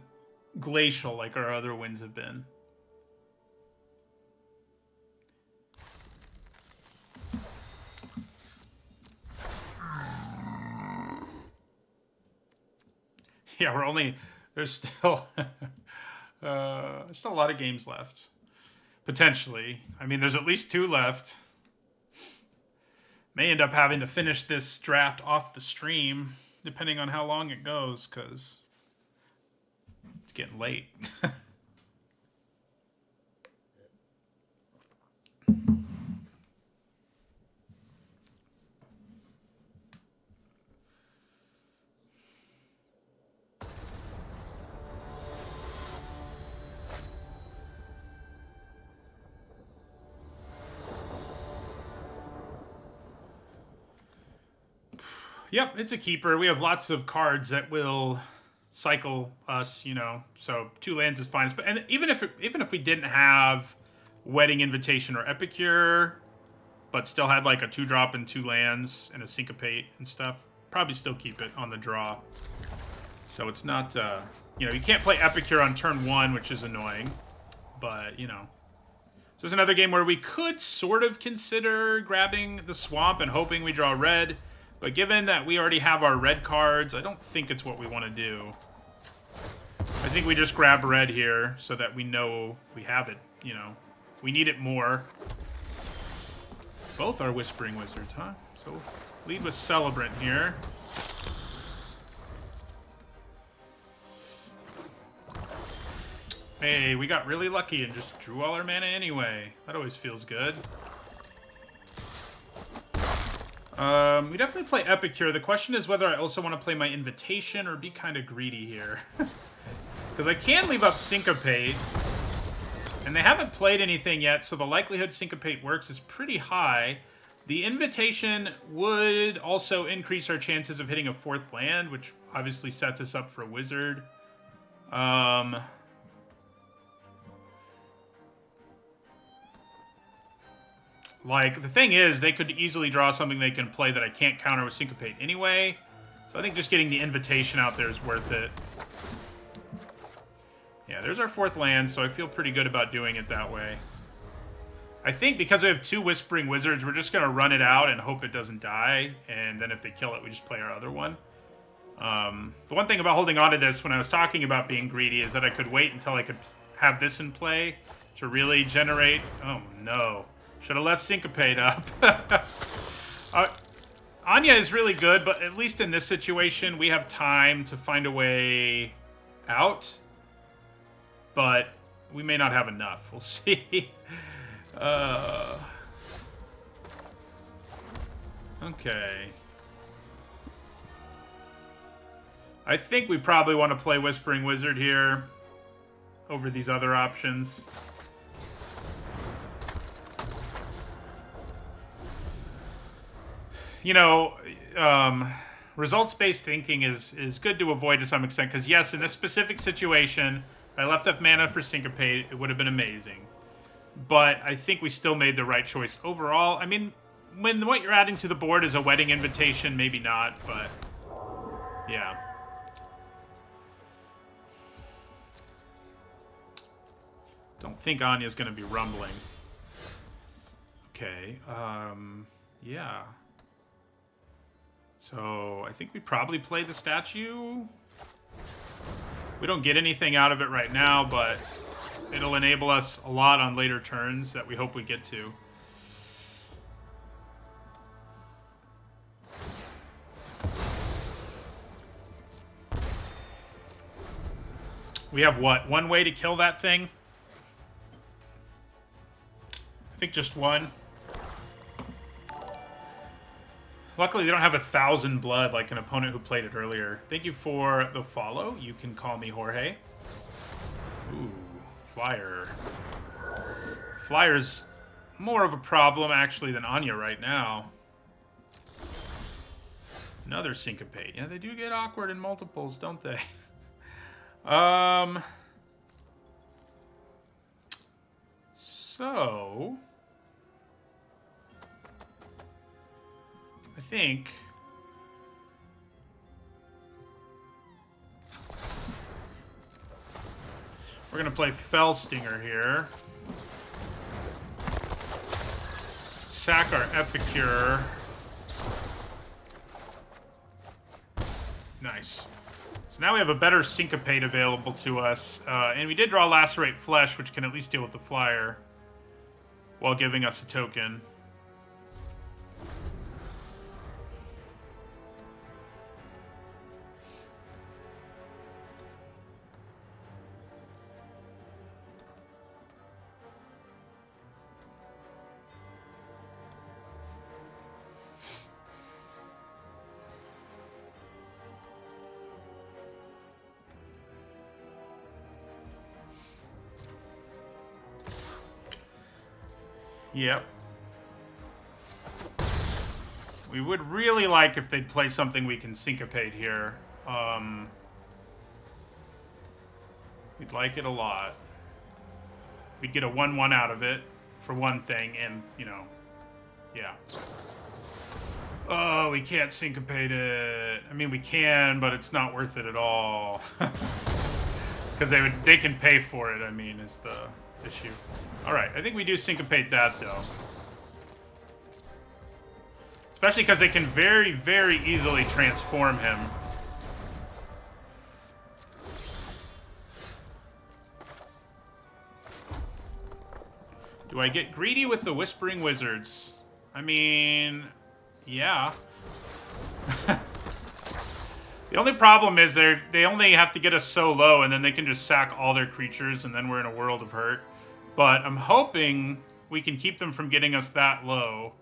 A: glacial like our other wins have been. Yeah, we're only... There's still... still a lot of games left. Potentially. I mean, there's at least 2 left. May end up having to finish this draft off the stream, depending on how long it goes, because it's getting late. Yep, it's a keeper. We have lots of cards that will cycle us, you know. So 2 lands is fine. But and even if we didn't have Wedding Invitation or Epicure, but still had like a 2-drop and 2 lands and a Syncopate and stuff, probably still keep it on the draw. So it's not, you know, you can't play Epicure on turn 1, which is annoying. But, you know. So it's another game where we could sort of consider grabbing the Swamp and hoping we draw red. But given that we already have our red cards, I don't think it's what we want to do. I think we just grab red here so that we know we have it, you know. We need it more. Both are Whispering Wizards, huh? So lead with Celebrant here. Hey, we got really lucky and just drew all our mana anyway. That always feels good. We definitely play Epicure. The question is whether I also want to play my Invitation or be kind of greedy here. Because I can leave up Syncopate. And they haven't played anything yet, so the likelihood Syncopate works is pretty high. The Invitation would also increase our chances of hitting a 4th land, which obviously sets us up for a Wizard. Like, the thing is, they could easily draw something they can play that I can't counter with Syncopate anyway. So I think just getting the Invitation out there is worth it. Yeah, there's our 4th land, so I feel pretty good about doing it that way. I think because we have 2 Whispering Wizards, we're just going to run it out and hope it doesn't die. And then if they kill it, we just play our other one. The one thing about holding on to this when I was talking about being greedy is that I could wait until I could have this in play to really generate... Oh, no. Should have left Syncopate up. Anya is really good, but at least in this situation, we have time to find a way out. But we may not have enough. We'll see. Okay. I think we probably want to play Whispering Wizard here over these other options. You know, results-based thinking is good to avoid to some extent, because yes, in this specific situation, if I left up mana for Syncopate, it would have been amazing. But I think we still made the right choice overall. I mean, when what you're adding to the board is a Wedding Invitation, maybe not, but yeah. Don't think Anya's going to be rumbling. Okay, yeah. So, I think we probably play the statue. We don't get anything out of it right now, but it'll enable us a lot on later turns that we hope we get to. We have what? One way to kill that thing? I think just one. Luckily, they don't have 1,000 blood like an opponent who played it earlier. Thank you for the follow. You can call me Jorge. Ooh, Flyer. Flyer's more of a problem, actually, than Anya right now. Another Syncopate. Yeah, they do get awkward in multiples, don't they? So... I think we're going to play Fell Stinger here. Sack our Epicure. Nice. So now we have a better Syncopate available to us. And we did draw Lacerate Flesh, which can at least deal with the Flyer while giving us a token. Yep. We would really like if they'd play something we can syncopate here. We'd like it a lot. We'd get a 1/1 out of it, for one thing, and, you know, yeah. Oh, we can't syncopate it. I mean, we can, but it's not worth it at all. Because they can pay for it, I mean, is the issue. Alright, I think we do syncopate that, though. Especially because they can very, very easily transform him. Do I get greedy with the Whispering Wizards? I mean, yeah. The only problem is they only have to get us so low, and then they can just sack all their creatures, and then we're in a world of hurt. But I'm hoping we can keep them from getting us that low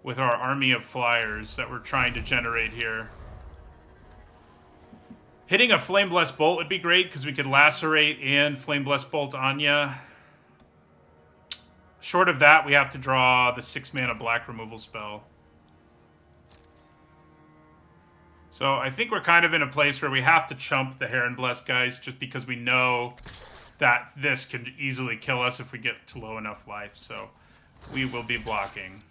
A: with our army of flyers that we're trying to generate here. Hitting a Flame Blessed Bolt would be great, because we could Lacerate and Flame Blessed Bolt Anya. Short of that, we have to draw the 6-mana black removal spell. So I think we're kind of in a place where we have to chump the Heron Blessed guys, just because we know that this could easily kill us if we get to low enough life. So we will be blocking.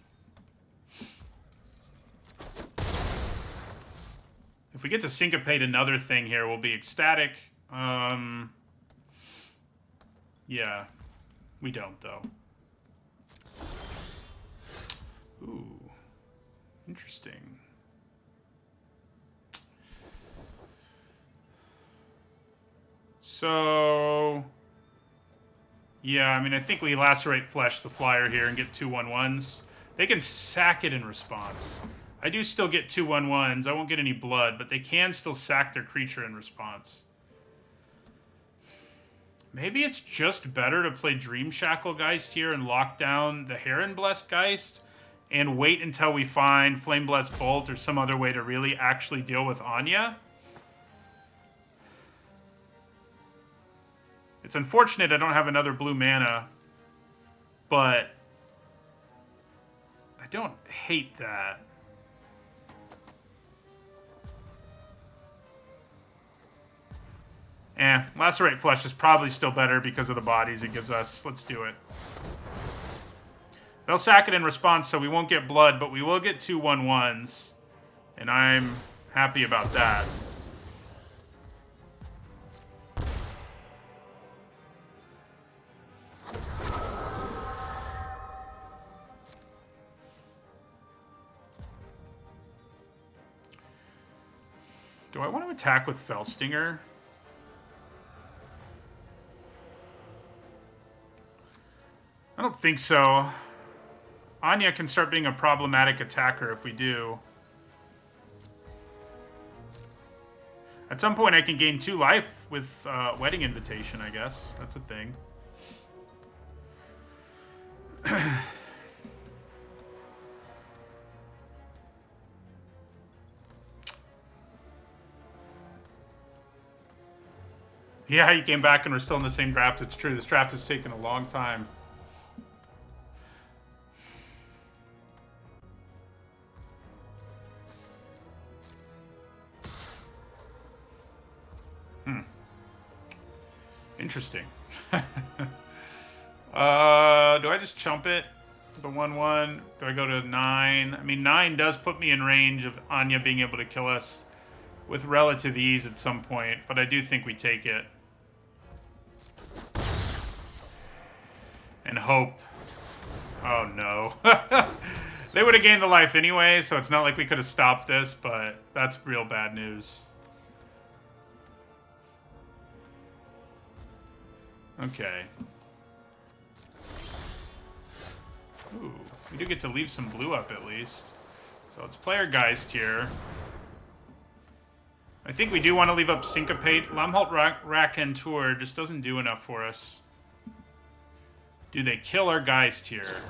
A: If we get to syncopate another thing here, we'll be ecstatic. Yeah, we don't, though. Ooh, interesting. So, yeah, I mean, I think we Lacerate Flesh the flyer here and get 2 1/1s. They can sack it in response. I do still get 2 1/1s. I won't get any blood, but they can still sack their creature in response. Maybe it's just better to play Dream Shackle Geist here and lock down the Heron Blessed Geist and wait until we find Flame Blessed Bolt or some other way to really actually deal with Anya. It's unfortunate I don't have another blue mana, but I don't hate that. Lacerate Flesh is probably still better because of the bodies it gives us. Let's do it. They'll sack it in response, so we won't get blood, but we will get 2 1/1s. And I'm happy about that. Do I want to attack with Fellstinger? I don't think so. Anya can start being a problematic attacker if we do. At some point I can gain 2 life with Wedding Invitation, I guess. That's a thing. Yeah, you came back and we're still in the same draft. It's true. This draft has taken a long time. Interesting. Do I just chump it? The 1/1? Do I go to 9? I mean, 9 does put me in range of Anya being able to kill us with relative ease at some point, but I do think we take it. And hope. Oh, no. They would have gained the life anyway, so it's not like we could have stopped this, but that's real bad news. Okay. Ooh, we do get to leave some blue up at least. So let's play our Geist here. I think we do want to leave up Syncopate. Lamholt Raconteur just doesn't do enough for us. Do they kill our Geist here?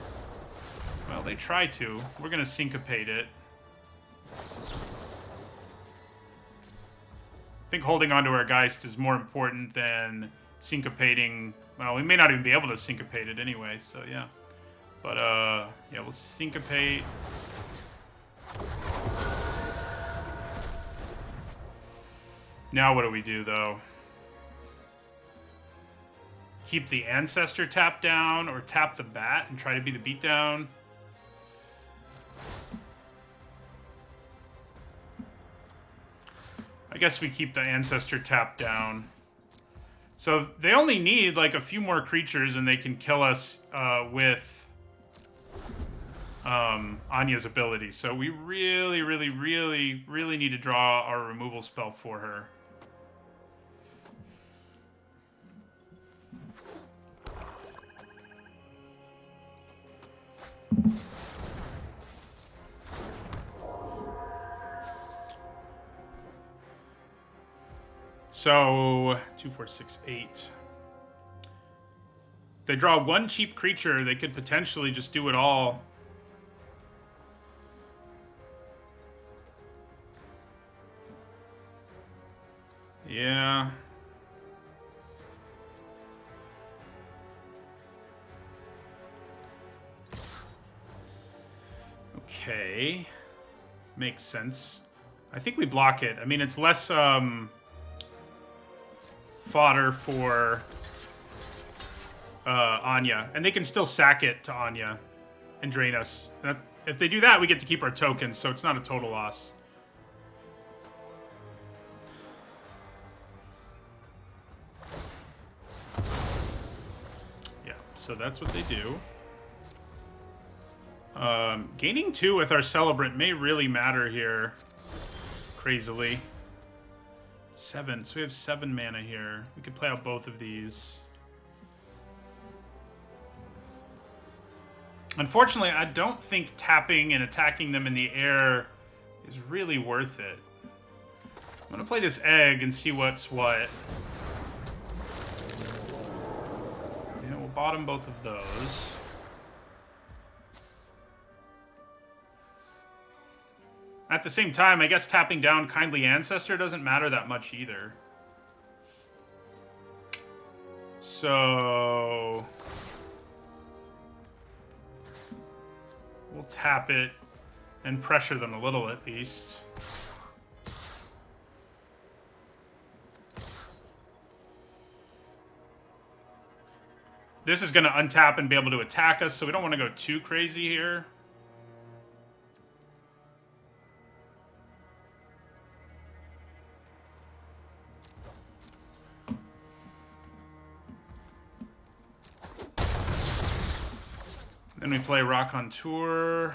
A: Well, they try to. We're going to Syncopate it. I think holding onto our Geist is more important than syncopating. Well, we may not even be able to syncopate it anyway, so yeah. But, yeah, we'll syncopate. Now what do we do, though? Keep the Ancestor tapped down or tap the bat and try to be the beatdown? I guess we keep the Ancestor tapped down. So they only need like a few more creatures and they can kill us with Anya's ability. So we really, really, really, really need to draw our removal spell for her. So 2, 4, 6, 8. They draw one cheap creature, they could potentially just do it all. Yeah. Okay. Makes sense. I think we block it. I mean, it's less fodder for Anya. And they can still sack it to Anya and drain us. If they do that, we get to keep our tokens, so it's not a total loss. Yeah, so that's what they do. Gaining 2 with our Celebrant may really matter here. Crazily. 7. So we have 7 mana here. We could play out both of these. Unfortunately, I don't think tapping and attacking them in the air is really worth it. I'm going to play this egg and see what's what. Yeah, we'll bottom both of those. At the same time, I guess tapping down Kindly Ancestor doesn't matter that much either. So we'll tap it and pressure them a little at least. This is going to untap and be able to attack us, so we don't want to go too crazy here. Then we play Rock on Tour.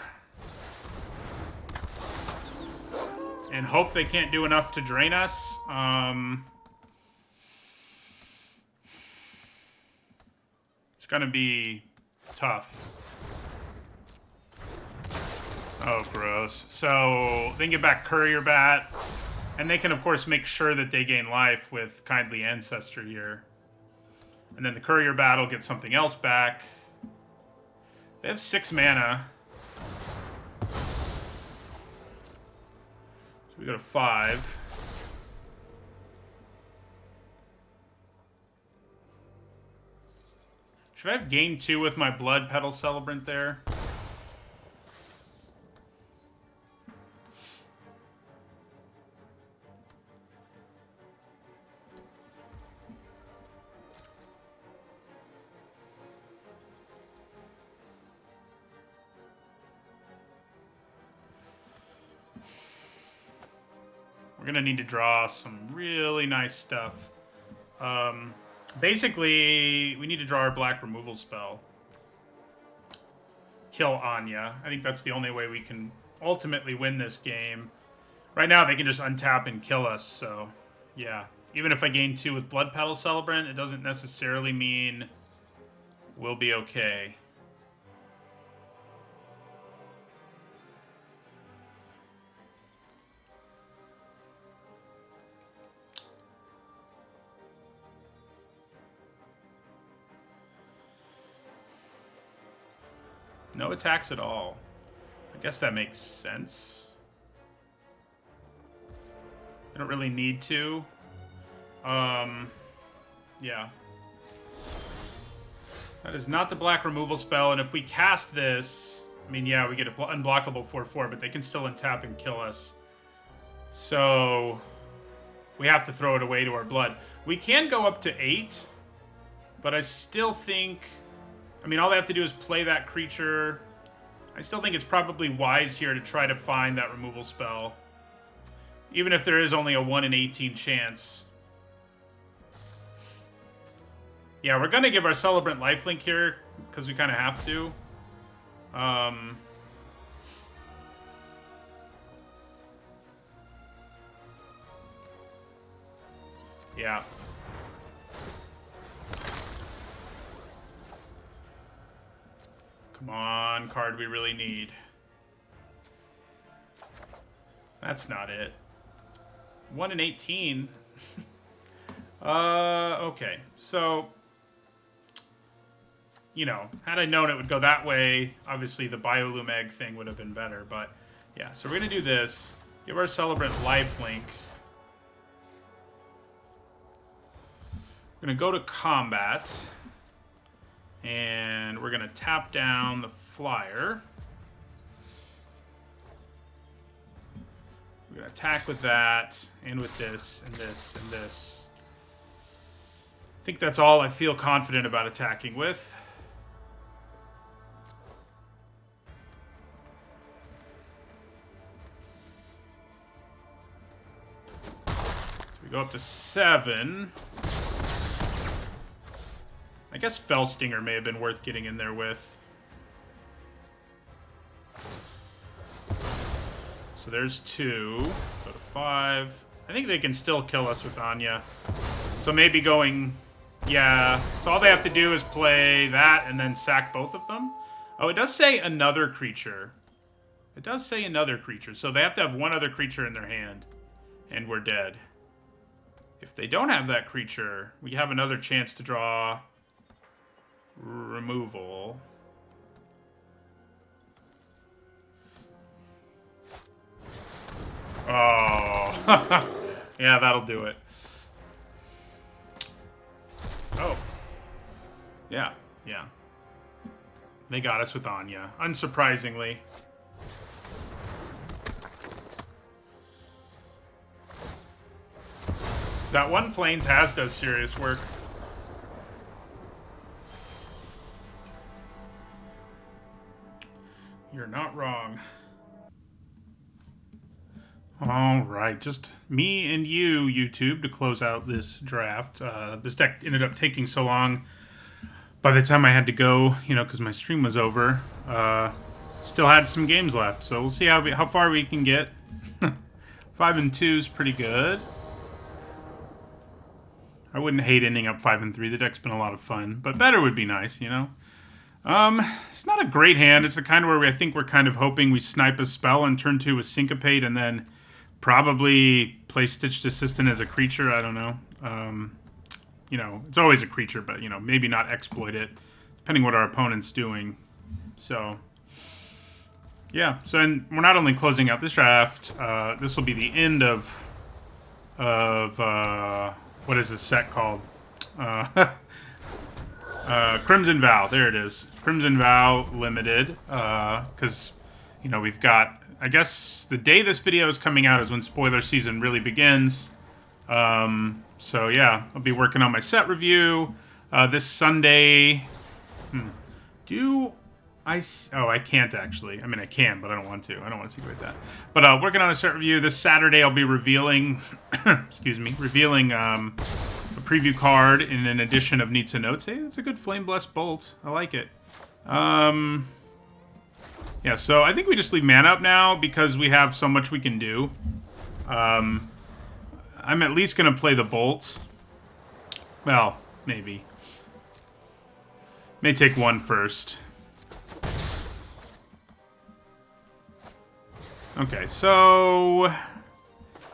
A: And hope they can't do enough to drain us. It's gonna be tough. Oh, gross. So they can get back Courier Bat. And they can, of course, make sure that they gain life with Kindly Ancestor here. And then the Courier Bat will get something else back. They have 6 mana. So we go to 5. Should I have gained 2 with my Blood Petal Celebrant there? We're going to need to draw some really nice stuff. Basically, we need to draw our black removal spell. Kill Anya. I think that's the only way we can ultimately win this game. Right now, they can just untap and kill us, so yeah. Even if I gain 2 with Blood Petal Celebrant, it doesn't necessarily mean we'll be okay. No attacks at all. I guess that makes sense. I don't really need to. Yeah. That is not the black removal spell, and if we cast this, I mean, yeah, we get an unblockable 4/4, but they can still untap and kill us. So we have to throw it away to our blood. We can go up to 8, but I still think... I mean, all they have to do is play that creature. I still think it's probably wise here to try to find that removal spell. Even if there is only a 1 in 18 chance. Yeah, we're going to give our Celebrant lifelink here, because we kind of have to. Yeah. Come on, card we really need. That's not it. 1 in 18. Okay. So, you know, had I known it would go that way, obviously the Biolume Egg thing would have been better. But, yeah, so we're going to do this. Give our Celebrant lifelink. We're going to go to combat. And we're going to tap down the flyer. We're going to attack with that, and with this, and this, and this. I think that's all I feel confident about attacking with. So we go up to 7. I guess Fell Stinger may have been worth getting in there with. So there's 2. Go to 5. I think they can still kill us with Anya. So maybe going... Yeah. So all they have to do is play that and then sack both of them. Oh, it does say another creature. It does say another creature. So they have to have one other creature in their hand. And we're dead. If they don't have that creature, we have another chance to draw... removal. Oh. Yeah, that'll do it. Oh. Yeah, yeah. They got us with Anya, unsurprisingly. That one Plains has does serious work. You're not wrong. All right, just me and you, YouTube, to close out this draft. This deck ended up taking so long. By the time I had to go, you know, because my stream was over, still had some games left. So we'll see how far we can get. 5 and 2 is pretty good. I wouldn't hate ending up 5 and 3. The deck's been a lot of fun, but better would be nice, you know. It's not a great hand. It's the kind where I think we're kind of hoping we snipe a spell on turn 2 with Syncopate and then probably play Stitched Assistant as a creature. I don't know. You know, it's always a creature, but, you know, maybe not exploit it, depending what our opponent's doing. So, yeah. So, and we're not only closing out this draft, this will be the end of what is this set called? Crimson Vow. There it is. Crimson Vow Limited. Because, you know, we've got... I guess the day this video is coming out is when spoiler season really begins. So, yeah. I'll be working on my set review. This Sunday... Oh, I can't actually. I mean, I can, but I don't want to. I don't want to secret that. But working on a set review. This Saturday I'll be revealing... excuse me. Revealing... a preview card in an edition of Needs and Notes. Hey, that's a good Flame Blessed Bolt. I like it. Yeah, so I think we just leave mana up now because we have so much we can do. I'm at least going to play the Bolt. Well, maybe. May take one first. Okay, so...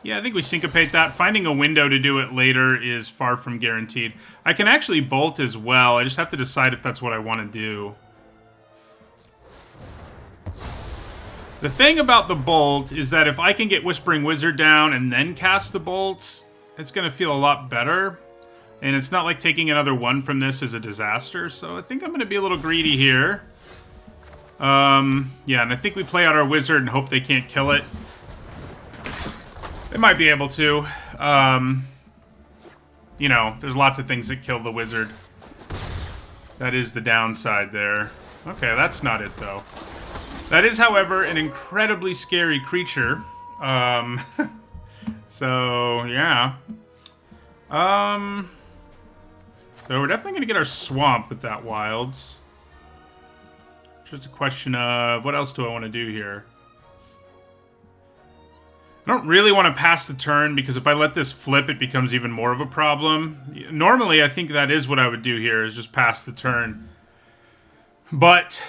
A: Yeah, I think we syncopate that. Finding a window to do it later is far from guaranteed. I can actually bolt as well. I just have to decide if that's what I want to do. The thing about the bolt is that if I can get Whispering Wizard down and then cast the bolt, it's going to feel a lot better. And it's not like taking another one from this is a disaster. So I think I'm going to be a little greedy here. Yeah, and I think we play out our wizard and hope they can't kill it. They might be able to. You know, there's lots of things that kill the wizard. That is the downside there. Okay, that's not it, though. That is, however, an incredibly scary creature. So, yeah. So we're definitely going to get our swamp with that wilds. Just a question of, what else do I want to do here? I don't really want to pass the turn, because if I let this flip, it becomes even more of a problem. Normally, I think that is what I would do here, is just pass the turn. But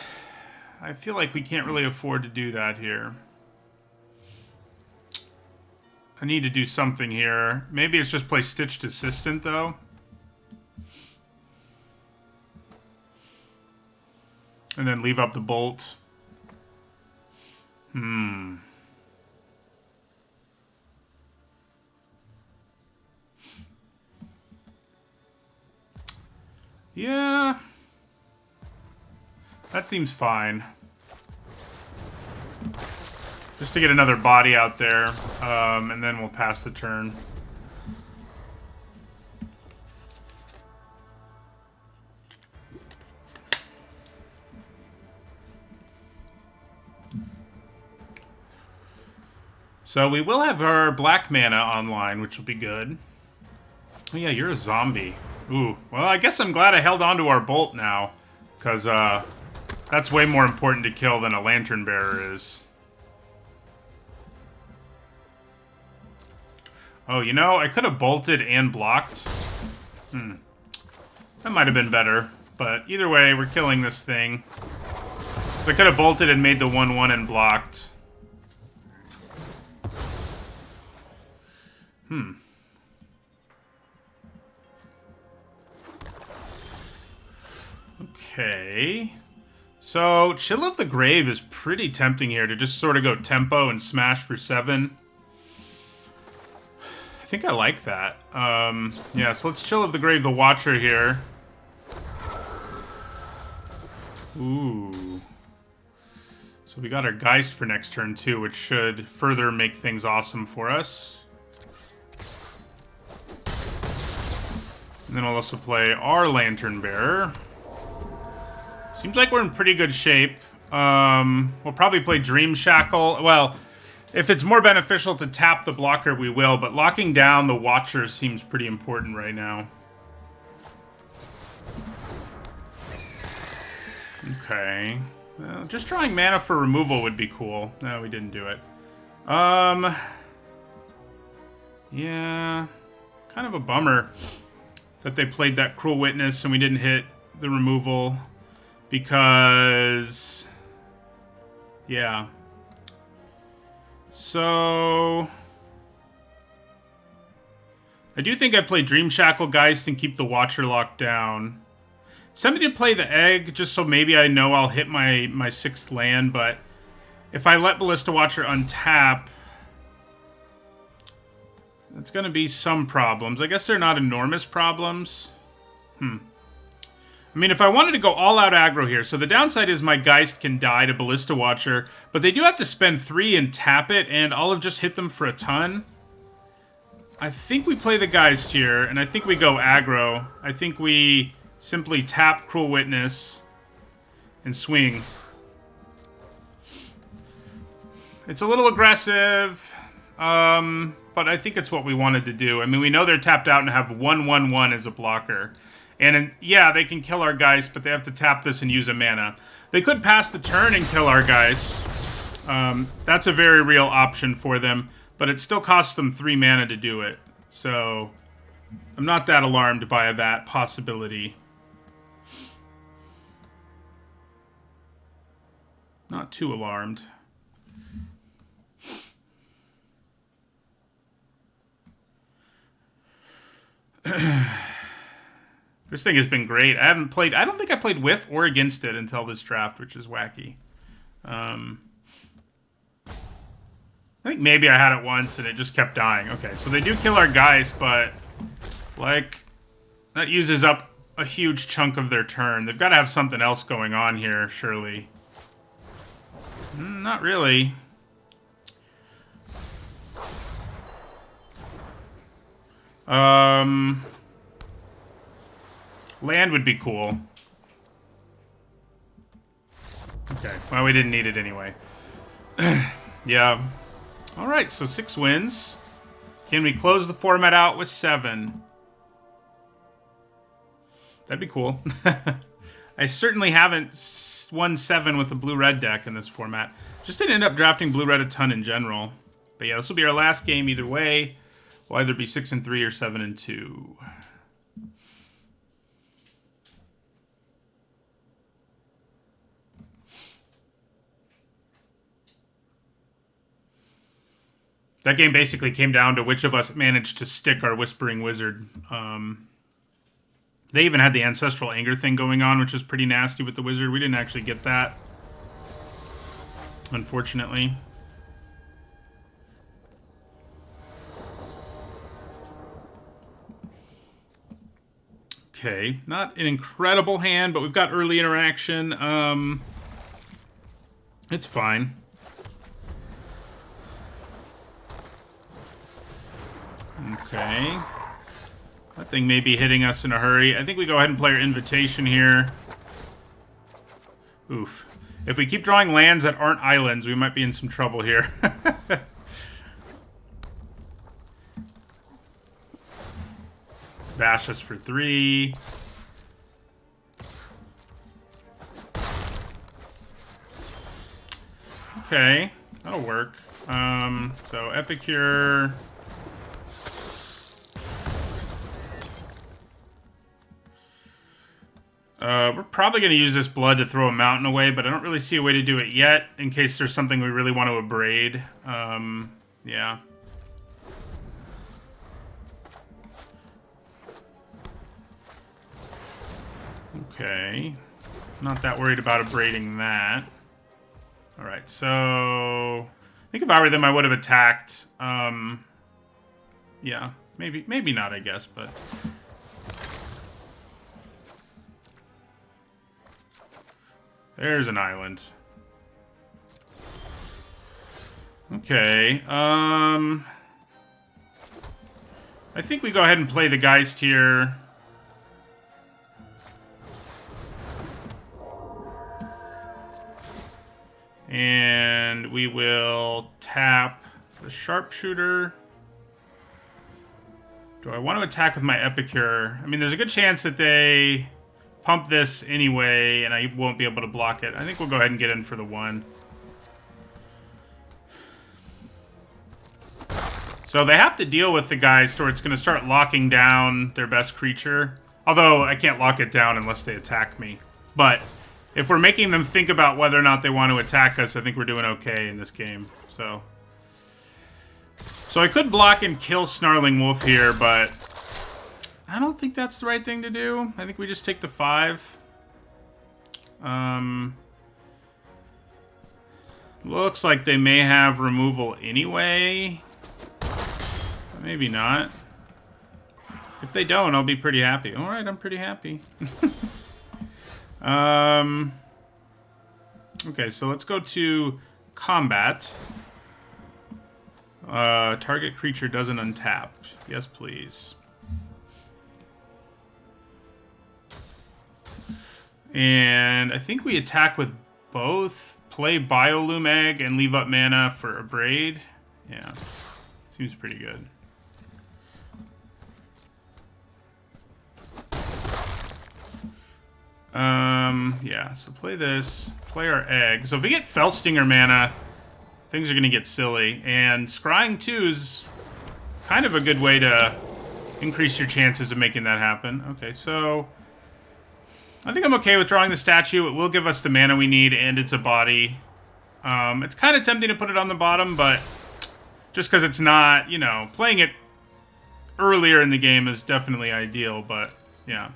A: I feel like we can't really afford to do that here. I need to do something here. Maybe it's just play Stitched Assistant, though. And then leave up the bolt. Yeah. That seems fine. Just to get another body out there, and then we'll pass the turn. So we will have our black mana online, which will be good. Oh yeah, you're a zombie. Ooh, well, I guess I'm glad I held on to our bolt now, because that's way more important to kill than a lantern bearer is. Oh, you know, I could have bolted and blocked. That might have been better, but either way, we're killing this thing. So I could have bolted and made the 1/1 and blocked. Okay. So, Chill of the Grave is pretty tempting here to just sort of go tempo and smash for 7. I think I like that. Yeah, so let's Chill of the Grave the Watcher here. Ooh. So we got our Geist for next turn too, which should further make things awesome for us. And then I'll also play our Lantern Bearer. Seems like we're in pretty good shape. We'll probably play Dream Shackle. Well, if it's more beneficial to tap the blocker, we will. But locking down the Watcher seems pretty important right now. Okay. Well, just drawing mana for removal would be cool. No, we didn't do it. Yeah. Kind of a bummer that they played that Cruel Witness and we didn't hit the removal. Because... yeah. So... I do think I play Dream Shackle Geist and keep the Watcher locked down. Somebody to play the Egg, just so maybe I know I'll hit my 6th land, but if I let Ballista Watcher untap, that's going to be some problems. I guess they're not enormous problems. I mean, if I wanted to go all-out aggro here, so the downside is my Geist can die to Ballista Watcher, but they do have to spend 3 and tap it, and I'll have just hit them for a ton. I think we play the Geist here, and I think we go aggro. I think we simply tap Cruel Witness and swing. It's a little aggressive, but I think it's what we wanted to do. I mean, we know they're tapped out and have 1/1/1 as a blocker. And yeah, they can kill our Geist, but they have to tap this and use a mana. They could pass the turn and kill our Geist. That's a very real option for them, but it still costs them 3 mana to do it. So I'm not that alarmed by that possibility. Not too alarmed. This thing has been great. I don't think I played with or against it until this draft, which is wacky. I think maybe I had it once and it just kept dying. Okay, so they do kill our Geist, but like that uses up a huge chunk of their turn. They've got to have something else going on here, surely. Not really. Land would be cool. Okay, well, we didn't need it anyway. Yeah. Alright, so 6 wins. Can we close the format out with 7? That'd be cool. I certainly haven't won 7 with a blue-red deck in this format. Just didn't end up drafting blue-red a ton in general. But yeah, this will be our last game either way. We'll either be 6-3 or 7-2. That game basically came down to which of us managed to stick our Whispering Wizard. They even had the Ancestral Anger thing going on, which is pretty nasty with the Wizard. We didn't actually get that, unfortunately. Okay, not an incredible hand, but we've got early interaction. It's fine. Okay. That thing may be hitting us in a hurry. I think we go ahead and play our Invitation here. Oof. If we keep drawing lands that aren't islands, we might be in some trouble here. Bash us for 3. Okay, that'll work. So Epicure. We're probably going to use this blood to throw a mountain away, but I don't really see a way to do it yet, in case there's something we really want to abrade. Yeah. Okay. Not that worried about abrading that. Alright, so... I think if I were them, I would have attacked. Yeah. Maybe not, I guess, but... There's an island. Okay, I think we go ahead and play the Geist here. And we will tap the Sharpshooter. Do I want to attack with my Epicure? I mean, there's a good chance that they pump this anyway, and I won't be able to block it. I think we'll go ahead and get in for the 1. So they have to deal with the Geist, or it's going to start locking down their best creature. Although, I can't lock it down unless they attack me. But if we're making them think about whether or not they want to attack us, I think we're doing okay in this game. So I could block and kill Snarling Wolf here, but I don't think that's the right thing to do. I think we just take the 5. Looks like they may have removal anyway. But maybe not. If they don't, I'll be pretty happy. Alright, I'm pretty happy. Okay, so let's go to combat. Target creature doesn't untap. Yes, please. And I think we attack with both. Play Biolume Egg and leave up mana for Abrade. Yeah, seems pretty good. Yeah, so play this. Play our egg. So if we get Fellstinger mana, things are going to get silly. And Scrying 2 is kind of a good way to increase your chances of making that happen. Okay, so I think I'm okay with drawing the statue. It will give us the mana we need, and it's a body. It's kind of tempting to put it on the bottom, but just because it's not, you know, playing it earlier in the game is definitely ideal, but yeah.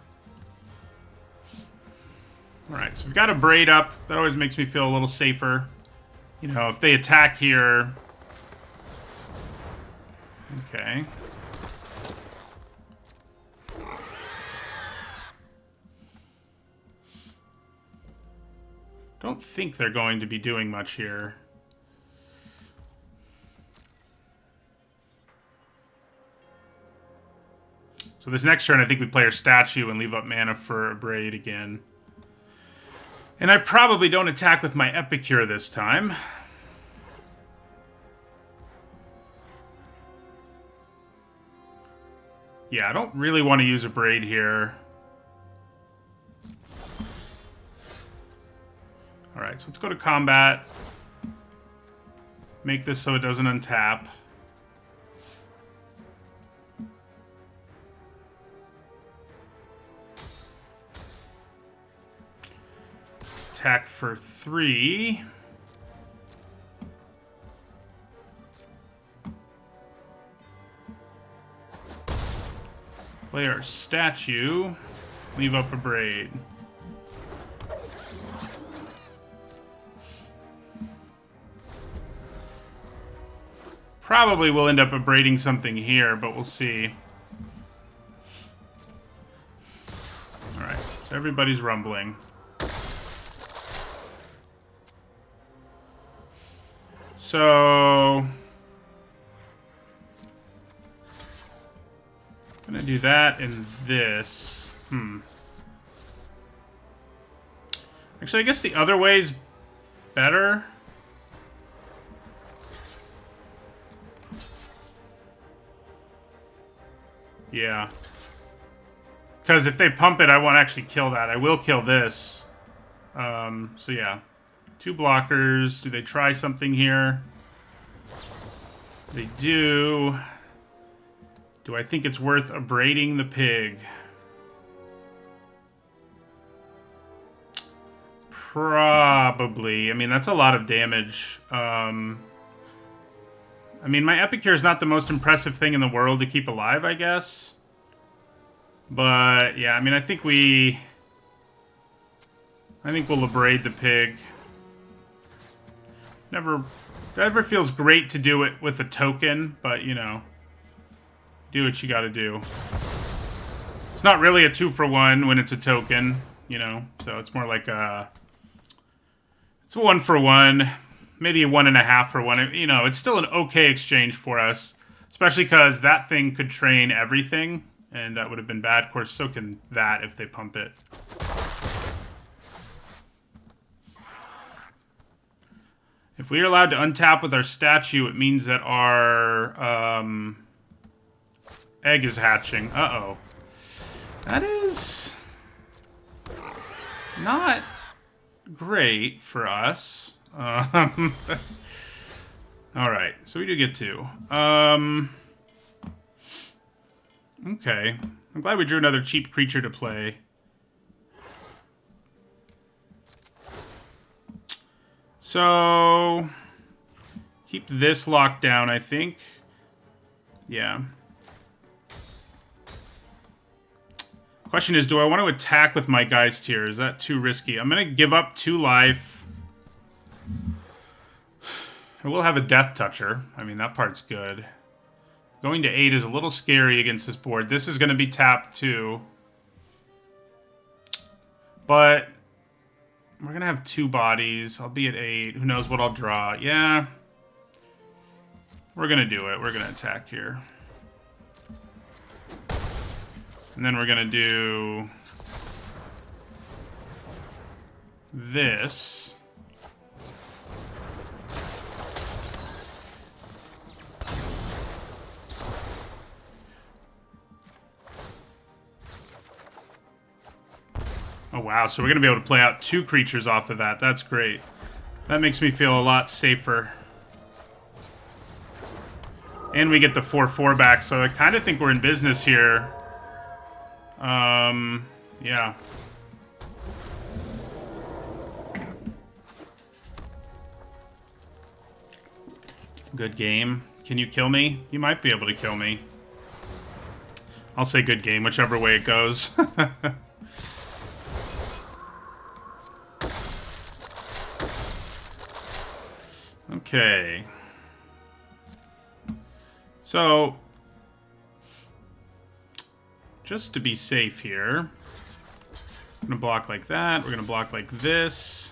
A: Alright, so we've got a Braid up. That always makes me feel a little safer. You know, if they attack here. Okay. Don't think they're going to be doing much here. So this next turn, I think we play our statue and leave up mana for a Braid again. And I probably don't attack with my Epicure this time. Yeah, I don't really want to use a Braid here. Alright, so let's go to combat. Make this so it doesn't untap. Attack for 3. Play our statue. Leave up a Braid. Probably we'll end up abrading something here, but we'll see. Alright, so everybody's rumbling. So I'm gonna do that and this. Actually, I guess the other way's better. Yeah. Because if they pump it, I won't actually kill that. I will kill this. So yeah. 2 blockers. Do they try something here? They do. Do I think it's worth abrading the pig? Probably. I mean, that's a lot of damage. I mean, my Epicure is not the most impressive thing in the world to keep alive, I guess. But, yeah, I mean, I think we'll abrade the pig. Never feels great to do it with a token, but, you know, do what you gotta do. It's not really a 2-for-1 when it's a token, you know, so it's more like it's a 1-for-1, maybe a 1.5-for-1. You know, it's still an okay exchange for us, especially because that thing could train everything, and that would have been bad. Of course, so can that if they pump it. If we are allowed to untap with our statue, it means that our egg is hatching. Uh-oh. That is not great for us. Alright, so we do get 2. Okay. I'm glad we drew another cheap creature to play. So, keep this locked down, I think. Yeah. Question is, do I want to attack with my Geist here? Is that too risky? I'm going to give up 2 life. I will have a Death Toucher. I mean, that part's good. Going to 8 is a little scary against this board. This is going to be tapped too. But we're going to have 2 bodies. I'll be at 8. Who knows what I'll draw. Yeah. We're going to do it. We're going to attack here. And then we're going to do this. Oh, wow. So we're going to be able to play out 2 creatures off of that. That's great. That makes me feel a lot safer. And we get the 4/4 back, so I kind of think we're in business here. Yeah. Good game. Can you kill me? You might be able to kill me. I'll say good game, whichever way it goes. Okay. So, just to be safe here, I'm going to block like that. We're going to block like this.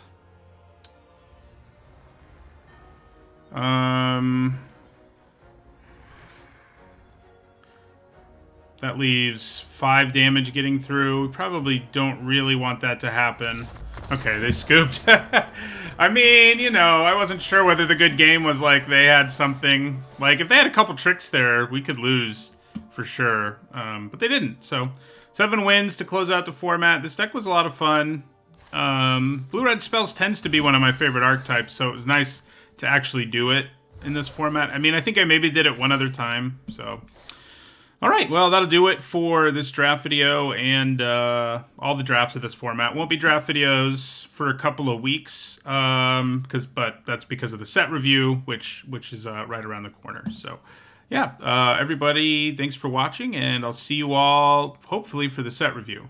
A: That leaves 5 damage getting through. We probably don't really want that to happen. Okay, they scooped. I mean, you know, I wasn't sure whether the good game was like they had something. Like, if they had a couple tricks there, we could lose for sure. But they didn't. So, 7 wins to close out the format. This deck was a lot of fun. Blue-red spells tends to be one of my favorite archetypes, so it was nice to actually do it in this format. I mean, I think I maybe did it one other time, so... All right, well, that'll do it for this draft video and all the drafts of this format. Won't be draft videos for a couple of weeks, but that's because of the set review, which is right around the corner. So, yeah, everybody, thanks for watching, and I'll see you all hopefully for the set review.